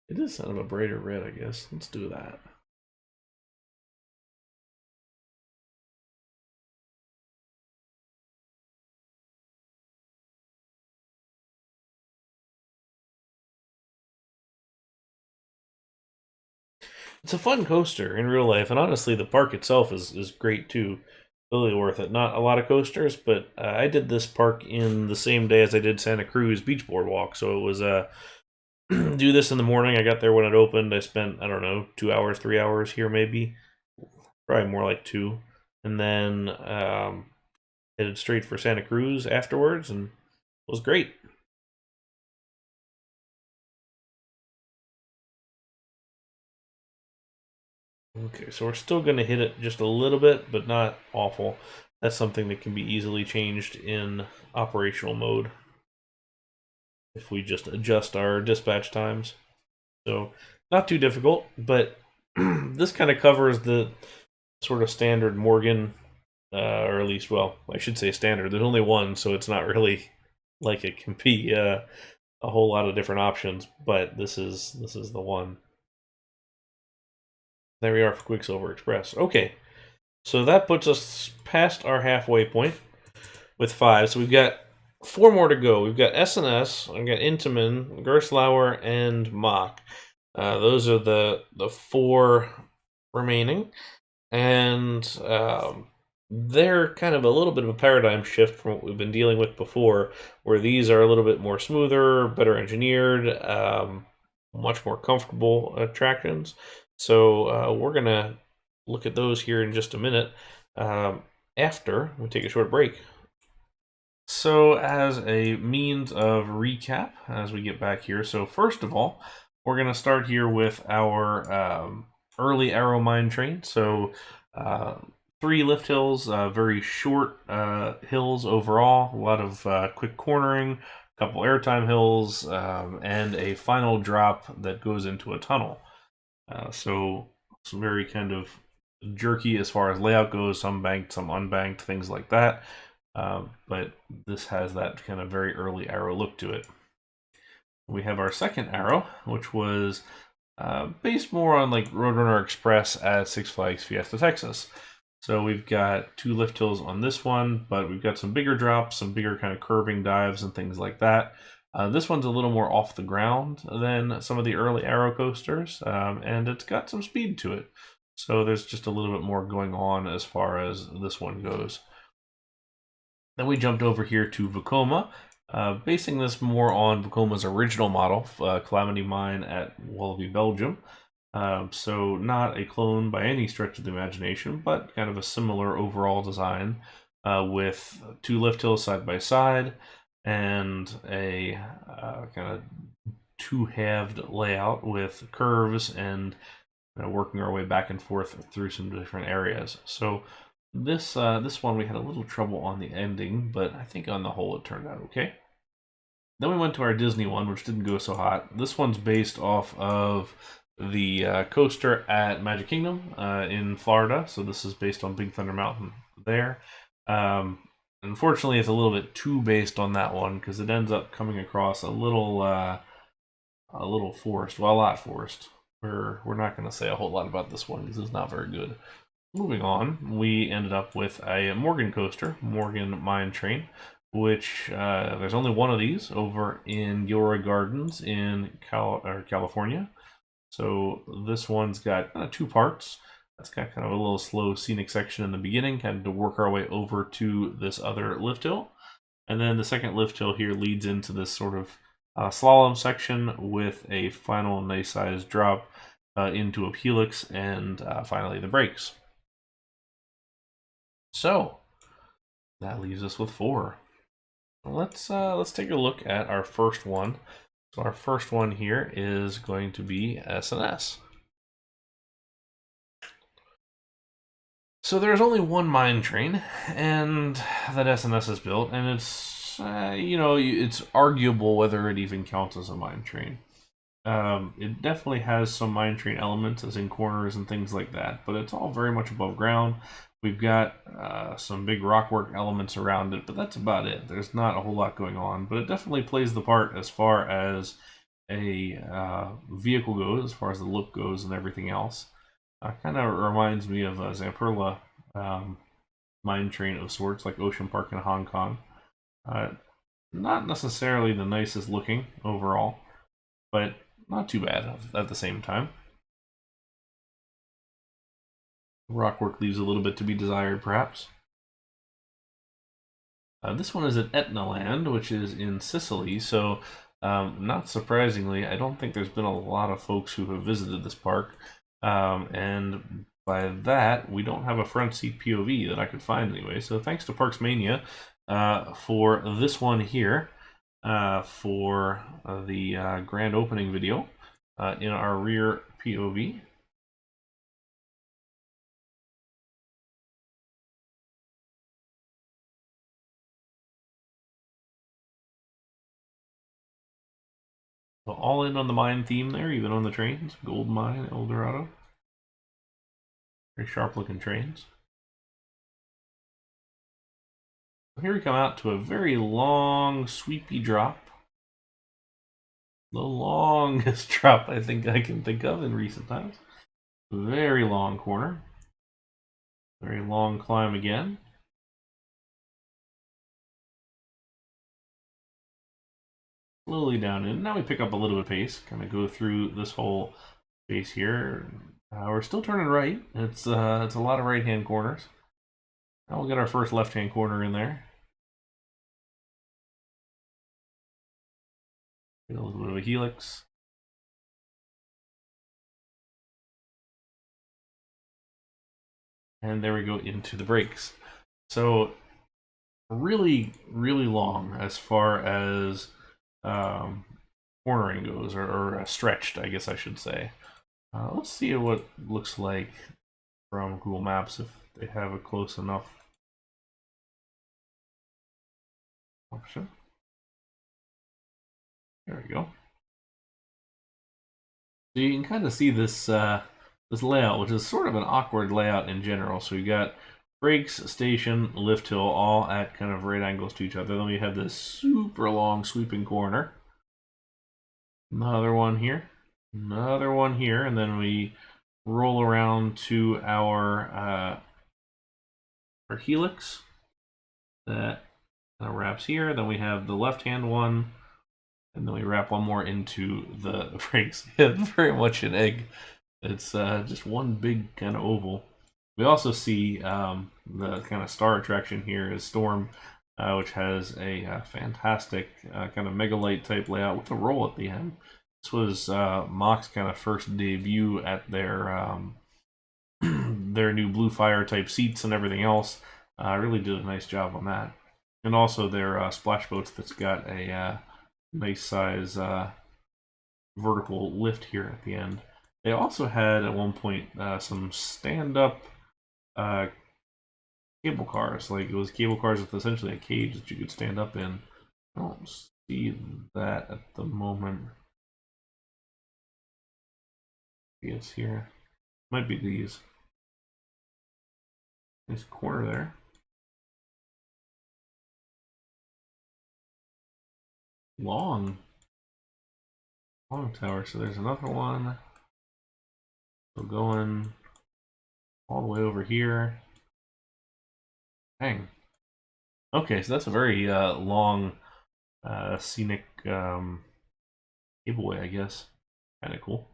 S1: It is kind of a brighter red, I guess. Let's do that. It's a fun coaster in real life, and honestly, the park itself is great too. Totally worth it. Not a lot of coasters, but I did this park in the same day as I did Santa Cruz Beach Boardwalk, so it was do this in the morning. I got there when it opened. I spent, I don't know, 2 hours, 3 hours here maybe. Probably more like 2. And then headed straight for Santa Cruz afterwards, and it was great. Okay, so we're still going to hit it just a little bit, but not awful. That's something that can be easily changed in operational mode if we just adjust our dispatch times. So not too difficult, but this kind of covers the sort of standard Morgan, or at least, well, I should say standard. There's only one, so it's not really like it can be a whole lot of different options, but this is the one. There we are for Quicksilver Express. Okay, so that puts us past our halfway point with 5. So we've got 4 more to go. We've got S&S, I've got Intamin, Gerstlauer, and Mack. Those are the 4 remaining. And they're kind of a little bit of a paradigm shift from what we've been dealing with before, where these are a little bit more smoother, better engineered, much more comfortable attractions. So we're going to look at those here in just a minute after we take a short break. So as a means of recap, as we get back here, so first of all, we're going to start here with our early arrow mine train. So 3 lift hills, very short hills overall, a lot of quick cornering, a couple airtime hills, and a final drop that goes into a tunnel. So some very kind of jerky as far as layout goes, some banked, some unbanked, things like that. But this has that kind of very early arrow look to it. We have our second arrow, which was based more on like Roadrunner Express at Six Flags Fiesta, Texas. So we've got 2 lift hills on this one, but we've got some bigger drops, some bigger kind of curving dives and things like that. This one's a little more off the ground than some of the early arrow coasters, and it's got some speed to it. So there's just a little bit more going on as far as this one goes. Then we jumped over here to Vocoma, basing this more on Vocoma's original model, Calamity Mine at Wallaby, Belgium. So not a clone by any stretch of the imagination, but kind of a similar overall design with two lift hills side by side and a kind of two-halved layout with curves and working our way back and forth through some different areas. So this one we had a little trouble on the ending, but I think on the whole it turned out okay. Then we went to our Disney one, which didn't go so hot. This one's based off of the coaster at Magic Kingdom in Florida. So this is based on Big Thunder Mountain there. Unfortunately, it's a little bit too based on that one because it ends up coming across a little forced. Well, a lot forced. We're not going to say a whole lot about this one because it's not very good. Moving on, we ended up with a Morgan coaster, Morgan Mine Train, which there's only one of these over in Gilroy Gardens in California. So this one's got kind of two parts. It's got kind of a little slow scenic section in the beginning, kind of to work our way over to this other lift hill. And then the second lift hill here leads into this sort of slalom section with a final nice sized drop into a helix and finally the brakes. So that leaves us with 4. Let's take a look at our first one. So our first one here is going to be S&S. So there's only one mine train, and that S&S is built, and it's it's arguable whether it even counts as a mine train. It definitely has some mine train elements, as in corners and things like that, but it's all very much above ground. We've got some big rockwork elements around it, but that's about it. There's not a whole lot going on, but it definitely plays the part as far as a vehicle goes, as far as the look goes and everything else. Kind of reminds me of a Zamperla mine train of sorts, like Ocean Park in Hong Kong. Not necessarily the nicest looking overall, but not too bad at the same time. Rockwork leaves a little bit to be desired, perhaps. This one is at Etna Land, which is in Sicily, so not surprisingly, I don't think there's been a lot of folks who have visited this park. And by that, we don't have a front seat POV that I could find anyway. So thanks to Parks Mania for this one here for the grand opening video in our rear POV. So all in on the mine theme there, even on the trains. Gold Mine, El Dorado. Very sharp looking trains. Here we come out to a very long, sweepy drop. The longest drop I think I can think of in recent times. Very long corner. Very long climb again. Slowly down in. Now we pick up a little bit of pace. Kind of go through this whole space here. We're still turning right. It's a lot of right-hand corners. Now we'll get our first left-hand corner in there. Get a little bit of a helix. And there we go into the brakes. So really, really long as far as cornering goes, or stretched, I guess I should say. Let's see what it looks like from Google Maps if they have a close enough option. There we go. So you can kind of see this this layout, which is sort of an awkward layout in general. So you got brakes, station, lift hill, all at kind of right angles to each other. Then we have this super long sweeping corner. Another one here. Another one here, and then we roll around to our helix that kind of wraps here. Then we have the left-hand one, and then we wrap one more into the brakes. Yeah, very much an egg. It's just one big kind of oval. We also see the kind of star attraction here is Storm, which has a fantastic kind of megalite type layout with a roll at the end. This was Mack's kind of first debut at their their new Blue Fire type seats and everything else. Really did a nice job on that. And also their splash boats that's got a nice size vertical lift here at the end. They also had at one point some stand-up cable cars. Like it was cable cars with essentially a cage that you could stand up in. I don't see that at the moment. It's here. Might be these. Nice corner there. Long tower. So there's another one. So going all the way over here. Dang. Okay, so that's a very long, scenic cableway, I guess. Kind of cool.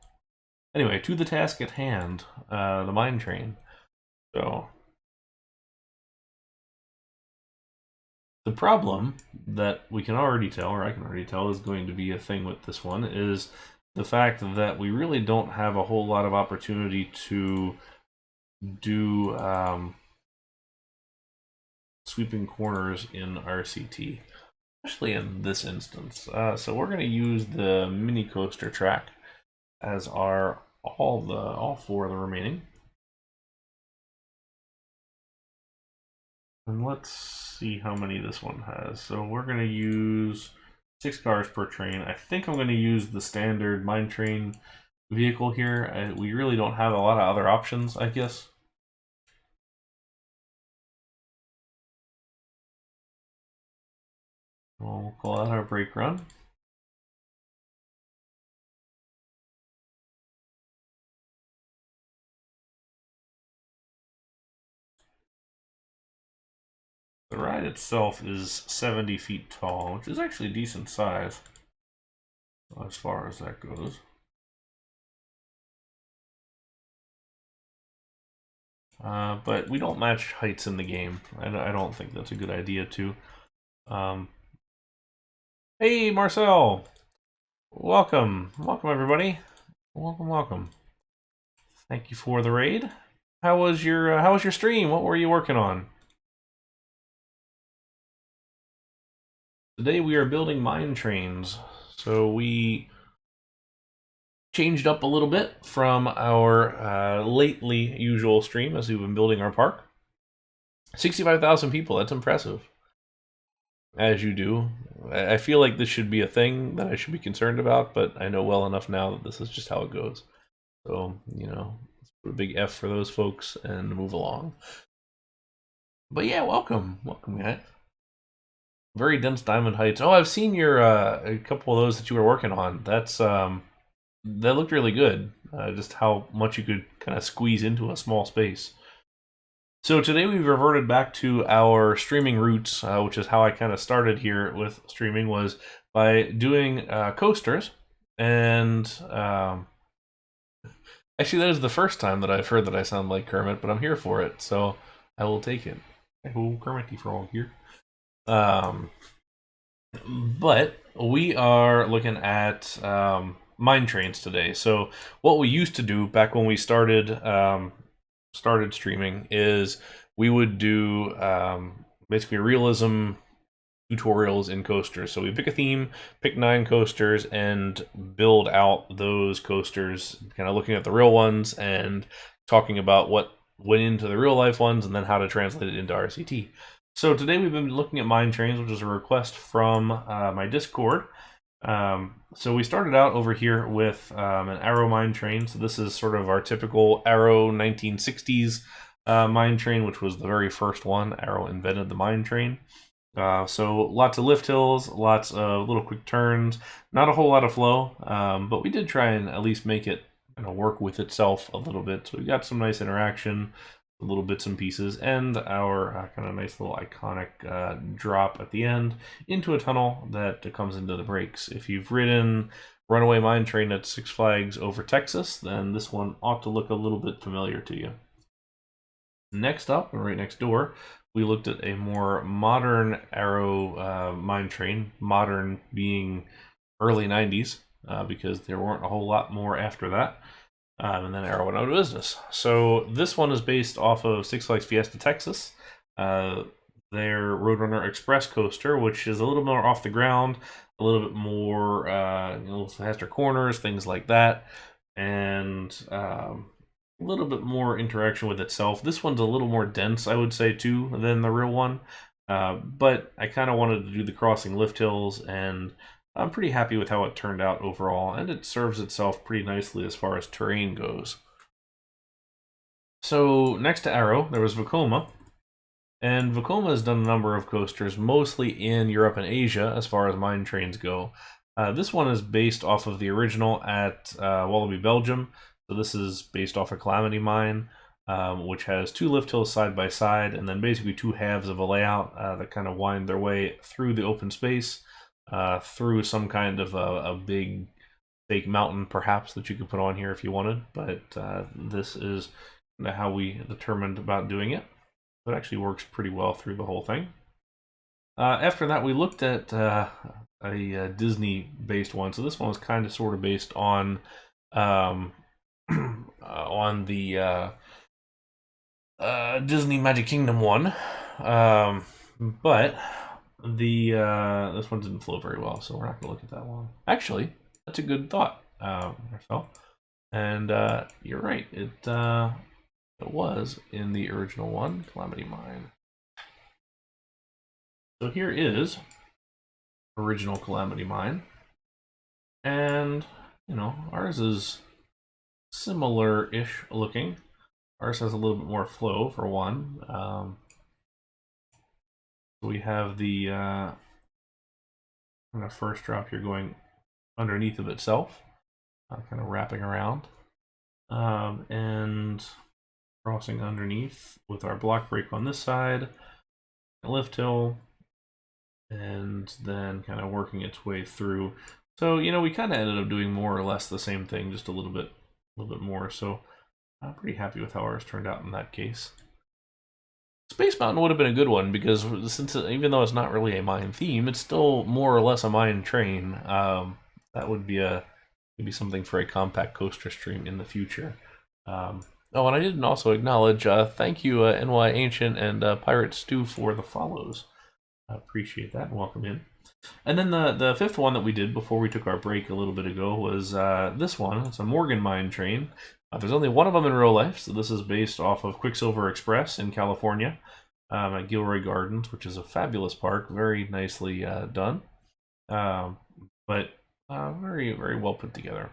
S1: Anyway, to the task at hand, the mine train. So the problem that we can already tell, or I can already tell, is going to be a thing with this one is the fact that we really don't have a whole lot of opportunity to do sweeping corners in RCT, especially in this instance. So we're going to use the mini coaster track as our all four of the remaining. And let's see how many this one has. So we're going to use 6 cars per train. I think I'm going to use the standard mine train vehicle here. We really don't have a lot of other options, I guess. We'll call out our brake run. The ride itself is 70 feet tall, which is actually a decent size as far as that goes. But we don't match heights in the game. I don't think that's a good idea to. Hey, Marcel! Welcome everybody. Welcome. Thank you for the raid. How was your stream? What were you working on? Today we are building mine trains. So we changed up a little bit from our lately usual stream as we've been building our park. 65,000 people, that's impressive. As you do. I feel like this should be a thing that I should be concerned about, but I know well enough now that this is just how it goes. So, you know, let's put a big F for those folks and move along. But yeah, welcome guys. Very dense diamond heights. Oh, I've seen your a couple of those that you were working on. That's that looked really good. Just how much you could kind of squeeze into a small space. So today we've reverted back to our streaming roots, which is how I kind of started here with streaming, was by doing coasters. And actually, that is the first time that I've heard that I sound like Kermit, but I'm here for it, so I will take it. Oh, Kermity for all here. But we are looking at mine trains today. So what we used to do back when we started streaming is we would do basically realism tutorials in coasters. So we pick a theme, pick 9 coasters, and build out those coasters, kind of looking at the real ones and talking about what went into the real life ones and then how to translate it into RCT. So today we've been looking at mine trains, which is a request from my Discord. So we started out over here with an Arrow mine train. So this is sort of our typical Arrow 1960s mine train, which was the very first one. Arrow invented the mine train. So lots of lift hills, lots of little quick turns, not a whole lot of flow, but we did try and at least make it work with itself a little bit. So we got some nice interaction, little bits and pieces, and our kind of nice little iconic drop at the end into a tunnel that comes into the brakes. If you've ridden Runaway Mine Train at Six Flags Over Texas, then this one ought to look a little bit familiar to you. Next up, and right next door, we looked at a more modern Arrow mine train, modern being early 90s. because there weren't a whole lot more after that. And then Arrow went out of business. So this one is based off of Six Flags Fiesta, Texas. Their Roadrunner Express coaster, which is a little more off the ground, a little bit more, a little faster corners, things like that, and a little bit more interaction with itself. This one's a little more dense, I would say, too, than the real one. But I kind of wanted to do the crossing lift hills, and I'm pretty happy with how it turned out overall, and it serves itself pretty nicely as far as terrain goes. So next to Arrow, there was Vocoma. And Vocoma has done a number of coasters, mostly in Europe and Asia, as far as mine trains go. This one is based off of the original at Wallaby, Belgium. So this is based off of Calamity Mine, which has 2 lift hills side by side, and then basically 2 halves of a layout that kind of wind their way through the open space, through some kind of a big fake mountain, perhaps, that you could put on here if you wanted. But this is how we determined about doing it. It actually works pretty well through the whole thing. After that, we looked at a Disney-based one. So this one was kind of sort of based on the Disney Magic Kingdom one, but this one didn't flow very well, so we're not going to look at that one. Actually, that's a good thought, Marcel. And you're right. It was in the original one, Calamity Mine. So here is original Calamity Mine, and you know, ours is similar-ish looking. Ours has a little bit more flow for one. We have the kind of first drop here going underneath of itself, kind of wrapping around, and crossing underneath with our block break on this side, a lift hill, and then kind of working its way through. So, you know, we kind of ended up doing more or less the same thing, just a little bit more. So I'm pretty happy with how ours turned out in that case. Space Mountain would have been a good one because since even though it's not really a mine theme, it's still more or less a mine train. That would be maybe something for a compact coaster stream in the future. Oh, and I didn't also acknowledge, thank you, NY Ancient and Pirate Stew for the follows. I appreciate that, and welcome in. And then the fifth one that we did before we took our break a little bit ago was this one. It's a Morgan Mine train. There's only one of them in real life, so this is based off of Quicksilver Express in California at Gilroy Gardens, which is a fabulous park, very nicely done, but very, very well put together.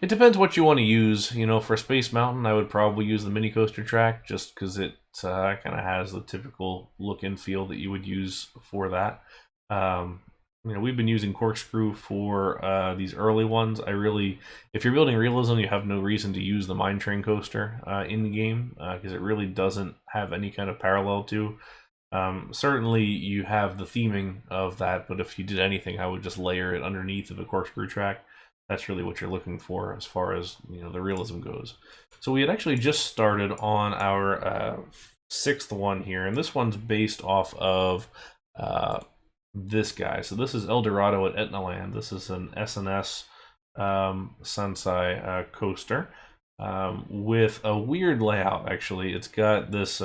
S1: It depends what you want to use. You know, for Space Mountain, I would probably use the mini coaster track just because it kind of has the typical look and feel that you would use for that. You know, we've been using Corkscrew for these early ones. If you're building realism, you have no reason to use the Mine Train coaster in the game because it really doesn't have any kind of parallel to. Certainly, you have the theming of that, but if you did anything, I would just layer it underneath of a Corkscrew track. That's really what you're looking for as far as, you know, the realism goes. So we had actually just started on our sixth one here, and this one's based off of this guy. So this is El Dorado at Etna Land. This is an SNS Sansai coaster with a weird layout, actually. It's got this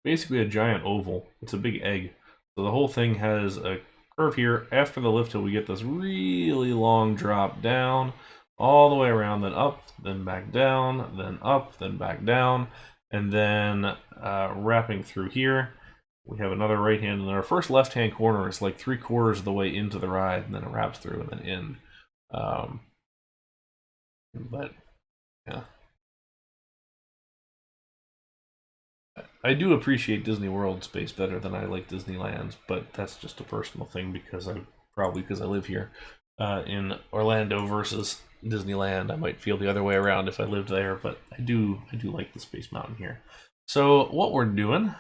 S1: basically a giant oval. It's a big egg. So the whole thing has a curve here. After the lift hill, we get this really long drop down, all the way around, then up, then back down, then up, then back down, and then wrapping through here. We have another right hand, and then our first left hand corner is like 3/4 of the way into the ride, and then it wraps through and then in. But yeah, I do appreciate Disney World space better than I like Disneyland's, but that's just a personal thing because I live here. In Orlando versus Disneyland, I might feel the other way around if I lived there, but I do like the Space Mountain here. So what we're doing,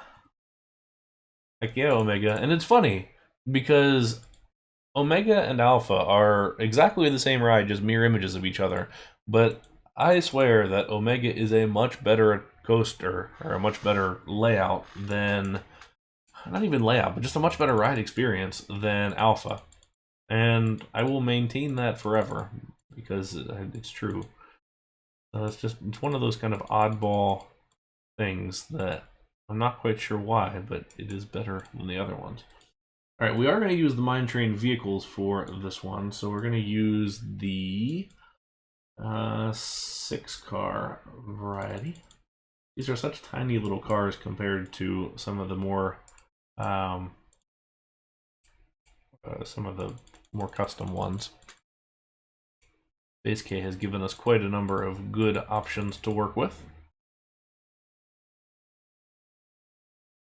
S1: heck yeah, Omega, and it's funny because Omega and Alpha are exactly the same ride, just mirror images of each other, but I swear that Omega is a much better coaster, or a much better layout than, not even layout, but just a much better ride experience than Alpha. and I will maintain that forever because it's true. It's one of those kind of oddball things that I'm not quite sure why, but it is better than the other ones. All right, we are going to use the mine train vehicles for this one, so we're going to use the 6-car variety. These are such tiny little cars compared to some of the more custom ones. Base K has given us quite a number of good options to work with.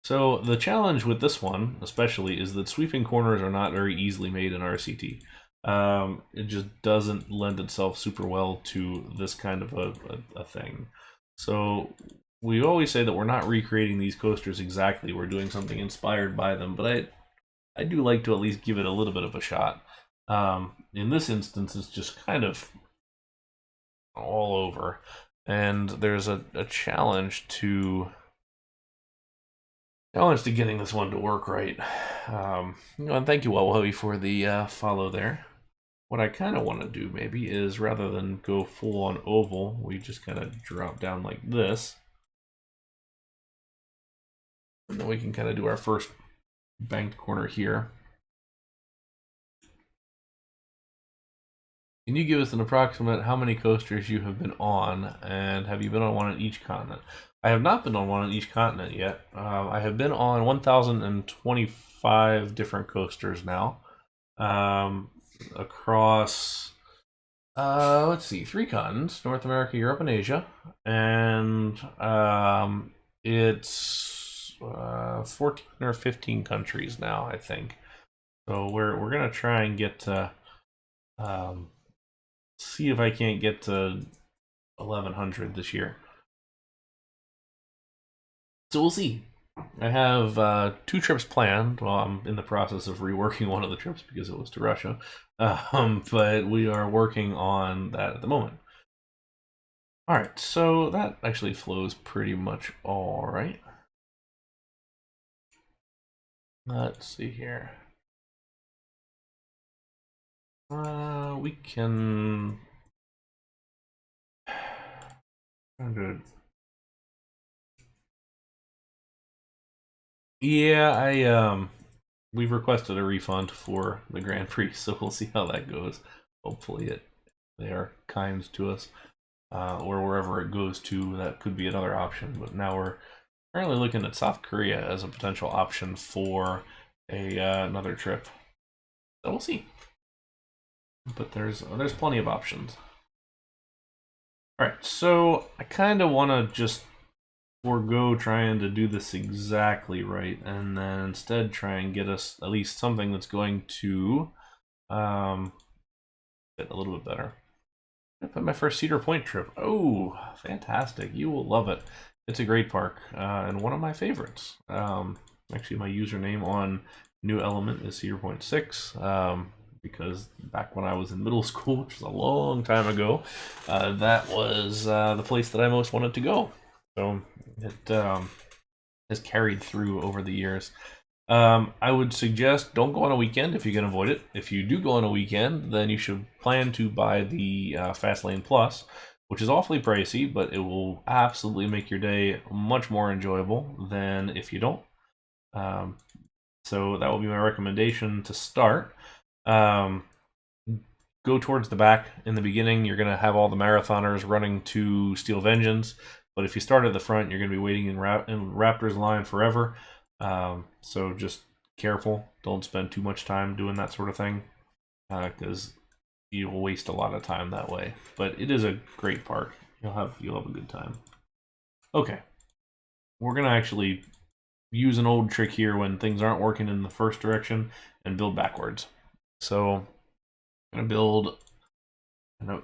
S1: So the challenge with this one, especially, is that sweeping corners are not very easily made in RCT. It just doesn't lend itself super well to this kind of a thing. So we always say that we're not recreating these coasters exactly. We're doing something inspired by them, but I do like to at least give it a little bit of a shot. In this instance, it's just kind of all over, and there's a challenge to getting this one to work right. And thank you, Wawahobi, for the follow there. What I kind of want to do maybe is, rather than go full on oval, we just kind of drop down like this. And then we can kind of do our first banked corner here. Can you give us an approximate how many coasters you have been on, and have you been on one on each continent? I have not been on one on each continent yet. I have been on 1,025 different coasters now, across, let's see, 3 continents: North America, Europe, and Asia. And it's 14 or 15 countries now, I think. So we're gonna try and get to see if I can't get to 1,100 this year. So we'll see. I have 2 trips planned. Well, I'm in the process of reworking one of the trips because it was to Russia. But we are working on that at the moment. All right, so that actually flows pretty much all right. Let's see here. We can 100. Yeah, we've requested a refund for the Grand Prix, so we'll see how that goes. Hopefully they are kind to us, or wherever it goes to, that could be another option. But now we're currently looking at South Korea as a potential option for another trip. So we'll see. But there's plenty of options. All right, so I kind of want to just forego trying to do this exactly right, and then instead try and get us at least something that's going to get a little bit better. I put my first Cedar Point trip. Oh, fantastic. You will love it. It's a great park, and one of my favorites. Actually, my username on New Element is Cedar Point 6. Because back when I was in middle school, which was a long time ago, that was the place that I most wanted to go. So it has carried through over the years. I would suggest don't go on a weekend if you can avoid it. If you do go on a weekend, then you should plan to buy the Fastlane Plus, which is awfully pricey, but it will absolutely make your day much more enjoyable than if you don't. So that will be my recommendation to start. Go towards the back in the beginning. You're going to have all the marathoners running to Steel Vengeance, but if you start at the front, you're going to be waiting in Raptor's line forever. So just careful. Don't spend too much time doing that sort of thing, because you'll waste a lot of time that way. But it is a great park. You'll have a good time. Okay, we're going to actually use an old trick here when things aren't working in the first direction and build backwards. So I'm going to build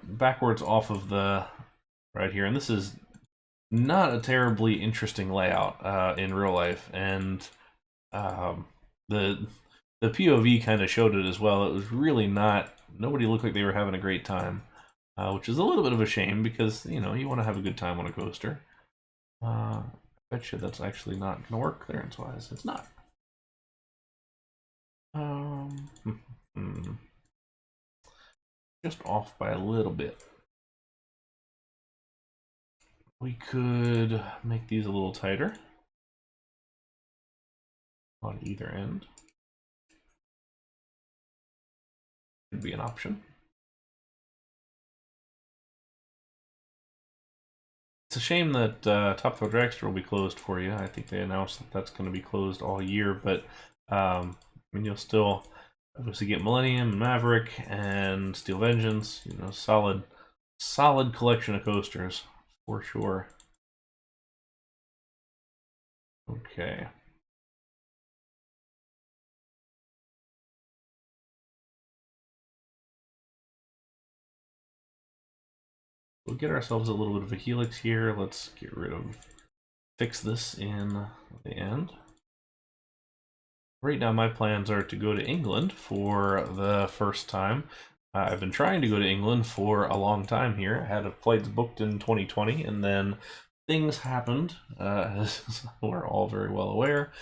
S1: backwards off of the right here, and this is not a terribly interesting layout in real life, and the POV kind of showed it as well. It was really not, nobody looked like they were having a great time, which is a little bit of a shame because, you know, you want to have a good time on a coaster. I bet you that's actually not going to work clearance-wise. It's not. just off by a little bit. We could make these a little tighter on either end. Could be an option. It's a shame that Top Thrill Dragster will be closed for you. I think they announced that that's going to be closed all year, but I mean, you'll still obviously get Millennium, Maverick, and Steel Vengeance. You know, solid collection of coasters for sure. Okay. We'll get ourselves a little bit of a helix here. Let's get rid of, fix this in the end. Right now my plans are to go to England for the first time. I've been trying to go to England for a long time here. I had flights booked in 2020 and then things happened, as we're all very well aware.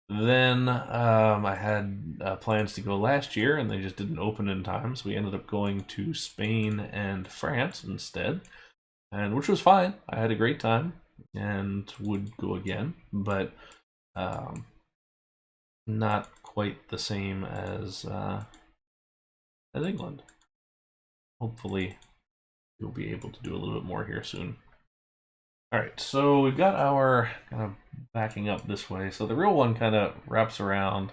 S1: Then I had plans to go last year and they just didn't open in time, so we ended up going to Spain and France instead, and which was fine. I had a great time and would go again, but not quite the same as England. Hopefully you'll be able to do a little bit more here soon. Alright, so we've got our kind of backing up this way. So the real one kind of wraps around,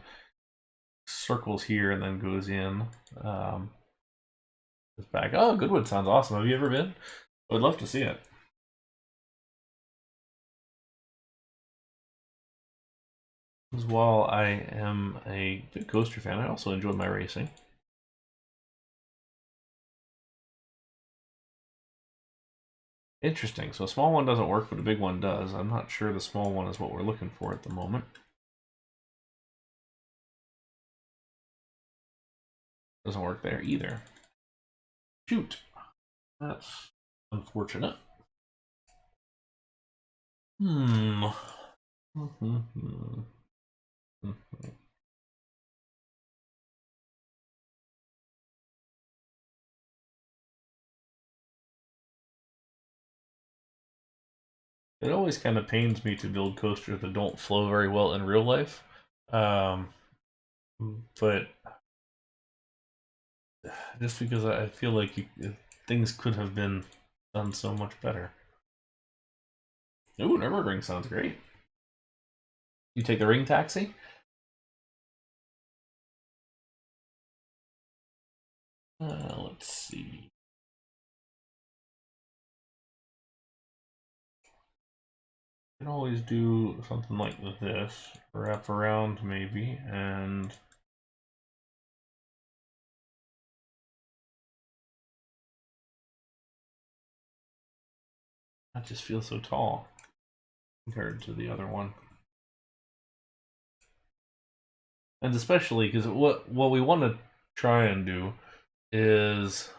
S1: circles here, and then goes in. This back. Oh, Goodwood sounds awesome. Have you ever been? I would love to see it. Because while I am a big coaster fan, I also enjoy my racing. Interesting. So a small one doesn't work, but a big one does. I'm not sure the small one is what we're looking for at the moment. Doesn't work there either. Shoot. That's unfortunate. It always kind of pains me to build coasters that don't flow very well in real life. But just because I feel like things could have been done so much better. Ooh, Nürburgring sounds great. You take the ring taxi? Let's see. You can always do something like this, wrap around maybe, and that just feels so tall compared to the other one. And especially because what we want to try and do is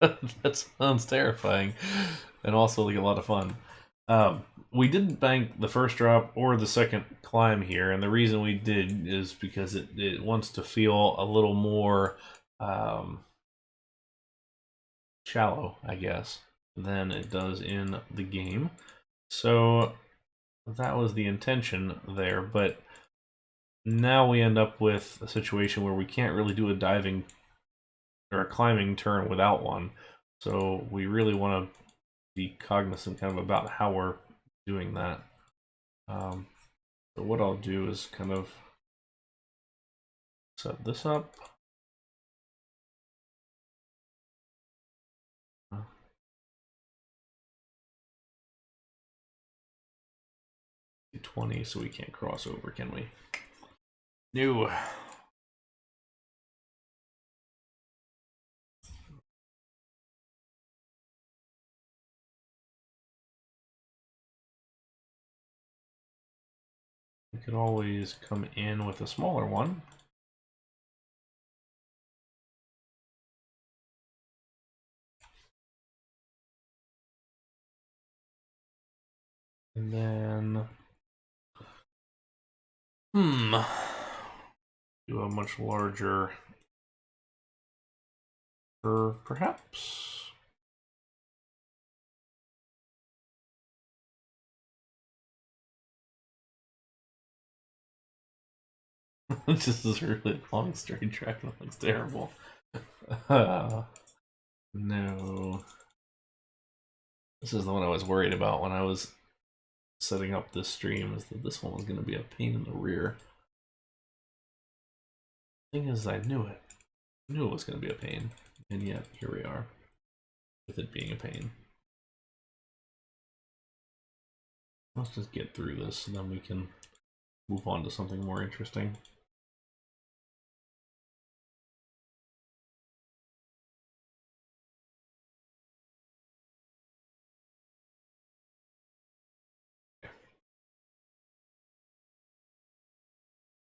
S1: that sounds terrifying and also like a lot of fun. We didn't bank the first drop or the second climb here, and the reason we did is because it wants to feel a little more shallow, I guess, than it does in the game. So that was the intention there, but now we end up with a situation where we can't really do a diving or a climbing turn without one. So we really want to be cognizant kind of about how we're doing that. So what I'll do is kind of set this up. 20, so we can't cross over, can we? No. We could always come in with a smaller one. And then do a much larger Or perhaps... This is a really long straight track that looks terrible. No. This is the one I was worried about when I was setting up this stream, is that this one was going to be a pain in the rear. Thing is, I knew it. I knew it was going to be a pain, and yet here we are, with it being a pain. Let's just get through this, and then we can move on to something more interesting.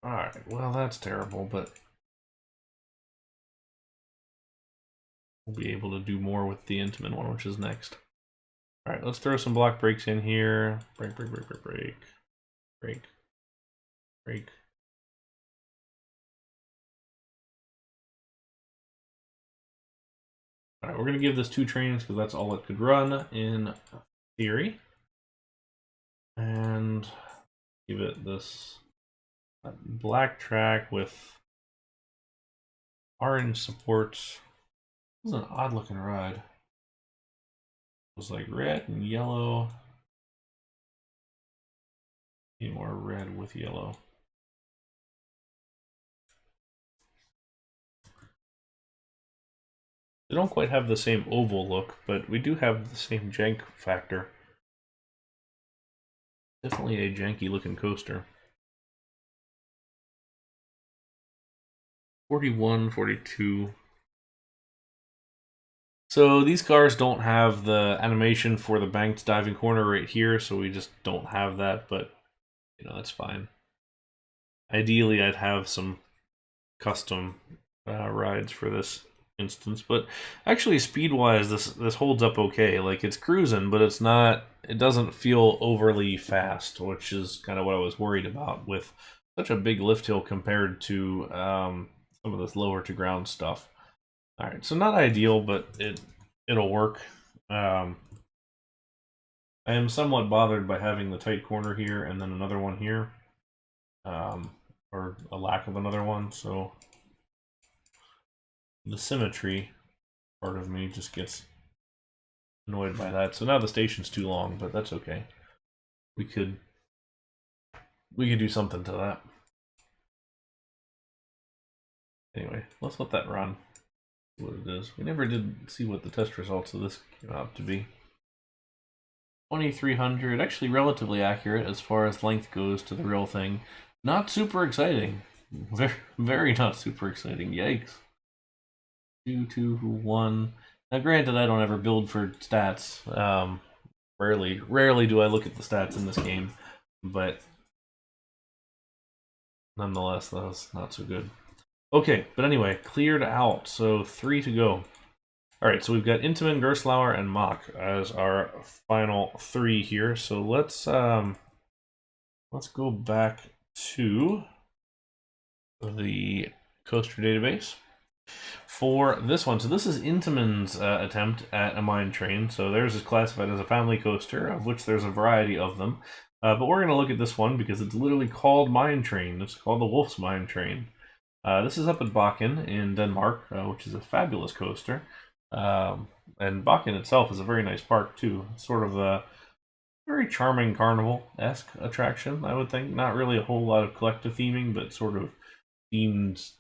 S1: Alright, well that's terrible, but we'll be able to do more with the Intamin one, which is next. Alright, let's throw some block breaks in here. Break, break, break, break, break. Break. Break. Alright, we're going to give this 2 trains because that's all it could run in theory. And give it this black track with orange supports. This is an odd looking ride. It was like red and yellow. Need more red with yellow. They don't quite have the same oval look, but we do have the same jank factor. Definitely a janky looking coaster. 41, 42. So these cars don't have the animation for the banked diving corner right here, so we just don't have that, but you know, that's fine. Ideally, I'd have some custom rides for this instance, but actually speed-wise, this holds up okay. Like, it's cruising, but it's not, it doesn't feel overly fast, which is kind of what I was worried about with such a big lift hill compared to some of this lower to ground stuff. Alright, so not ideal, but it'll work. I am somewhat bothered by having the tight corner here and then another one here. Or a lack of another one, so the symmetry part of me just gets annoyed by that. So now the station's too long, but that's okay. We could do something to that. Anyway, let's let that run. See what it is. We never did see what the test results of this came out to be. 2300, actually relatively accurate as far as length goes to the real thing. Not super exciting. Very, very not super exciting. Yikes. 2, 2, 1. Now, granted, I don't ever build for stats. Rarely do I look at the stats in this game, but nonetheless, that was not so good. Okay, but anyway, cleared out. So 3 to go. All right, so we've got Intamin, Gerstlauer, and Mack as our final 3 here. So let's go back to the coaster database for this one. So this is Intamin's attempt at a mine train. So theirs is classified as a family coaster, of which there's a variety of them. But we're going to look at this one because it's literally called Mine Train. It's called the Wolf's Mine Train. This is up at Bakken in Denmark, which is a fabulous coaster. And Bakken itself is a very nice park too. It's sort of a very charming carnival-esque attraction, I would think. Not really a whole lot of collective theming, but sort of themed,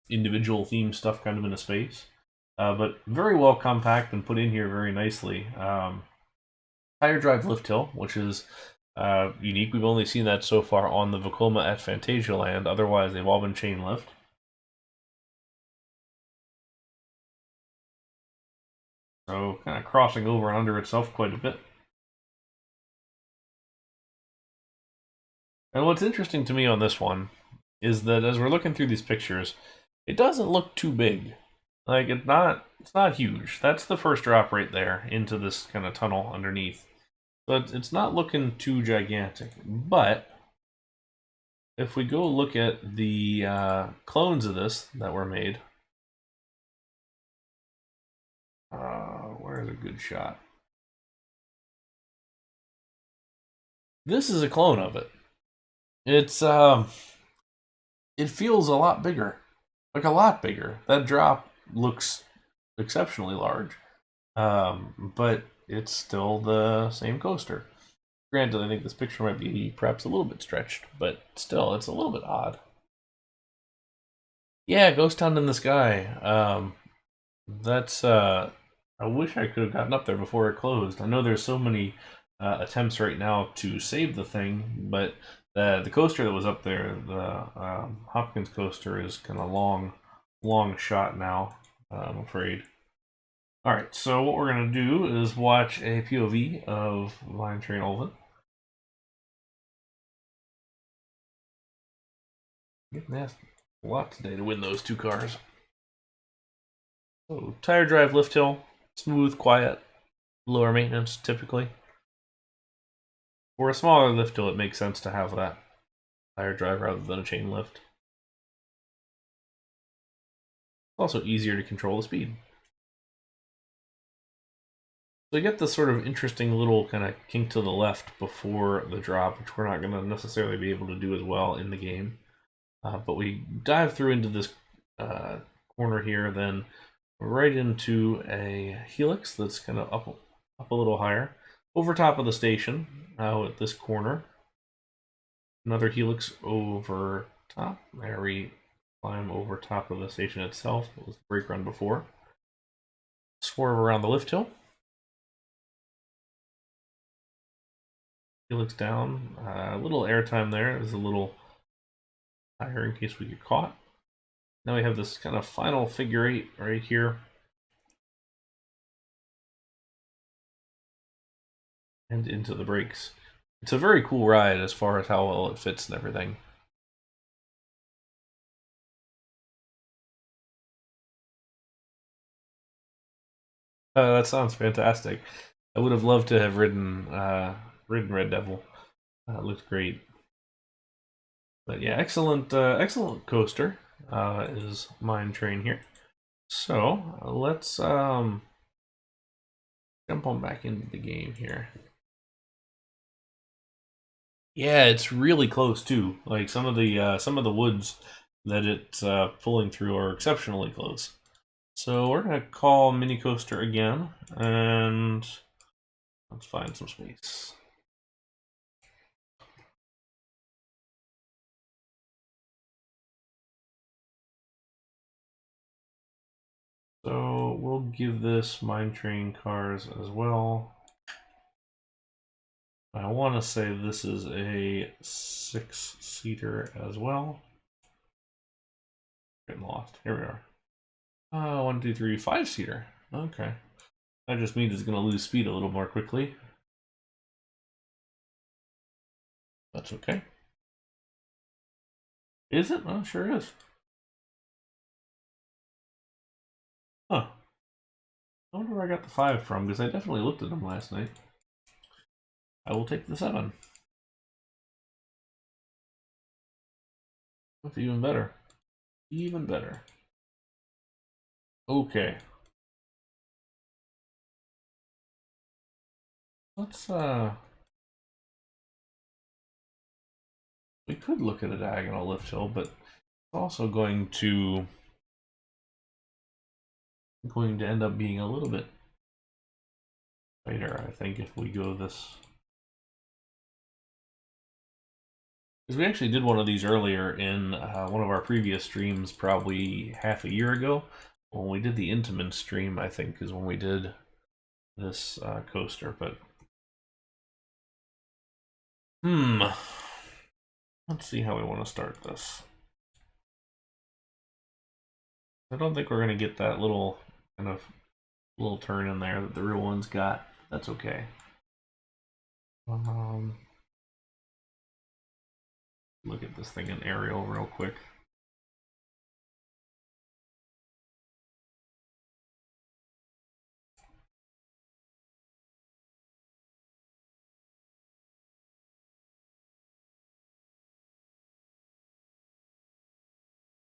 S1: individual theme stuff kind of in a space. But very well compact and put in here very nicely. Tire drive lift hill, which is unique. We've only seen that so far on the Vocoma at Phantasialand. Otherwise, they've all been chain lift. So kind of crossing over and under itself quite a bit. And what's interesting to me on this one is that as we're looking through these pictures, it doesn't look too big. Like, it's not huge. That's the first drop right there into this kind of tunnel underneath. But it's not looking too gigantic. But if we go look at the clones of this that were made, There's a good shot. This is a clone of it. It's it feels a lot bigger, like a lot bigger. That drop looks exceptionally large, but it's still the same coaster. Granted, I think this picture might be perhaps a little bit stretched, but still, it's a little bit odd. Yeah, Ghost Town in the Sky. That's I wish I could have gotten up there before it closed. I know there's so many attempts right now to save the thing, but the coaster that was up there, the Hopkins coaster, is kind of long shot now. I'm afraid. All right, so what we're gonna do is watch a POV of Mine Train Olvin. Getting asked a lot today to win those two cars. So, tire drive lift hill, smooth, quiet, lower maintenance typically. For a smaller lift hill, it makes sense to have that tire drive rather than a chain lift. Also easier to control the speed. So you get this sort of interesting little kind of kink to the left before the drop, which we're not going to necessarily be able to do as well in the game. But we dive through into this corner here, then right into a helix that's kind of up a little higher. Over top of the station, now at this corner. Another helix over top. There we climb over top of the station itself. It was the brake run before. Swerve around the lift hill. Helix down. A little airtime there. There's a little higher in case we get caught. Now we have this kind of final figure eight right here. And into the brakes. It's a very cool ride as far as how well it fits and everything. That sounds fantastic. I would have loved to have ridden Red Devil. It looked great. But yeah, excellent coaster is Mine Train here. So let's jump on back into the game here. Yeah, it's really close too. Like some of the woods that it's pulling through are exceptionally close. So we're gonna call Mini Coaster again, and let's find some space. So we'll give this Mine Train cars as well. I want to say this is a 6-seater as well. Getting lost. Here we are. 1, 2, 3, 5-seater. Okay. That just means it's going to lose speed a little more quickly. That's okay. Is it? Oh, sure is. Huh. I wonder where I got the 5 from, because I definitely looked at them last night. I will take the 7. That's even better. Even better. Okay. Let's, we could look at a diagonal lift hill, but it's also going to end up being a little bit tighter, I think, if we go this. Because we actually did one of these earlier in one of our previous streams, probably half a year ago. When we did the Intamin stream, I think, is when we did this coaster. But let's see how we want to start this. I don't think we're going to get that little kind of little turn in there that the real one's got. That's okay. Look at this thing in aerial real quick.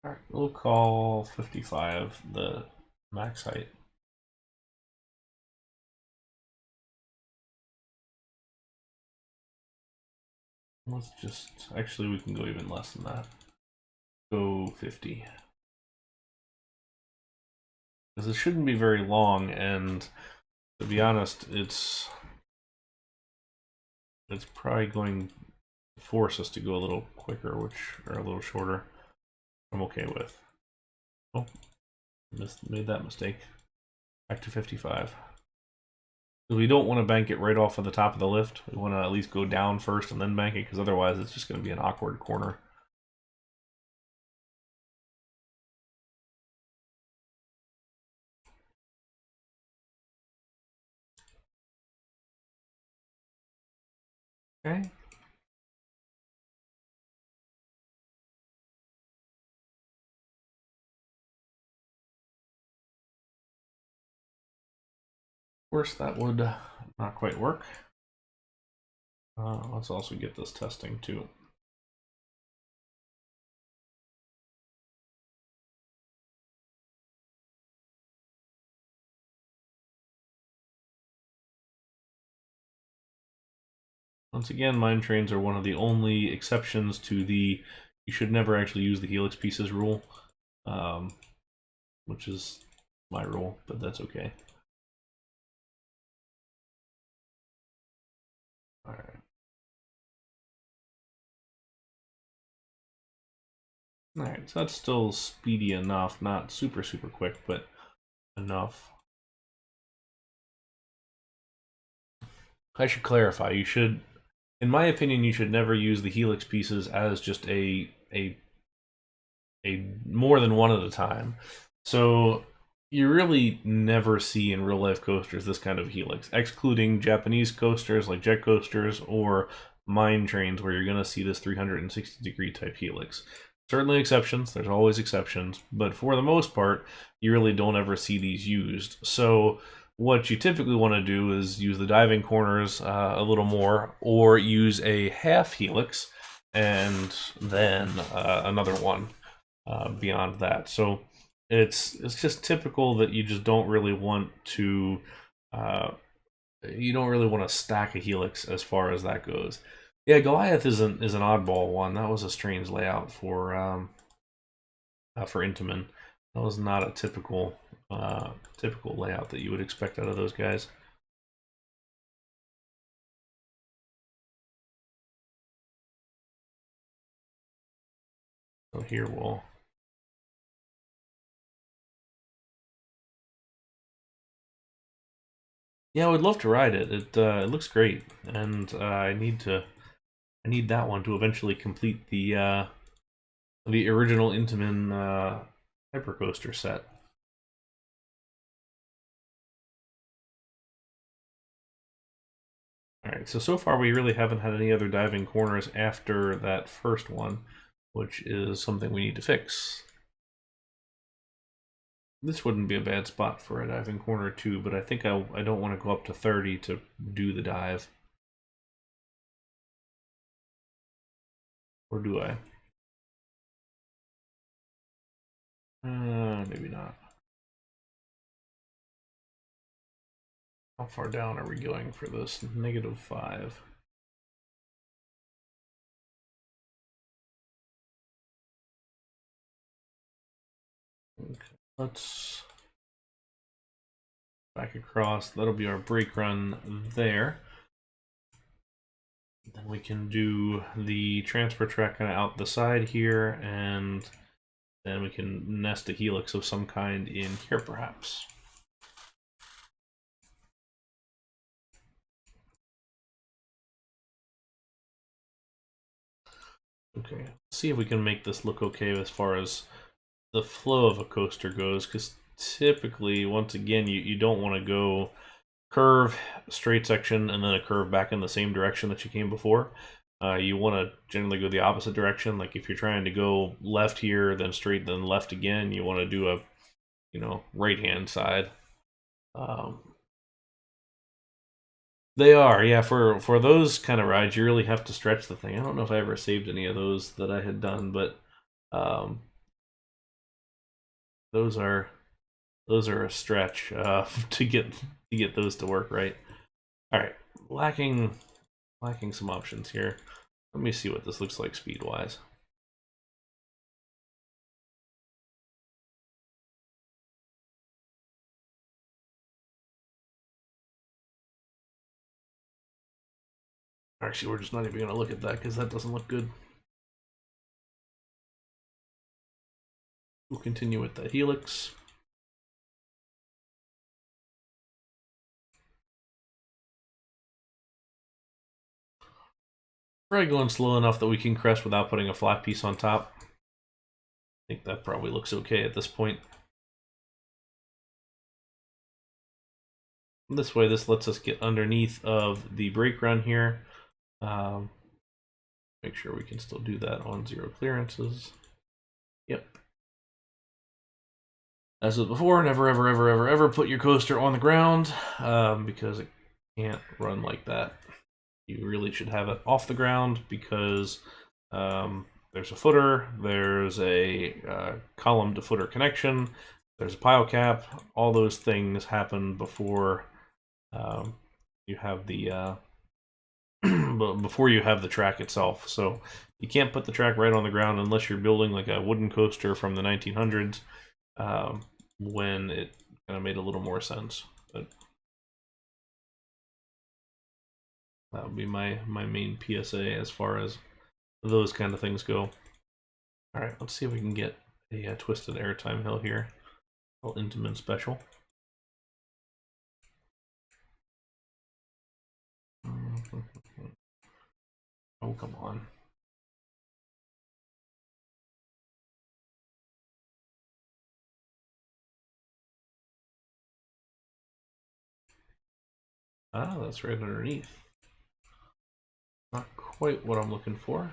S1: All right, we'll call 55 the max height. Let's just, actually we can go even less than that. Go 50. Because it shouldn't be very long, and to be honest, it's probably going to force us to go a little quicker, or a little shorter. I'm okay with. Oh, made that mistake. Back to 55. We don't want to bank it right off of the top of the lift. We want to at least go down first and then bank it, because otherwise it's just going to be an awkward corner. Okay. Of course, that would not quite work. Let's also get this testing too. Once again, mine trains are one of the only exceptions to the you should never actually use the helix pieces rule, which is my rule, but that's okay. All right. Alright, so that's still speedy enough, not super quick, but enough. I should clarify, you should, in my opinion, you should never use the helix pieces as just a more than one at a time. So you really never see in real life coasters this kind of helix, excluding Japanese coasters like jet coasters or mine trains where you're going to see this 360-degree type helix. Certainly exceptions, there's always exceptions, but for the most part, you really don't ever see these used. So what you typically want to do is use the diving corners a little more, or use a half helix and then another one beyond that. So it's just typical that you just don't really want to stack a helix as far as that goes. Yeah, Goliath is an oddball one. That was a strange layout for Intamin. That was not a typical layout that you would expect out of those guys. So here we'll. Yeah, I would love to ride it. It looks great, and I need that one to eventually complete the original Intamin hypercoaster set. Alright, so far we really haven't had any other diving corners after that first one, which is something we need to fix. This wouldn't be a bad spot for a diving corner too, but I think I don't want to go up to 30 to do the dive. Or do I? Maybe not. How far down are we going for this? -5. Okay, let's back across. That'll be our brake run there. Then we can do the transfer track kind of out the side here, and then we can nest a helix of some kind in here, perhaps. Okay, let's see if we can make this look okay as far as the flow of a coaster goes, because typically, once again, you don't want to go curve, straight section, and then a curve back in the same direction that you came before. You want to generally go the opposite direction. Like if you're trying to go left here, then straight, then left again, you want to do a, right-hand side. They are, yeah. For those kind of rides, you really have to stretch the thing. I don't know if I ever saved any of those that I had done, but those are a stretch to get those to work right. All right, lacking some options here. Let me see what this looks like speed-wise. Actually, we're just not even going to look at that because that doesn't look good. We'll continue with the helix. Probably going slow enough that we can crest without putting a flat piece on top. I think that probably looks okay at this point. This way, this lets us get underneath of the brake run here. Make sure we can still do that on 0 clearances. Yep. As with before, never ever ever ever ever put your coaster on the ground because it can't run like that. You really should have it off the ground because there's a footer, there's a column to footer connection, there's a pile cap. All those things happen before you have the before you have the track itself. So you can't put the track right on the ground unless you're building like a wooden coaster from the 1900s, when it kind of made a little more sense. But that would be my main PSA as far as those kind of things go. All right, let's see if we can get a twisted airtime hill here. A little Intamin special. Oh, come on. Ah, that's right underneath. Not quite what I'm looking for.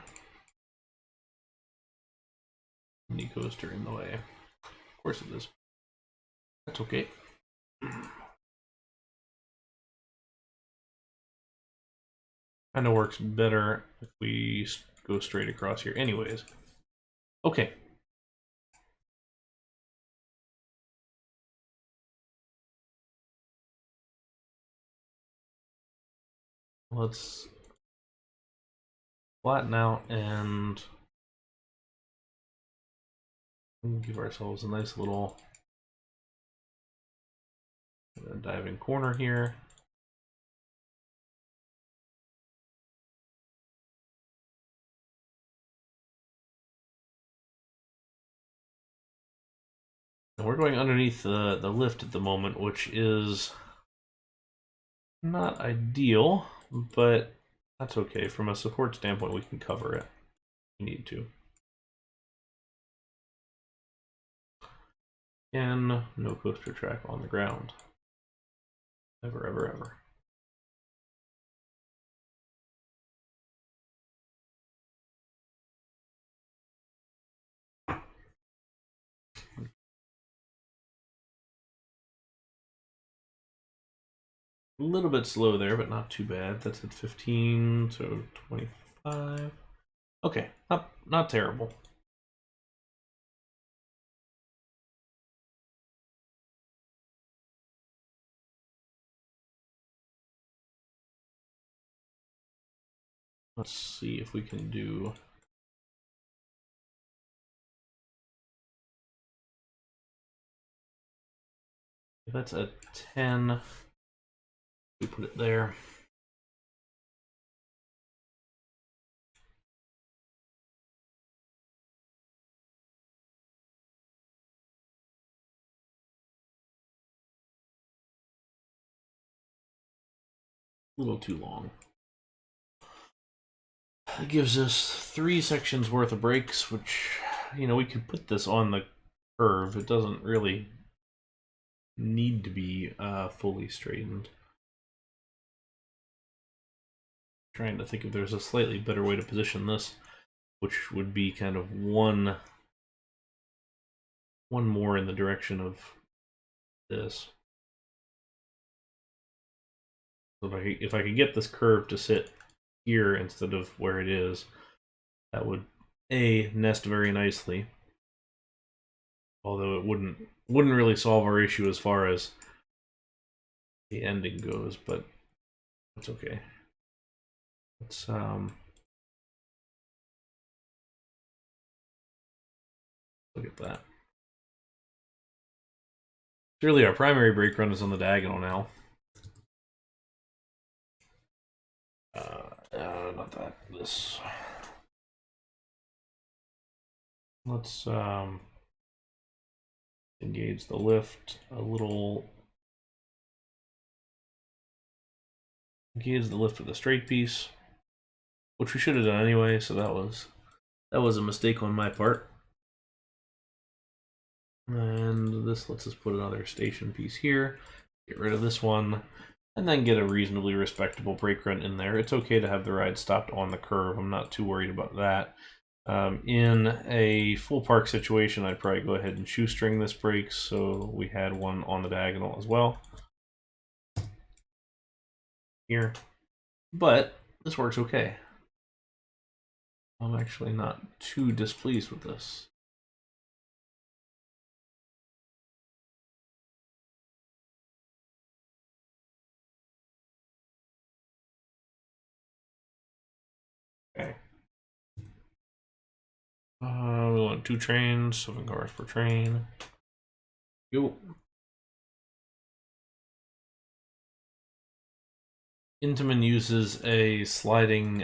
S1: Mini coaster in the way. Of course it is. That's okay. Kind of works better if we go straight across here anyways. Okay. Let's flatten out and give ourselves a nice little diving corner here. And we're going underneath the lift at the moment, which is not ideal, but that's okay. From a support standpoint, we can cover it if we need to. And no coaster track on the ground. Ever, ever, ever. A little bit slow there, but not too bad. That's at 15, so 25. Okay, not terrible. Let's see if we can do... If that's a 10, we put it there. A little too long. It gives us 3 sections worth of brakes, which, you know, we could put this on the curve. It doesn't really need to be fully straightened. Trying to think if there's a slightly better way to position this, which would be kind of one more in the direction of this. So if I could get this curve to sit here instead of where it is, that would nest very nicely. Although it wouldn't really solve our issue as far as the ending goes, but that's okay. Let's Look at that. Really, our primary brake run is on the diagonal now. Not that. This. Let's engage the lift a little. Engage the lift with a straight piece, which we should have done anyway. So that was a mistake on my part. And this lets us put another station piece here. Get rid of this one. And then get a reasonably respectable brake run in there. It's okay to have the ride stopped on the curve. I'm not too worried about that. In a full park situation, I'd probably go ahead and shoestring this brake so we had one on the diagonal as well. Here. But this works okay. I'm actually not too displeased with this. Okay. We want 2 trains, 7 cars per train. Go. Intamin uses a sliding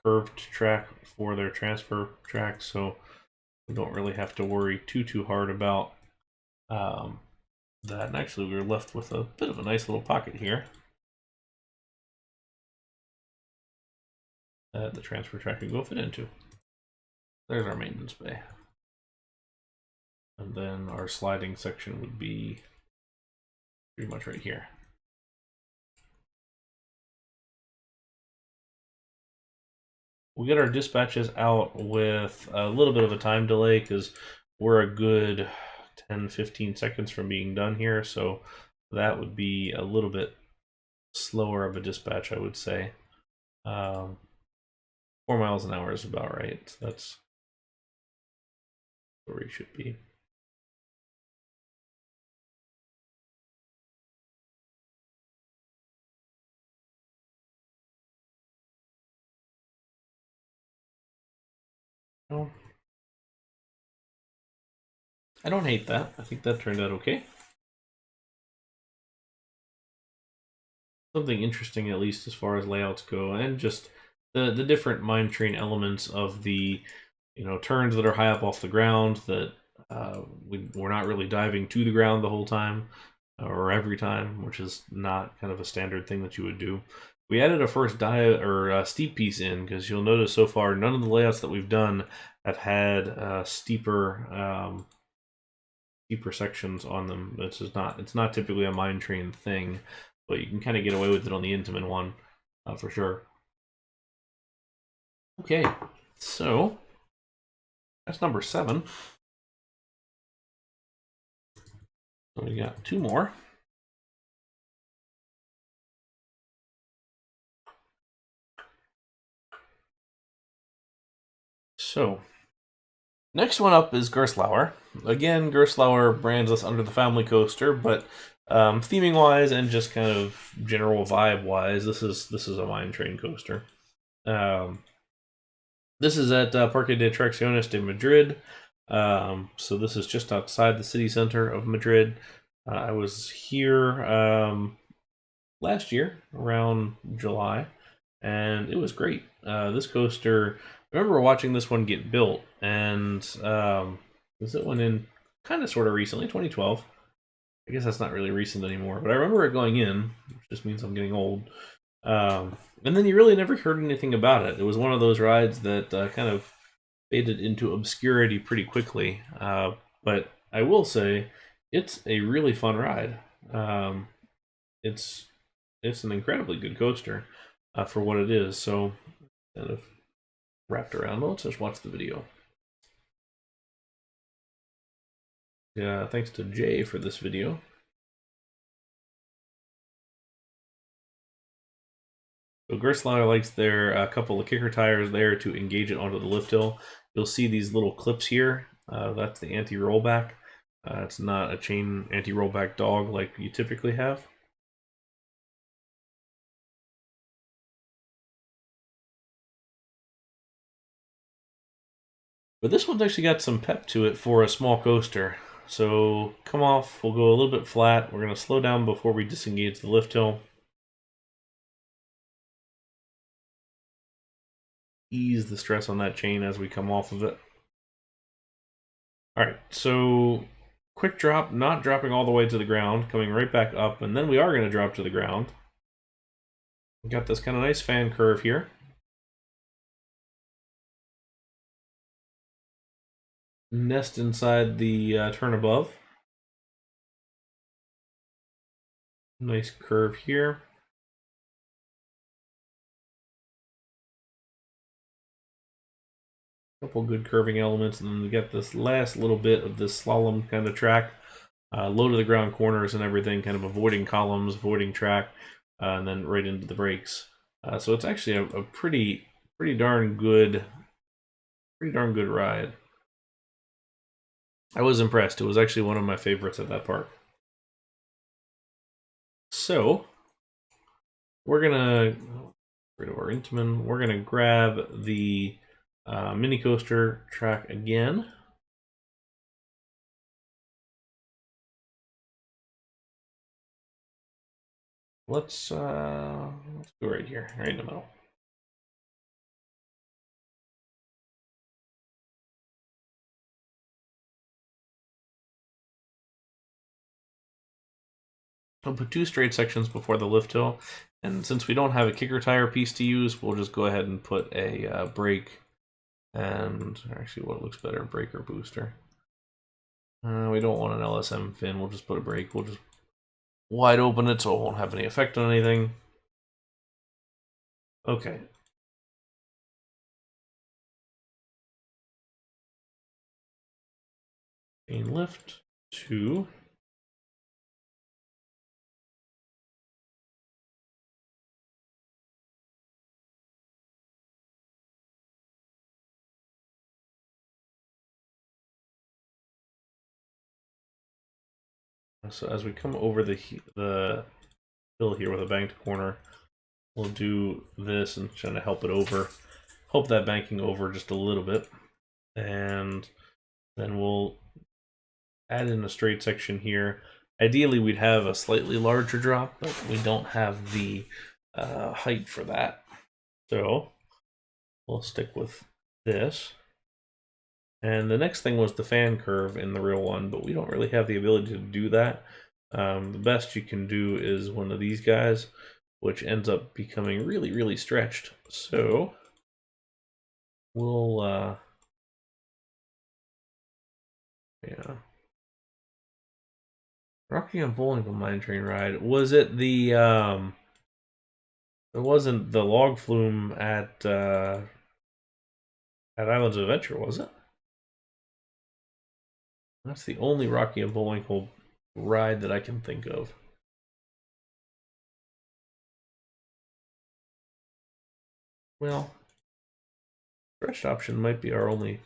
S1: curved track for their transfer track, so we don't really have to worry too hard about that. And actually, we were left with a bit of a nice little pocket here that the transfer track can go fit into. There's our maintenance bay. And then our sliding section would be pretty much right here. We'll get our dispatches out with a little bit of a time delay because we're a good 10-15 seconds from being done here, so that would be a little bit slower of a dispatch, I would say. 4 miles an hour is about right. So that's where we should be. Oh. I don't hate that. I think that turned out okay. Something interesting, at least as far as layouts go, and just the different mine train elements of the turns that are high up off the ground that we're not really diving to the ground the whole time or every time, which is not kind of a standard thing that you would do. We added a first steep piece in because you'll notice so far none of the layouts that we've done have had steeper sections on them. It's not typically a mine train thing, but you can kind of get away with it on the Intamin one for sure. Okay, so that's number 7. So we got 2 more. So next one up is Gerstlauer. Again, Gerstlauer brands us under the family coaster, but theming wise and just kind of general vibe wise, this is a mine train coaster. This is at Parque de Atracciones de Madrid. So this is just outside the city center of Madrid. I was here last year around July, and it was great. This coaster, I remember watching this one get built, and this went in kind of sort of recently, 2012. I guess that's not really recent anymore, but I remember it going in, which just means I'm getting old. And then you really never heard anything about it. It was one of those rides that kind of faded into obscurity pretty quickly. But I will say, it's a really fun ride. It's an incredibly good coaster for what it is. So, kind of wrapped around. Well, let's just watch the video. Yeah, thanks to Jay for this video. So Gerstlauer likes their couple of kicker tires there to engage it onto the lift hill. You'll see these little clips here. That's the anti-rollback. It's not a chain anti-rollback dog like you typically have. But this one's actually got some pep to it for a small coaster. So come off, we'll go a little bit flat. We're going to slow down before we disengage the lift hill. Ease the stress on that chain as we come off of it. Alright, so quick drop, not dropping all the way to the ground, coming right back up, and then we are going to drop to the ground. We've got this kind of nice fan curve here. Nest inside the turn above. Nice curve here. Couple good curving elements, and then we get this last little bit of this slalom kind of track. Low to the ground corners and everything, kind of avoiding columns, avoiding track, and then right into the brakes. So it's actually a pretty darn good ride. I was impressed. It was actually one of my favorites at that park. So we're gonna get rid of our Intamin. We're gonna grab the mini coaster track again. Let's go right here, right in the middle. I'll put 2 straight sections before the lift hill, and since we don't have a kicker tire piece to use, we'll just go ahead and put a brake, and actually what looks better, brake or booster. We don't want an LSM fin, we'll just put a brake, we'll just wide open it so it won't have any effect on anything. Okay. Chain lift, 2. So as we come over the hill here with a banked corner, we'll do this and try to help it over. Help that banking over just a little bit. And then we'll add in a straight section here. Ideally, we'd have a slightly larger drop, but we don't have the height for that. So we'll stick with this. And the next thing was the fan curve in the real one, but we don't really have the ability to do that. The best you can do is one of these guys, which ends up becoming really stretched. So we'll yeah. Rocky and Bowling Mine Train ride. Was it the it wasn't the log flume at Islands of Adventure, was it? That's the only Rocky and Bullwinkle ride that I can think of. Well, stretched option might be our only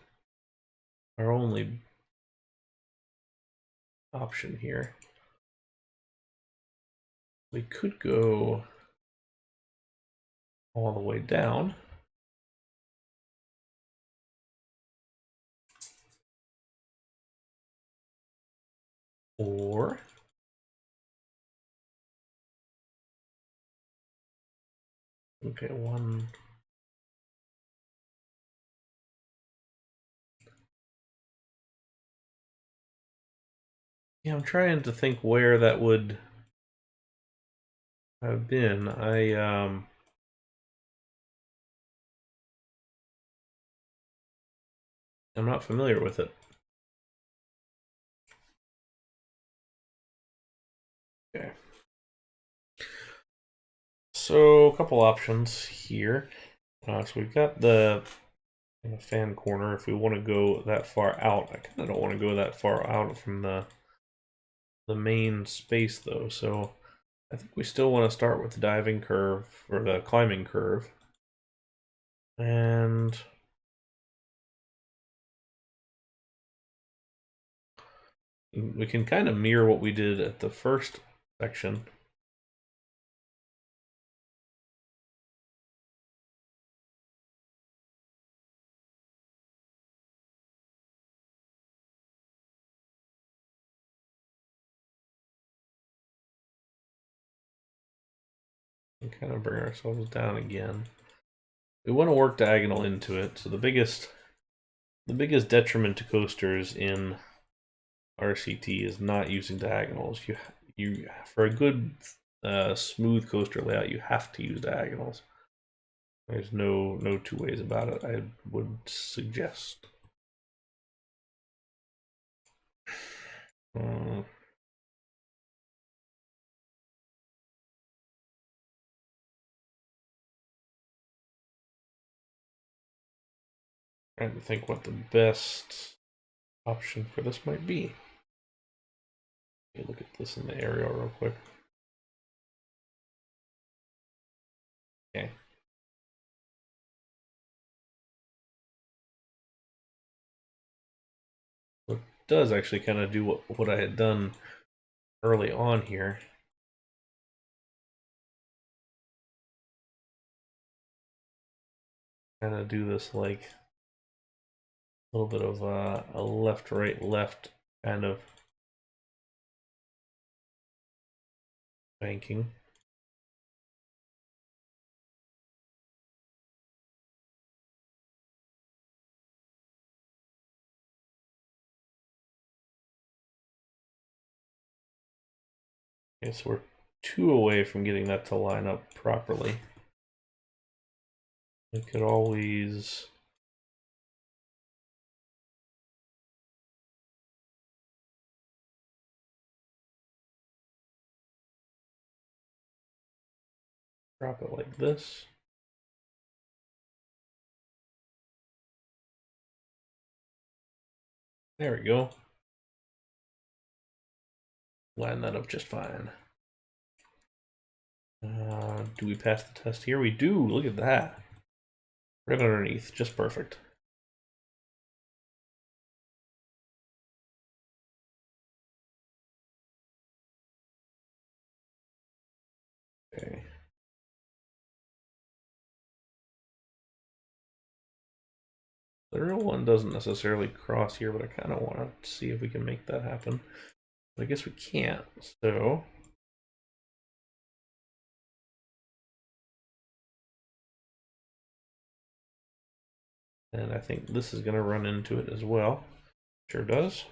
S1: option here. We could go all the way down. Or okay, one. Yeah, I'm trying to think where that would have been. I'm not familiar with it. Okay. So a couple options here. So we've got the fan corner. If we want to go that far out, I kind of don't want to go that far out from the main space though. So I think we still want to start with the diving curve or the climbing curve, and we can kind of mirror what we did at the first section. And kind of bring ourselves down again. We want to work diagonal into it. So the biggest detriment to coasters in RCT is not using diagonals. You for a good smooth coaster layout, you have to use diagonals. There's no two ways about it, I would suggest. Trying to think what the best option for this might be. Let me look at this in the aerial real quick. Okay. It does actually kind of do what I had done early on here. Kind of do this like a little bit of a left, right, left kind of banking. Okay, so we're 2 away from getting that to line up properly. We could always drop it like this. There we go. Line that up just fine. Do we pass the test here? We do. Look at that. Right underneath. Just perfect. Okay. The real one doesn't necessarily cross here, but I kind of want to see if we can make that happen. But I guess we can't, so... And I think this is going to run into it as well. Sure does.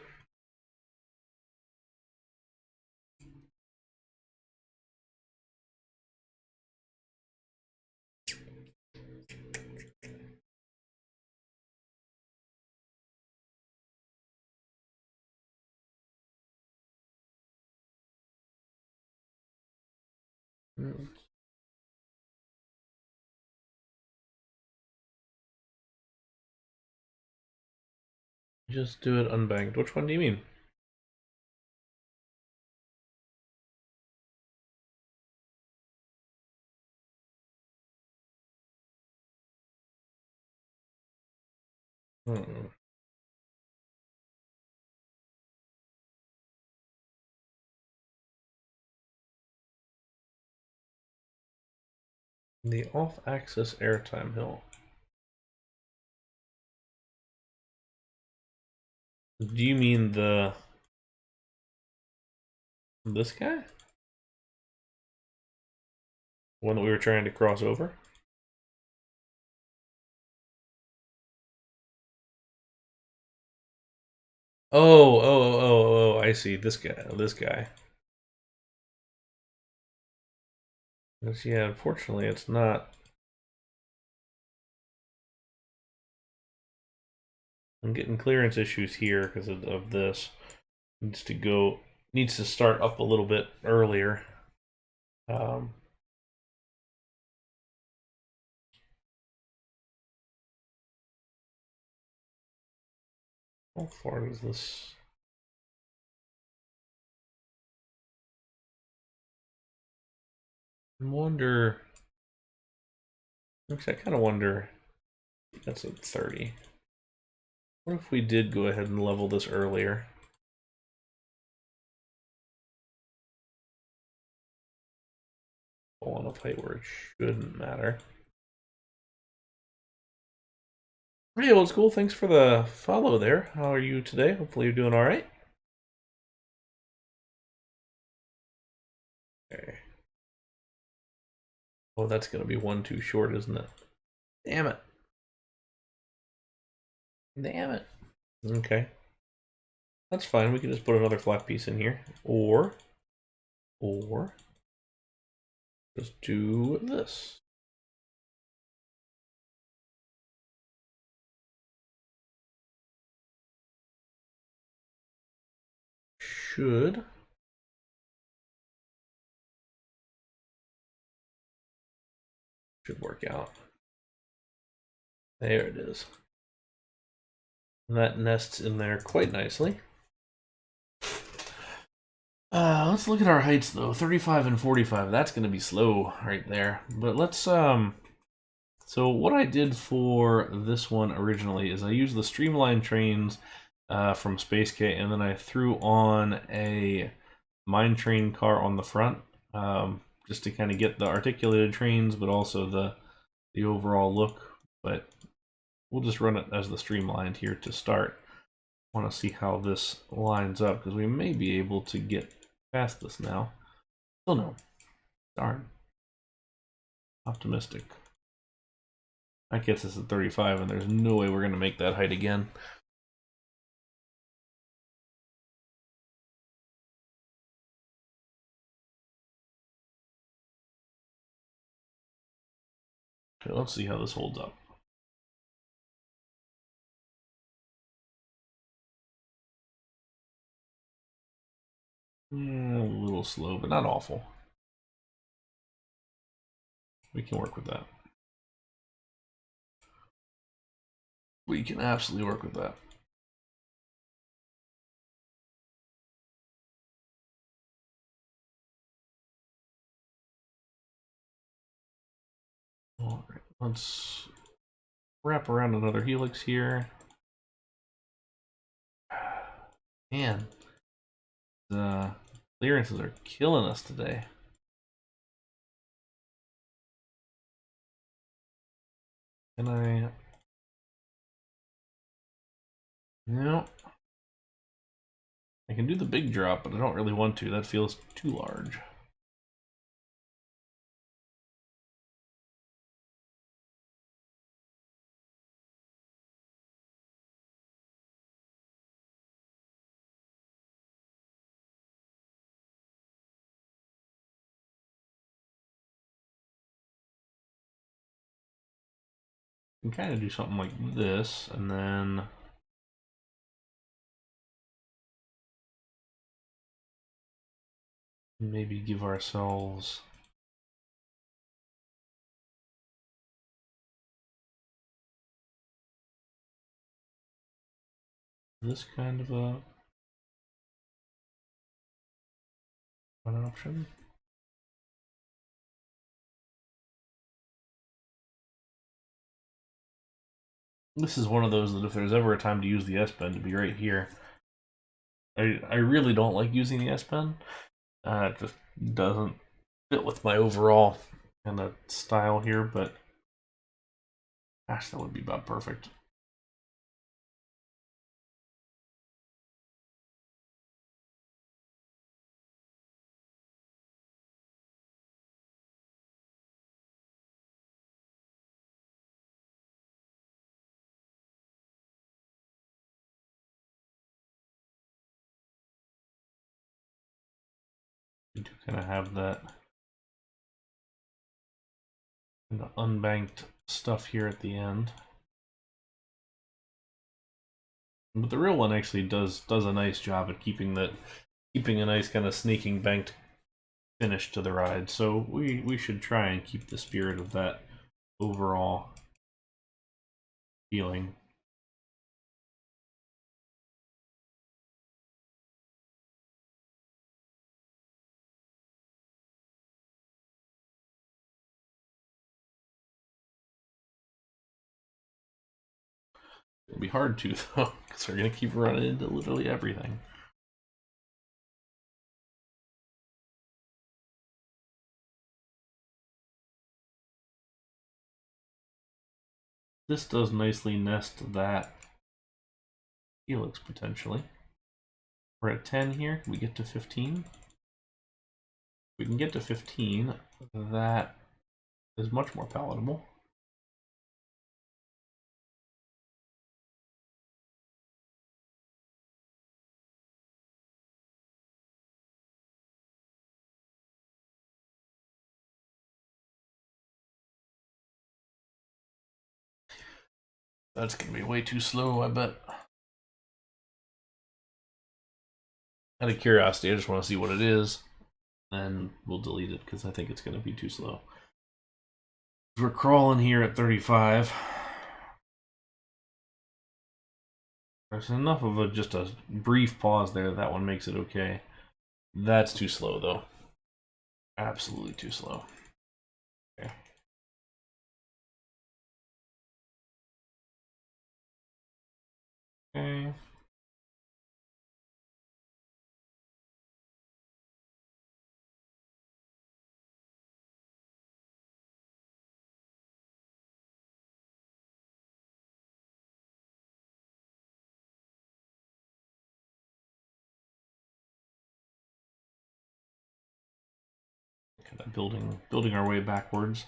S1: Just do it unbanked. Which one do you mean? The off-axis airtime hill. Do you mean this guy? One that we were trying to cross over? Oh, I see. This guy. Yeah, unfortunately, it's not. I'm getting clearance issues here because of this. Needs to start up a little bit earlier. How far does this? I wonder. Actually, I kind of wonder. That's at 30. What if we did go ahead and level this earlier? On a height where it shouldn't matter. Hey, old school, thanks for the follow there. How are you today? Hopefully you're doing all right. Okay. Oh, that's going to be one too short, isn't it? Damn it. Damn it. Okay. That's fine. We can just put another flat piece in here. Or just do this. Should work out. There it is. And that nests in there quite nicely. Let's look at our heights though. 35 and 45. That's going to be slow right there. But let's so what I did for this one originally is I used the streamlined trains from Space K, and then I threw on a mine train car on the front, just to kind of get the articulated trains, but also the overall look. But we'll just run it as the streamlined here to start. I want to see how this lines up, because we may be able to get past this now. Still no. Darn. Optimistic. That gets us at 35, and there's no way we're going to make that height again. Okay, let's see how this holds up. Yeah, a little slow, but not awful. We can work with that. We can absolutely work with that. All right, let's wrap around another helix here. Man, the clearances are killing us today. Can I? No. I can do the big drop, but I don't really want to. That feels too large. We can kind of do something like this, and then maybe give ourselves this kind of an option. This is one of those that if there's ever a time to use the S-Pen, to be right here. I really don't like using the S-Pen. It just doesn't fit with my overall kind of style here, but gosh, that would be about perfect. We do kind of have that kind of unbanked stuff here at the end. But the real one actually does a nice job at keeping a nice kind of sneaking banked finish to the ride. So we should try and keep the spirit of that overall feeling. It'll be hard to though, because we're gonna keep running into literally everything. This does nicely nest that helix potentially. We're at 10 here. Can we get to 15? We can get to 15. That is much more palatable. That's going to be way too slow, I bet. Out of curiosity, I just want to see what it is. And we'll delete it because I think it's going to be too slow. We're crawling here at 35. There's enough of just a brief pause there. That one makes it okay. That's too slow, though. Absolutely too slow. Okay. Okay. Kind of building our way backwards.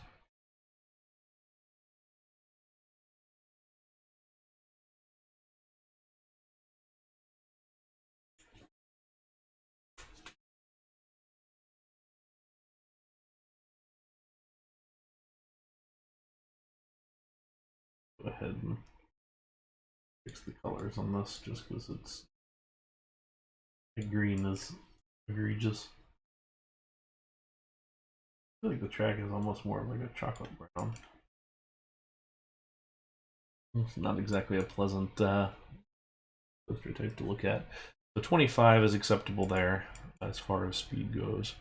S1: Go ahead and fix the colors on this just because it's the green is egregious. I feel like the track is almost more like a chocolate brown. It's not exactly a pleasant coaster type to look at. So 25 is acceptable there as far as speed goes.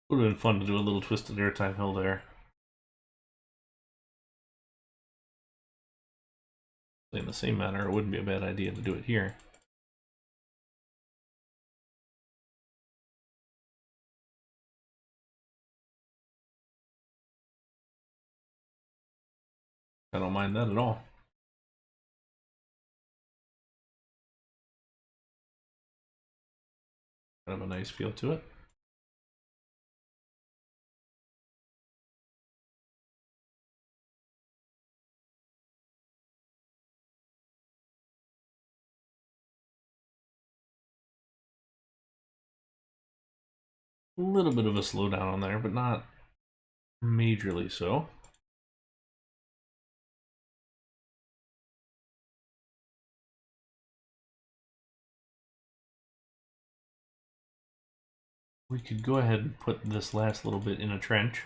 S1: Would have been fun to do a little twisted airtime hill there. In the same manner, it wouldn't be a bad idea to do it here. I don't mind that at all. Kind of a nice feel to it. A little bit of a slowdown on there, but not majorly so. We could go ahead and put this last little bit in a trench.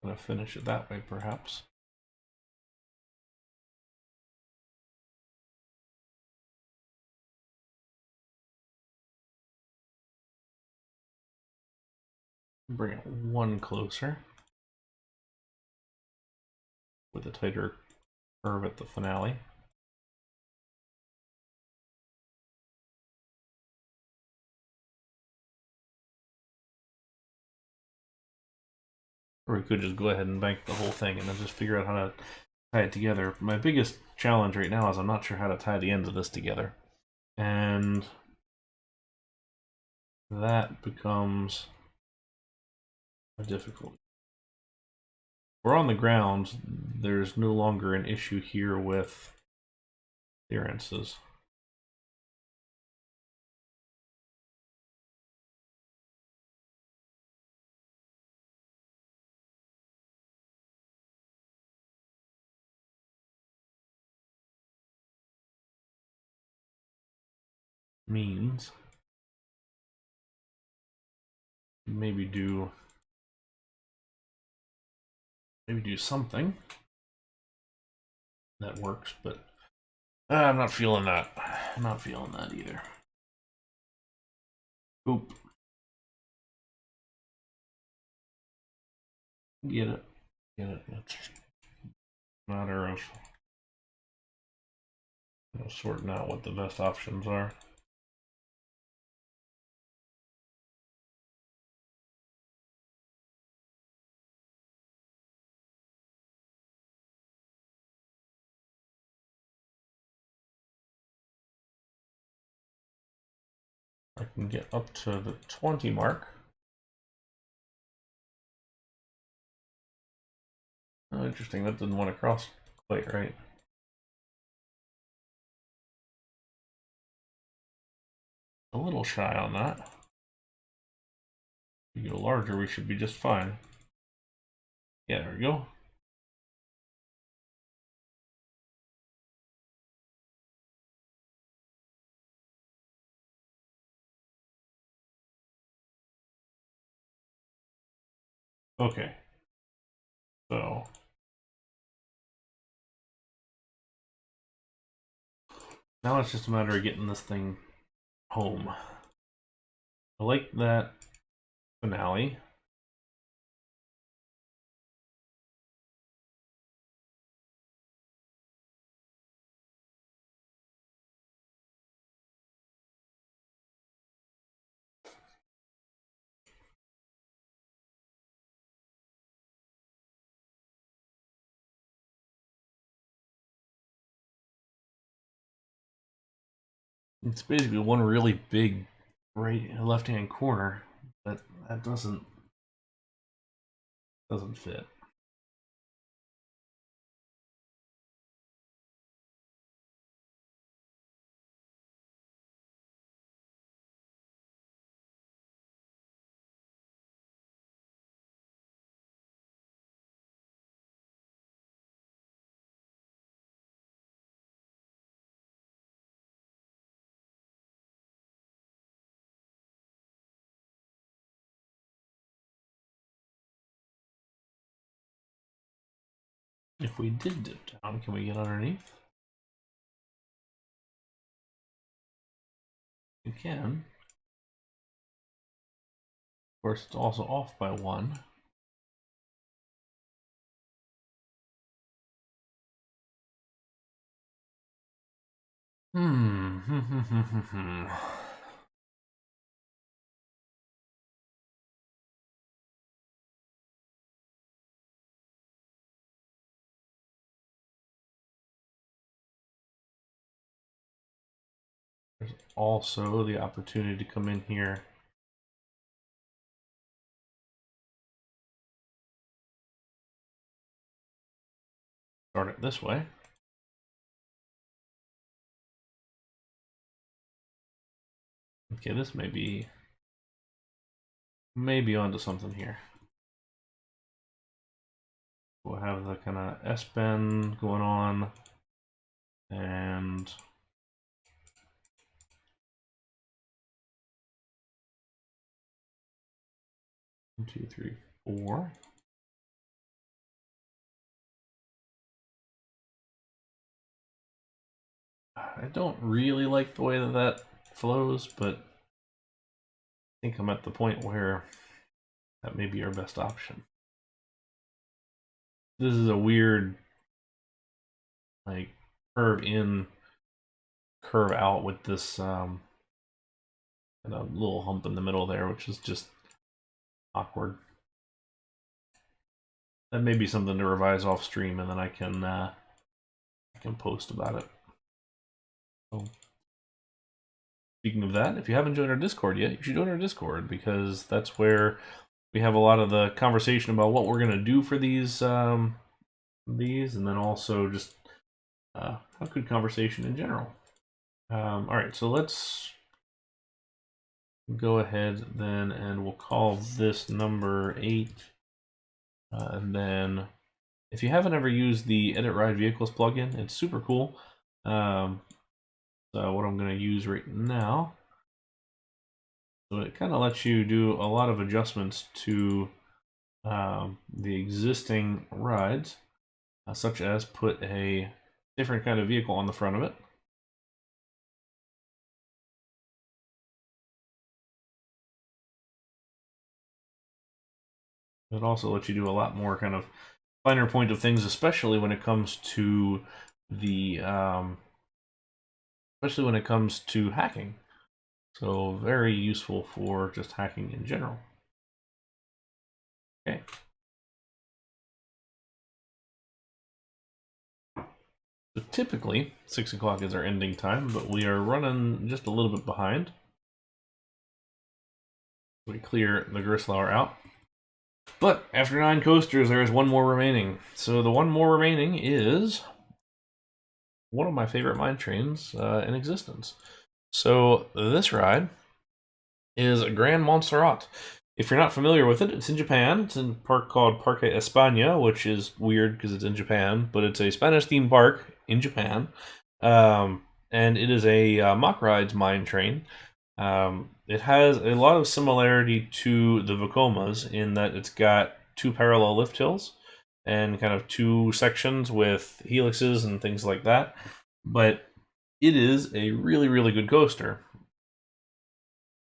S1: I'm gonna finish it that way, perhaps. Bring it one closer with a tighter curve at the finale. Or we could just go ahead and bank the whole thing and then just figure out how to tie it together. My biggest challenge right now is I'm not sure how to tie the ends of this together. And that becomes a difficulty. We're on the ground. There's no longer an issue here with clearances. Means maybe do something that works, but I'm not feeling that. I'm not feeling that either. Oop. Get it. Get it. It's a matter of sorting out what the best options are. I can get up to the 20 mark. Oh, interesting, that didn't want to cross quite right. A little shy on that. If we go larger, we should be just fine. Yeah, there we go. Okay. So now it's just a matter of getting this thing home. I like that finale. It's basically one really big right left-hand corner, but that doesn't fit. If we did dip down, can we get underneath? We can. Of course, it's also off by 1. There's also the opportunity to come in here. Start it this way. Okay, this may be onto something here. We'll have the kind of S-bend going on, and 1, 2, 3, 4. I don't really like the way that that flows, but I think I'm at the point where that may be our best option. This is a weird, like, curve in, curve out with this and a little hump in the middle there, which is just awkward. That may be something to revise off stream, and then I can post about it. So, speaking of that, if you haven't joined our Discord yet, you should join our Discord, because that's where we have a lot of the conversation about what we're gonna do for these, and then also just have good conversation in general. All right, so let's go ahead then, and we'll call this number 8. And then, if you haven't ever used the Edit Ride Vehicles plugin, it's super cool. So what I'm going to use right now, so it kind of lets you do a lot of adjustments to the existing rides, such as put a different kind of vehicle on the front of it. It also lets you do a lot more kind of finer point of things, especially when it comes to the hacking. So very useful for just hacking in general. Okay. So typically 6 o'clock is our ending time, but we are running just a little bit behind. We clear the Gerstlauer out. But after 9 coasters, there is one more remaining. So the one more remaining is one of my favorite mine trains in existence. So this ride is a Grand Montserrat. If you're not familiar with it, it's in Japan. It's in a park called Parque España, which is weird because it's in Japan, but it's a Spanish-themed park in Japan. And it is a Mack Rides mine train. It has a lot of similarity to the Vocomas in that it's got 2 parallel lift hills and kind of 2 sections with helixes and things like that. But it is a really, really good coaster.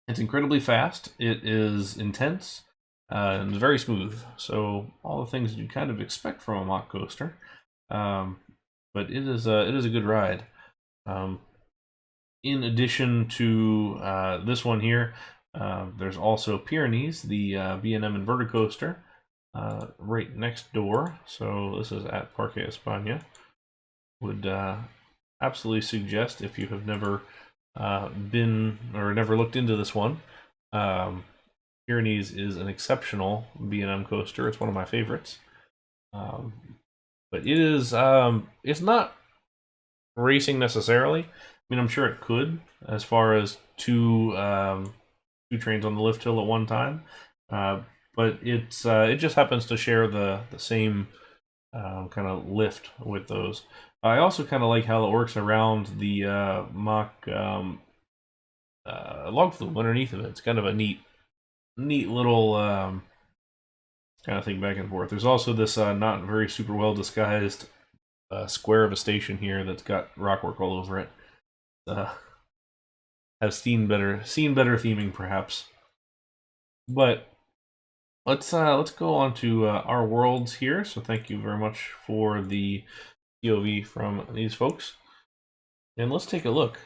S1: It's incredibly fast. It is intense and very smooth. So all the things you kind of expect from a Mack coaster. But it is a good ride. In addition to this one here, there's also Pyrenees, the B&M inverted coaster, right next door. So this is at Parque España. Would absolutely suggest, if you have never been or never looked into this one, Pyrenees is an exceptional B&M coaster. It's one of my favorites. But it is it's not racing necessarily. I mean, I'm sure it could, as far as two trains on the lift hill at one time, but it just happens to share the same kind of lift with those. I also kind of like how it works around the Mack log flume underneath of it. It's kind of a neat little kind of thing back and forth. There's also this not very super well disguised square of a station here that's got rockwork all over it. Have seen better theming perhaps. But let's go on to our worlds here. So thank you very much for the POV from these folks, and let's take a look.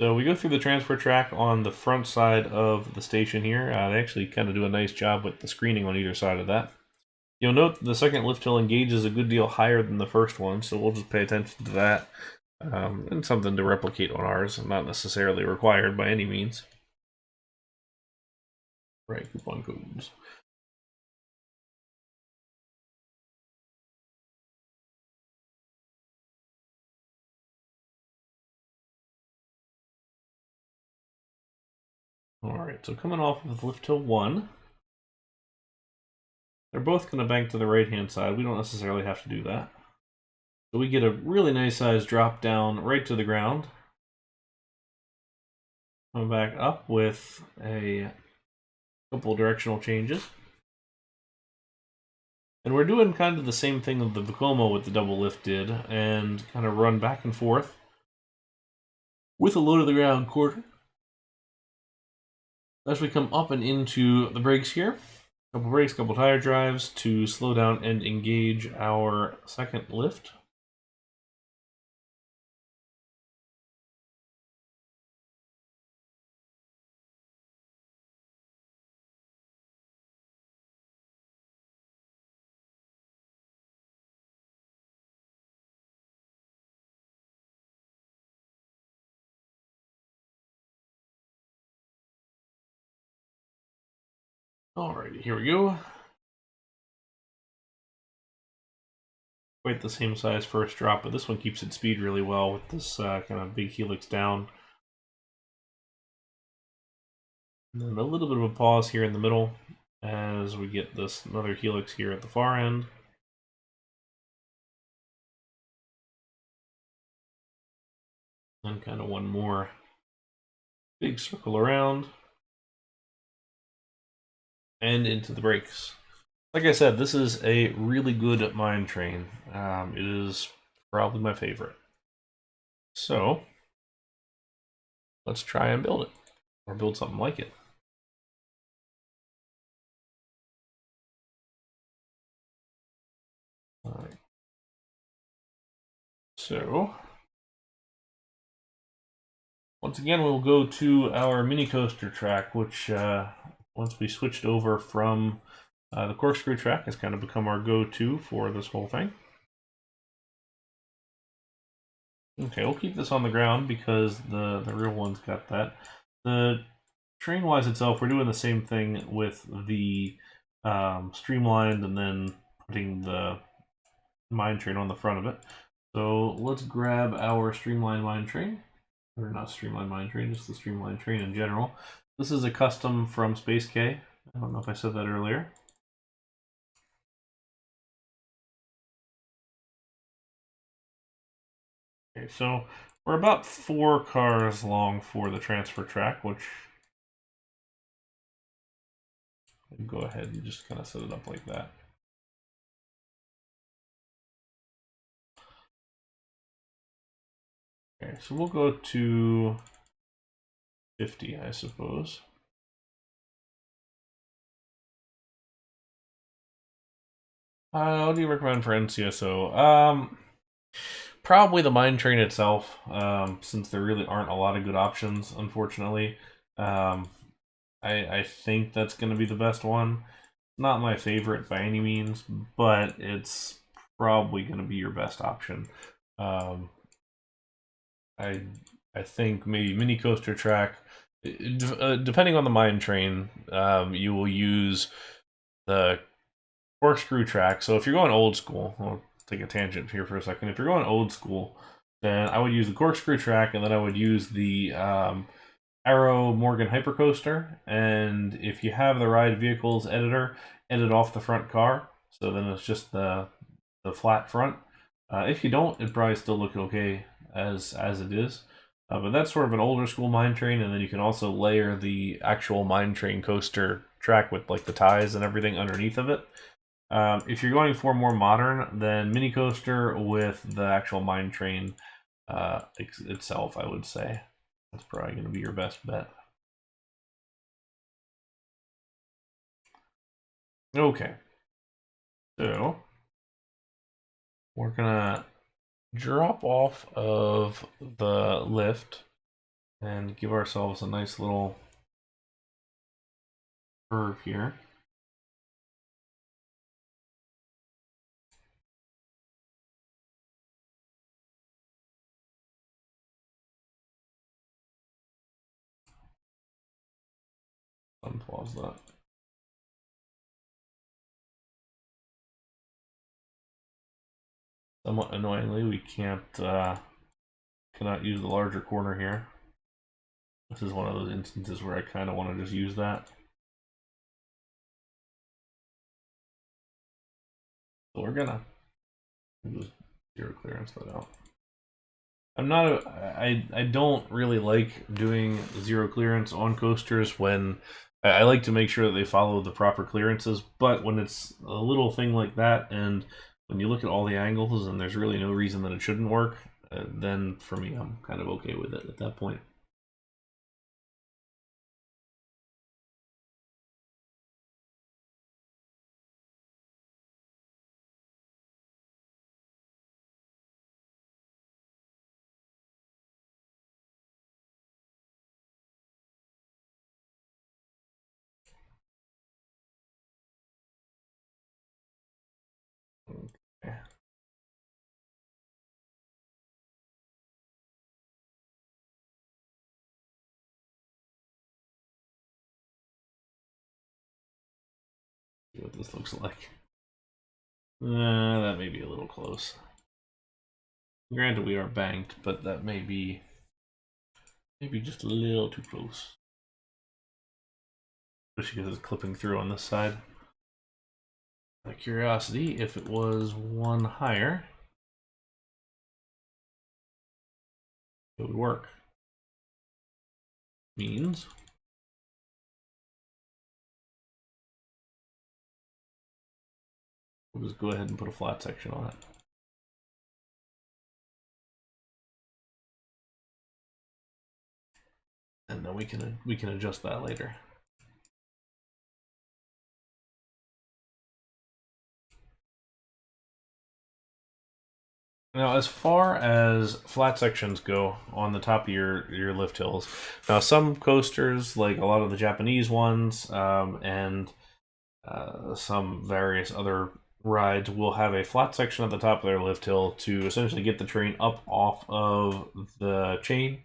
S1: So we go through the transfer track on the front side of the station here. They actually kind of do a nice job with the screening on either side of that. You'll note the second lift hill engages a good deal higher than the first one, so we'll just pay attention to that. And something to replicate on ours, not necessarily required by any means. Right, coupon codes. Alright, so coming off of lift hill 1, they're both going to bank to the right-hand side. We don't necessarily have to do that. So we get a really nice size drop down right to the ground. Come back up with a couple directional changes. And we're doing kind of the same thing that the Vekoma with the double lift did, and kind of run back and forth with a low to the ground quarter. As we come up and into the brakes here, couple brakes, couple tire drives to slow down and engage our second lift. Alrighty, here we go. Quite the same size first drop, but this one keeps its speed really well with this kind of big helix down. And then a little bit of a pause here in the middle as we get this another helix here at the far end. Then kind of one more big circle around. And into the brakes. Like I said, this is a really good mine train. It is probably my favorite. So let's try and build it, or build something like it. All right. So once again, we'll go to our mini coaster track, which once we switched over from the Corkscrew Track has kind of become our go-to for this whole thing. Okay, we'll keep this on the ground because the real one's got that. The train-wise itself, we're doing the same thing with the streamlined and then putting the mine train on the front of it. So let's grab our streamlined mine train. Or not streamlined mine train, just the streamlined train in general. This is a custom from Space K. I don't know if I said that earlier. Okay, so we're about 4 cars long for the transfer track, which go ahead and just kind of set it up like that. Okay, so we'll go to 50, I suppose. What do you recommend for NCSO? Probably the mine train itself, since there really aren't a lot of good options, unfortunately. I think that's going to be the best one. Not my favorite by any means, but it's probably going to be your best option. I think maybe mini coaster track, depending on the mine train, you will use the corkscrew track. So if you're going old school, I'll take a tangent here for a second. If you're going old school, then I would use the corkscrew track, and then I would use the Arrow Morgan Hypercoaster. And if you have the Ride Vehicles editor, edit off the front car, so then it's just the flat front. If you don't, it probably still look okay as it is. But that's sort of an older school mine train, and then you can also layer the actual mine train coaster track with like the ties and everything underneath of it. If you're going for more modern, then mini coaster with the actual mine train itself, I would say. That's probably going to be your best bet. Okay. So we're gonna drop off of the lift and give ourselves a nice little curve here. Unpause that. Somewhat annoyingly, we cannot use the larger corner here. This is one of those instances where I kind of want to just use that. So we're gonna just zero clearance that out. I don't really like doing zero clearance on coasters when I like to make sure that they follow the proper clearances, but when it's a little thing like that, and when you look at all the angles and there's really no reason that it shouldn't work, then for me, I'm kind of okay with it at that point. Okay. See what this looks like. That may be a little close. Granted, we are banked, but that may be maybe just a little too close. Especially because it's clipping through on this side. Out of curiosity, if it was one higher, it would work. Means we'll just go ahead and put a flat section on it. And then we can adjust that later. Now, as far as flat sections go on the top of your lift hills, now some coasters, like a lot of the Japanese ones, and some various other rides, will have a flat section at the top of their lift hill to essentially get the train up off of the chain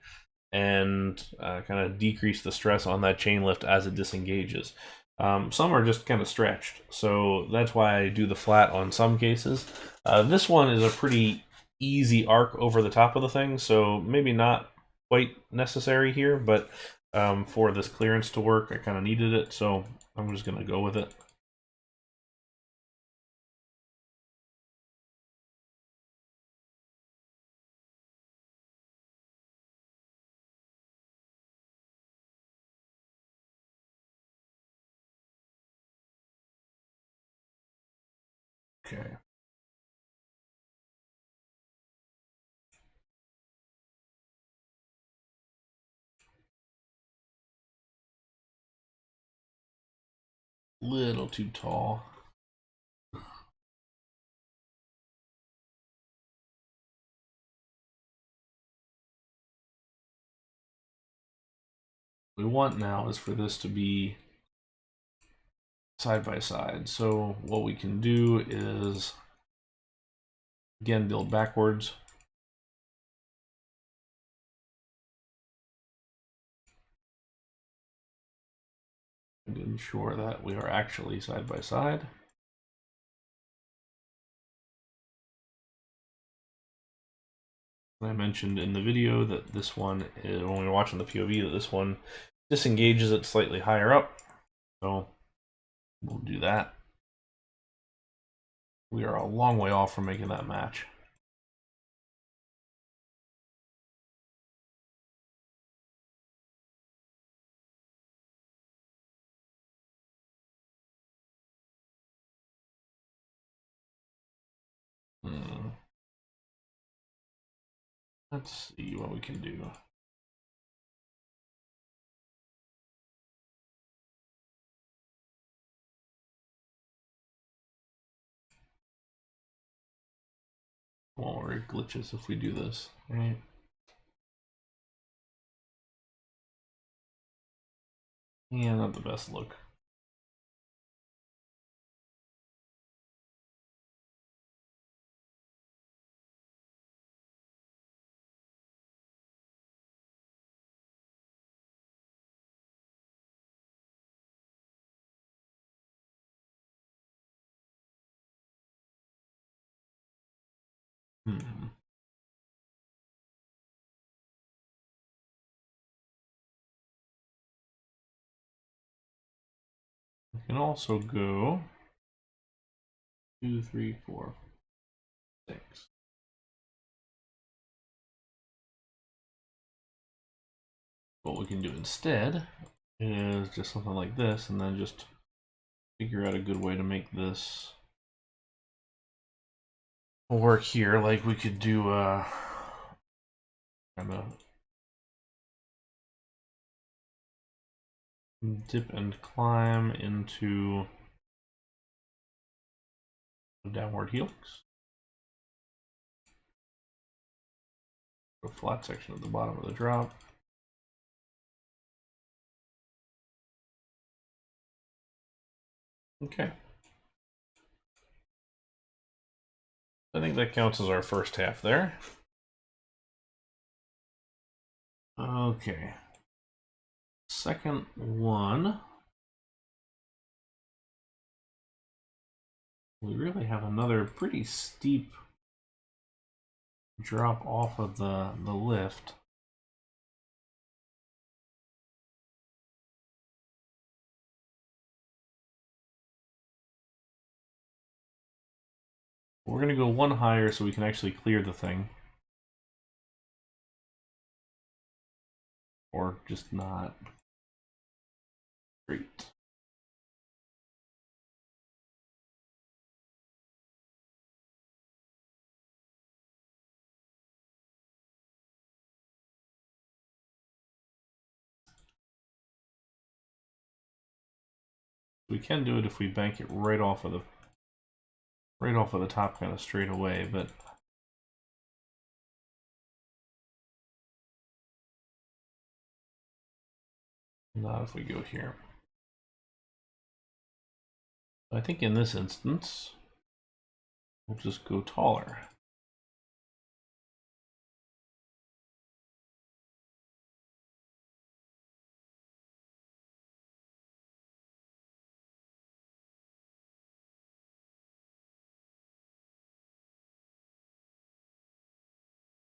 S1: and kind of decrease the stress on that chain lift as it disengages. Some are just kind of stretched, so that's why I do the flat on some cases. This one is a pretty easy arc over the top of the thing, so maybe not quite necessary here, but for this clearance to work, I kind of needed it, so I'm just going to go with it. Okay. Little too tall. What we want now is for this to be side by side. So what we can do is, again, build backwards. And ensure that we are actually side by side. I mentioned in the video that this one, is, when we were watching the POV, that this one disengages it slightly higher up. So we'll do that. We are a long way off from making that match. Let's see what we can do. Won't worry, glitches if we do this, right? Yeah, not the best look. We can also go 2, 3, 4, 6. What we can do instead is just something like this, and then just figure out a good way to make this work here. Like we could do kind of dip and climb into a downward helix. A flat section at the bottom of the drop. Okay. I think that counts as our first half there. Okay. Second one. We really have another pretty steep drop off of the lift. We're going to go one higher so we can actually clear the thing. Or just not. Great. We can do it if we bank it right off of the top kind of straight away, but Not if we go here. I think in this instance, we'll just go taller.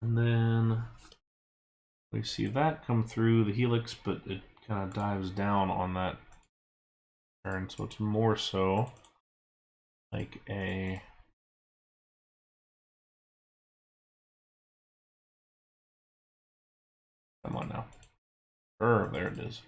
S1: And then we see that come through the helix, but it kind of dives down on that turn, so it's more so like a come on now. There it is.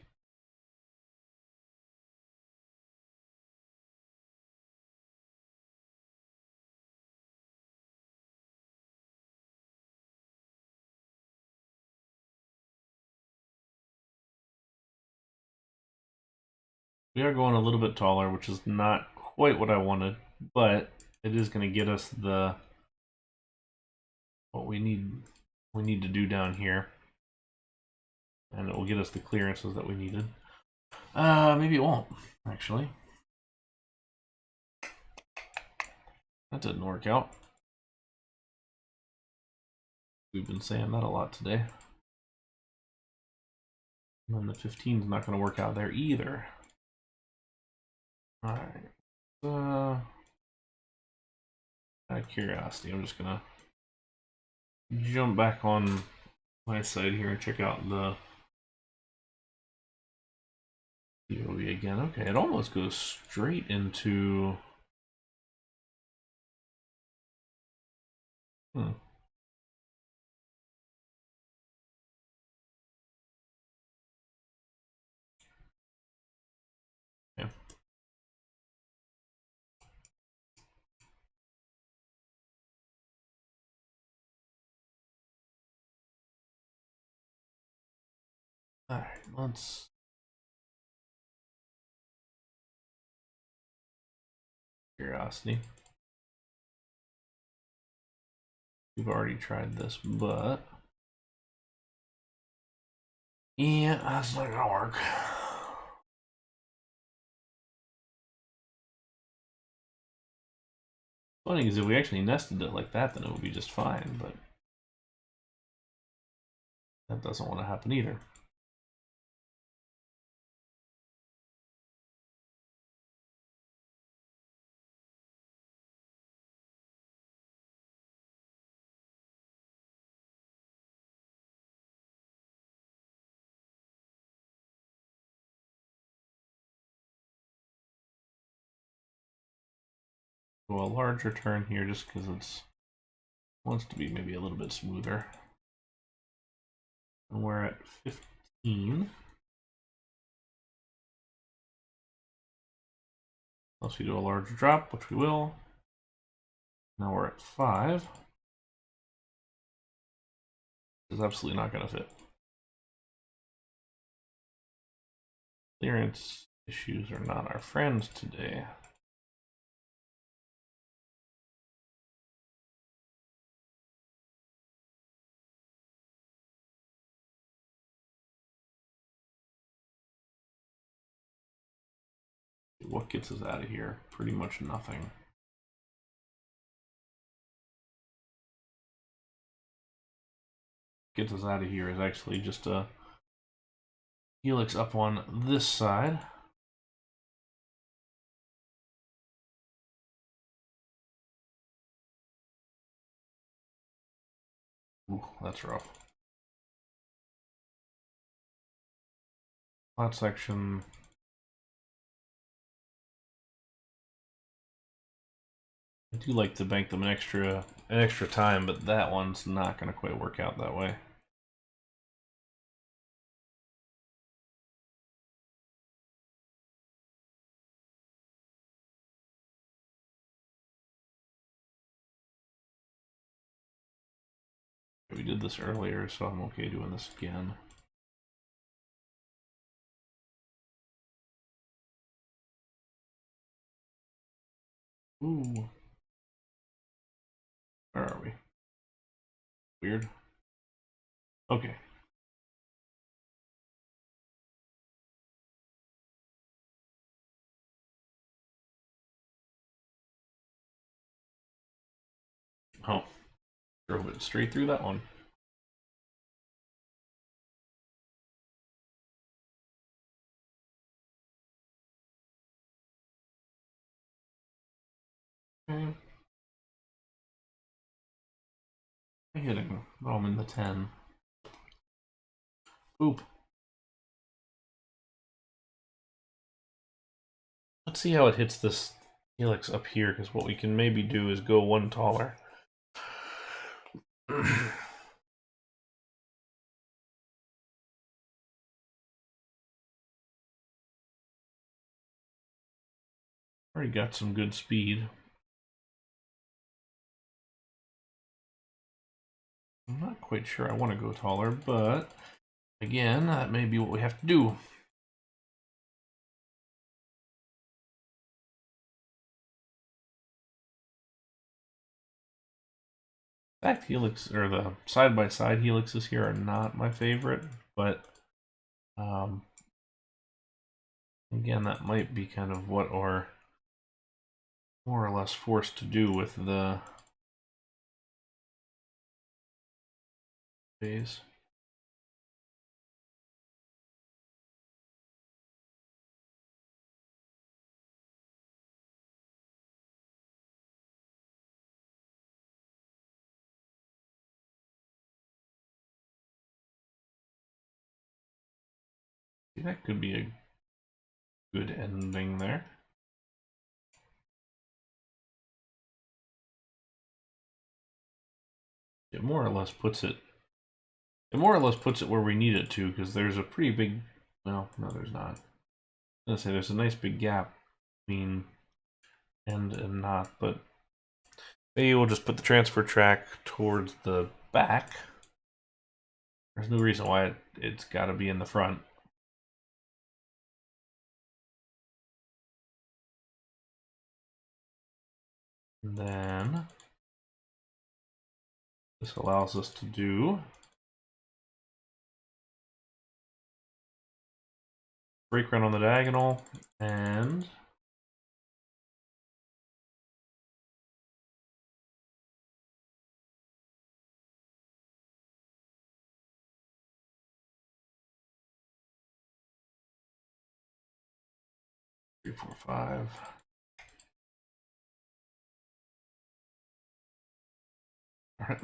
S1: We are going a little bit taller, which is not quite what I wanted, but it is going to get us the what we need to do down here, and it will get us the clearances that we needed. Maybe it won't, actually. That didn't work out. We've been saying that a lot today. And then the 15 is not going to work out there either. Alright. Out of curiosity, I'm just gonna jump back on my side here and check out the POV again. Okay, it almost goes straight into Okay. Alright, let's curiosity. We've already tried this, but yeah, that's not gonna work. Funny is if we actually nested it like that, then it would be just fine, but that doesn't want to happen either. Go a larger turn here just because it wants to be maybe a little bit smoother. And we're at 15. Unless we do a larger drop, which we will. Now we're at 5. It's absolutely not going to fit. Clearance issues are not our friends today. What gets us out of here? Pretty much nothing. Gets us out of here is actually just a helix up on this side. Ooh, that's rough. Flat section. I do like to bank them an extra time, but that one's not going to quite work out that way. We did this earlier, so I'm okay doing this again. Ooh. Where are we? Weird. Okay. Oh, drove it straight through that one. Okay. Hitting. Oh, I'm in the 10. Oop. Let's see how it hits this helix up here, because what we can maybe do is go one taller. Already got some good speed. I'm not quite sure I want to go taller, but again, that may be what we have to do. Back helix, or the side-by-side helixes here are not my favorite, but again, that might be kind of what we're more or less forced to do with the phase. That could be a good ending there. It more or less puts it. It more or less puts it where we need it to, because there's a pretty big. Well, no, there's not. I was gonna say there's a nice big gap between end and not, but maybe we'll just put the transfer track towards the back. There's no reason why it's got to be in the front. And then this allows us to do brake run on the diagonal and three, four, five. All right,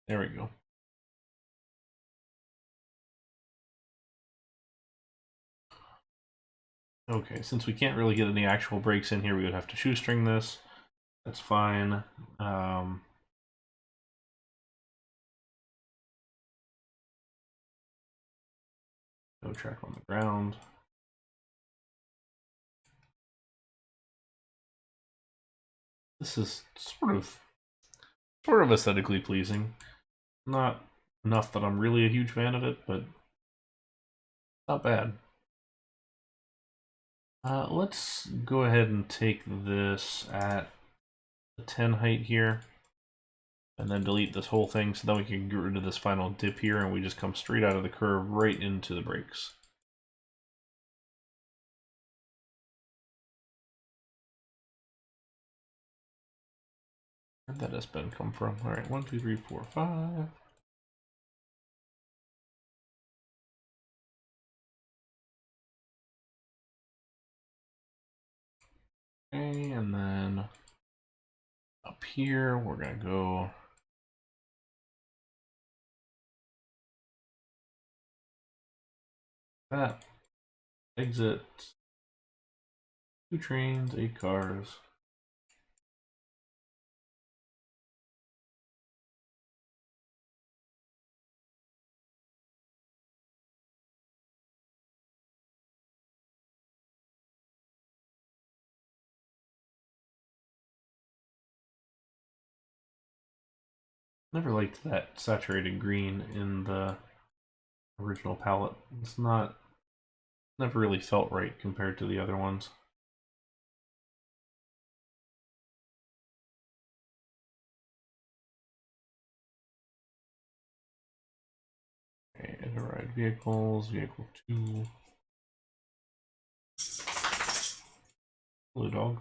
S1: there we go. Okay, since we can't really get any actual brakes in here, we would have to shoestring this. That's fine. No track on the ground. This is sort of aesthetically pleasing. Not enough that I'm really a huge fan of it, but not bad. Let's go ahead and take this at the 10 height here, and then delete this whole thing, so then we can get rid of this final dip here, and we just come straight out of the curve right into the brakes. Where'd that S-bend come from? All right, 1, 2, 3, 4, 5. Okay, and then up here, we're gonna go that, exit, 2 trains, 8 cars. Never liked that saturated green in the original palette. It's not, never really felt right compared to the other ones. Okay, override vehicles, vehicle 2. Blue dog.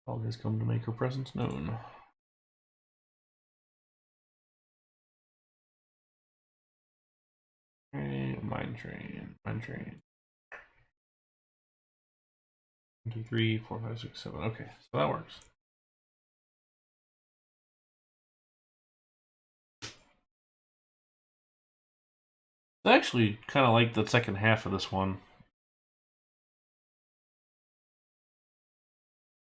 S1: Dog has come to make her presence known. Okay, mine train. 1, 2, 3, 4, 5, 6, 7. Okay, so that works. I actually kind of like the second half of this one.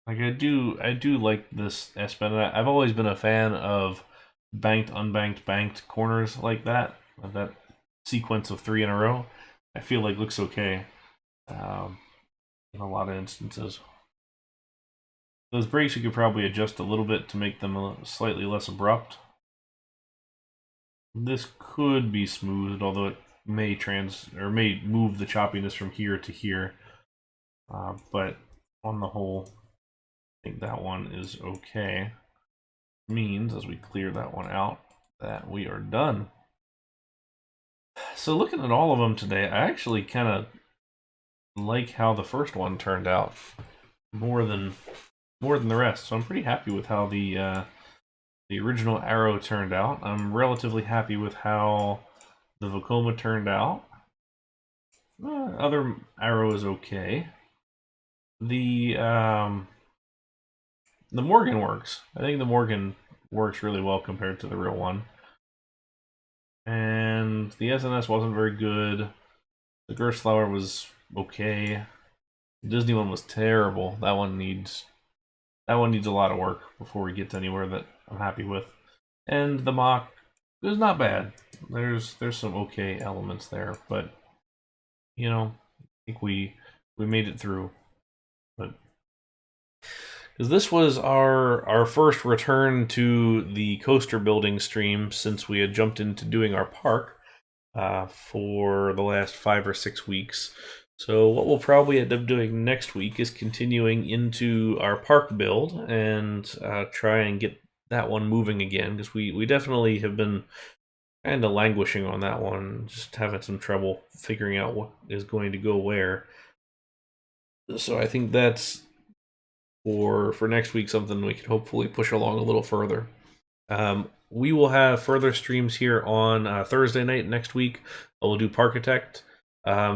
S1: Like I do like this aspect. I've always been a fan of banked, unbanked, banked corners like that. That sequence of 3 in a row, I feel like looks okay in a lot of instances. Those brakes you could probably adjust a little bit to make them slightly less abrupt. This could be smoothed, although it may move the choppiness from here to here. But on the whole, I think that one is okay. Means, as we clear that one out, that we are done. So looking at all of them today, I actually kind of like how the first one turned out more than the rest. So I'm pretty happy with how the original Arrow turned out. I'm relatively happy with how the Vocoma turned out. Other Arrow is okay. The Morgan works. I think the Morgan works really well compared to the real one. And the SNS wasn't very good. The Gerstlauer was okay. The Disney one was terrible. That one needs a lot of work before we get to anywhere that I'm happy with. And the Mack is not bad. There's some okay elements there, but you know, I think we made it through. But because this was our first return to the coaster building stream since we had jumped into doing our park for the last 5 or 6 weeks. So what we'll probably end up doing next week is continuing into our park build and try and get that one moving again, because we definitely have been kind of languishing on that one, just having some trouble figuring out what is going to go where. So I think that's for next week something we can hopefully push along a little further. We will have further streams here on Thursday night next week. We'll do Parkitect.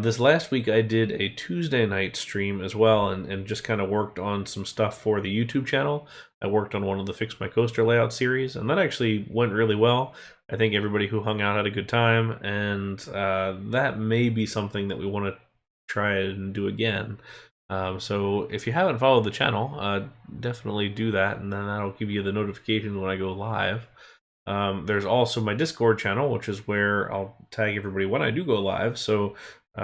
S1: This last week I did a Tuesday night stream as well, and just kind of worked on some stuff for the YouTube channel. I worked on one of the Fix My Coaster layout series, and that actually went really well. I think everybody who hung out had a good time, and that may be something that we want to try and do again. So if you haven't followed the channel, definitely do that, and then that'll give you the notifications when I go live. There's also my Discord channel, which is where I'll tag everybody when I do go live, so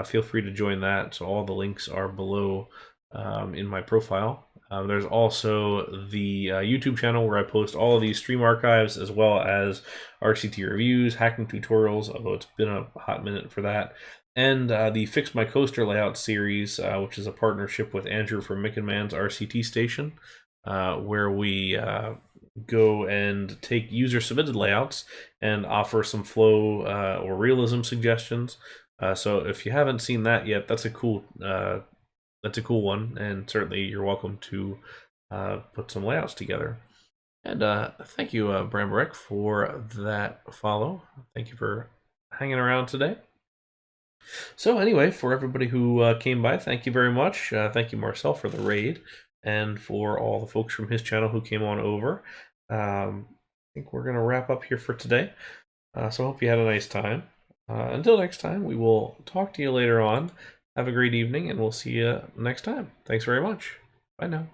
S1: feel free to join that. So all the links are below in my profile. There's also the YouTube channel where I post all of these stream archives, as well as RCT reviews, hacking tutorials, although it's been a hot minute for that, and the Fix My Coaster Layout series, which is a partnership with Andrew from Mick and Man's RCT Station, where we go and take user-submitted layouts and offer some flow or realism suggestions. So if you haven't seen that yet, that's a cool one, and certainly you're welcome to put some layouts together. And thank you, Brambrick, for that follow. Thank you for hanging around today. So anyway, for everybody who came by, thank you very much. Thank you, Marcel, for the raid, and for all the folks from his channel who came on over. I think we're going to wrap up here for today. So I hope you had a nice time. Until next time, we will talk to you later on. Have a great evening, and we'll see you next time. Thanks very much. Bye now.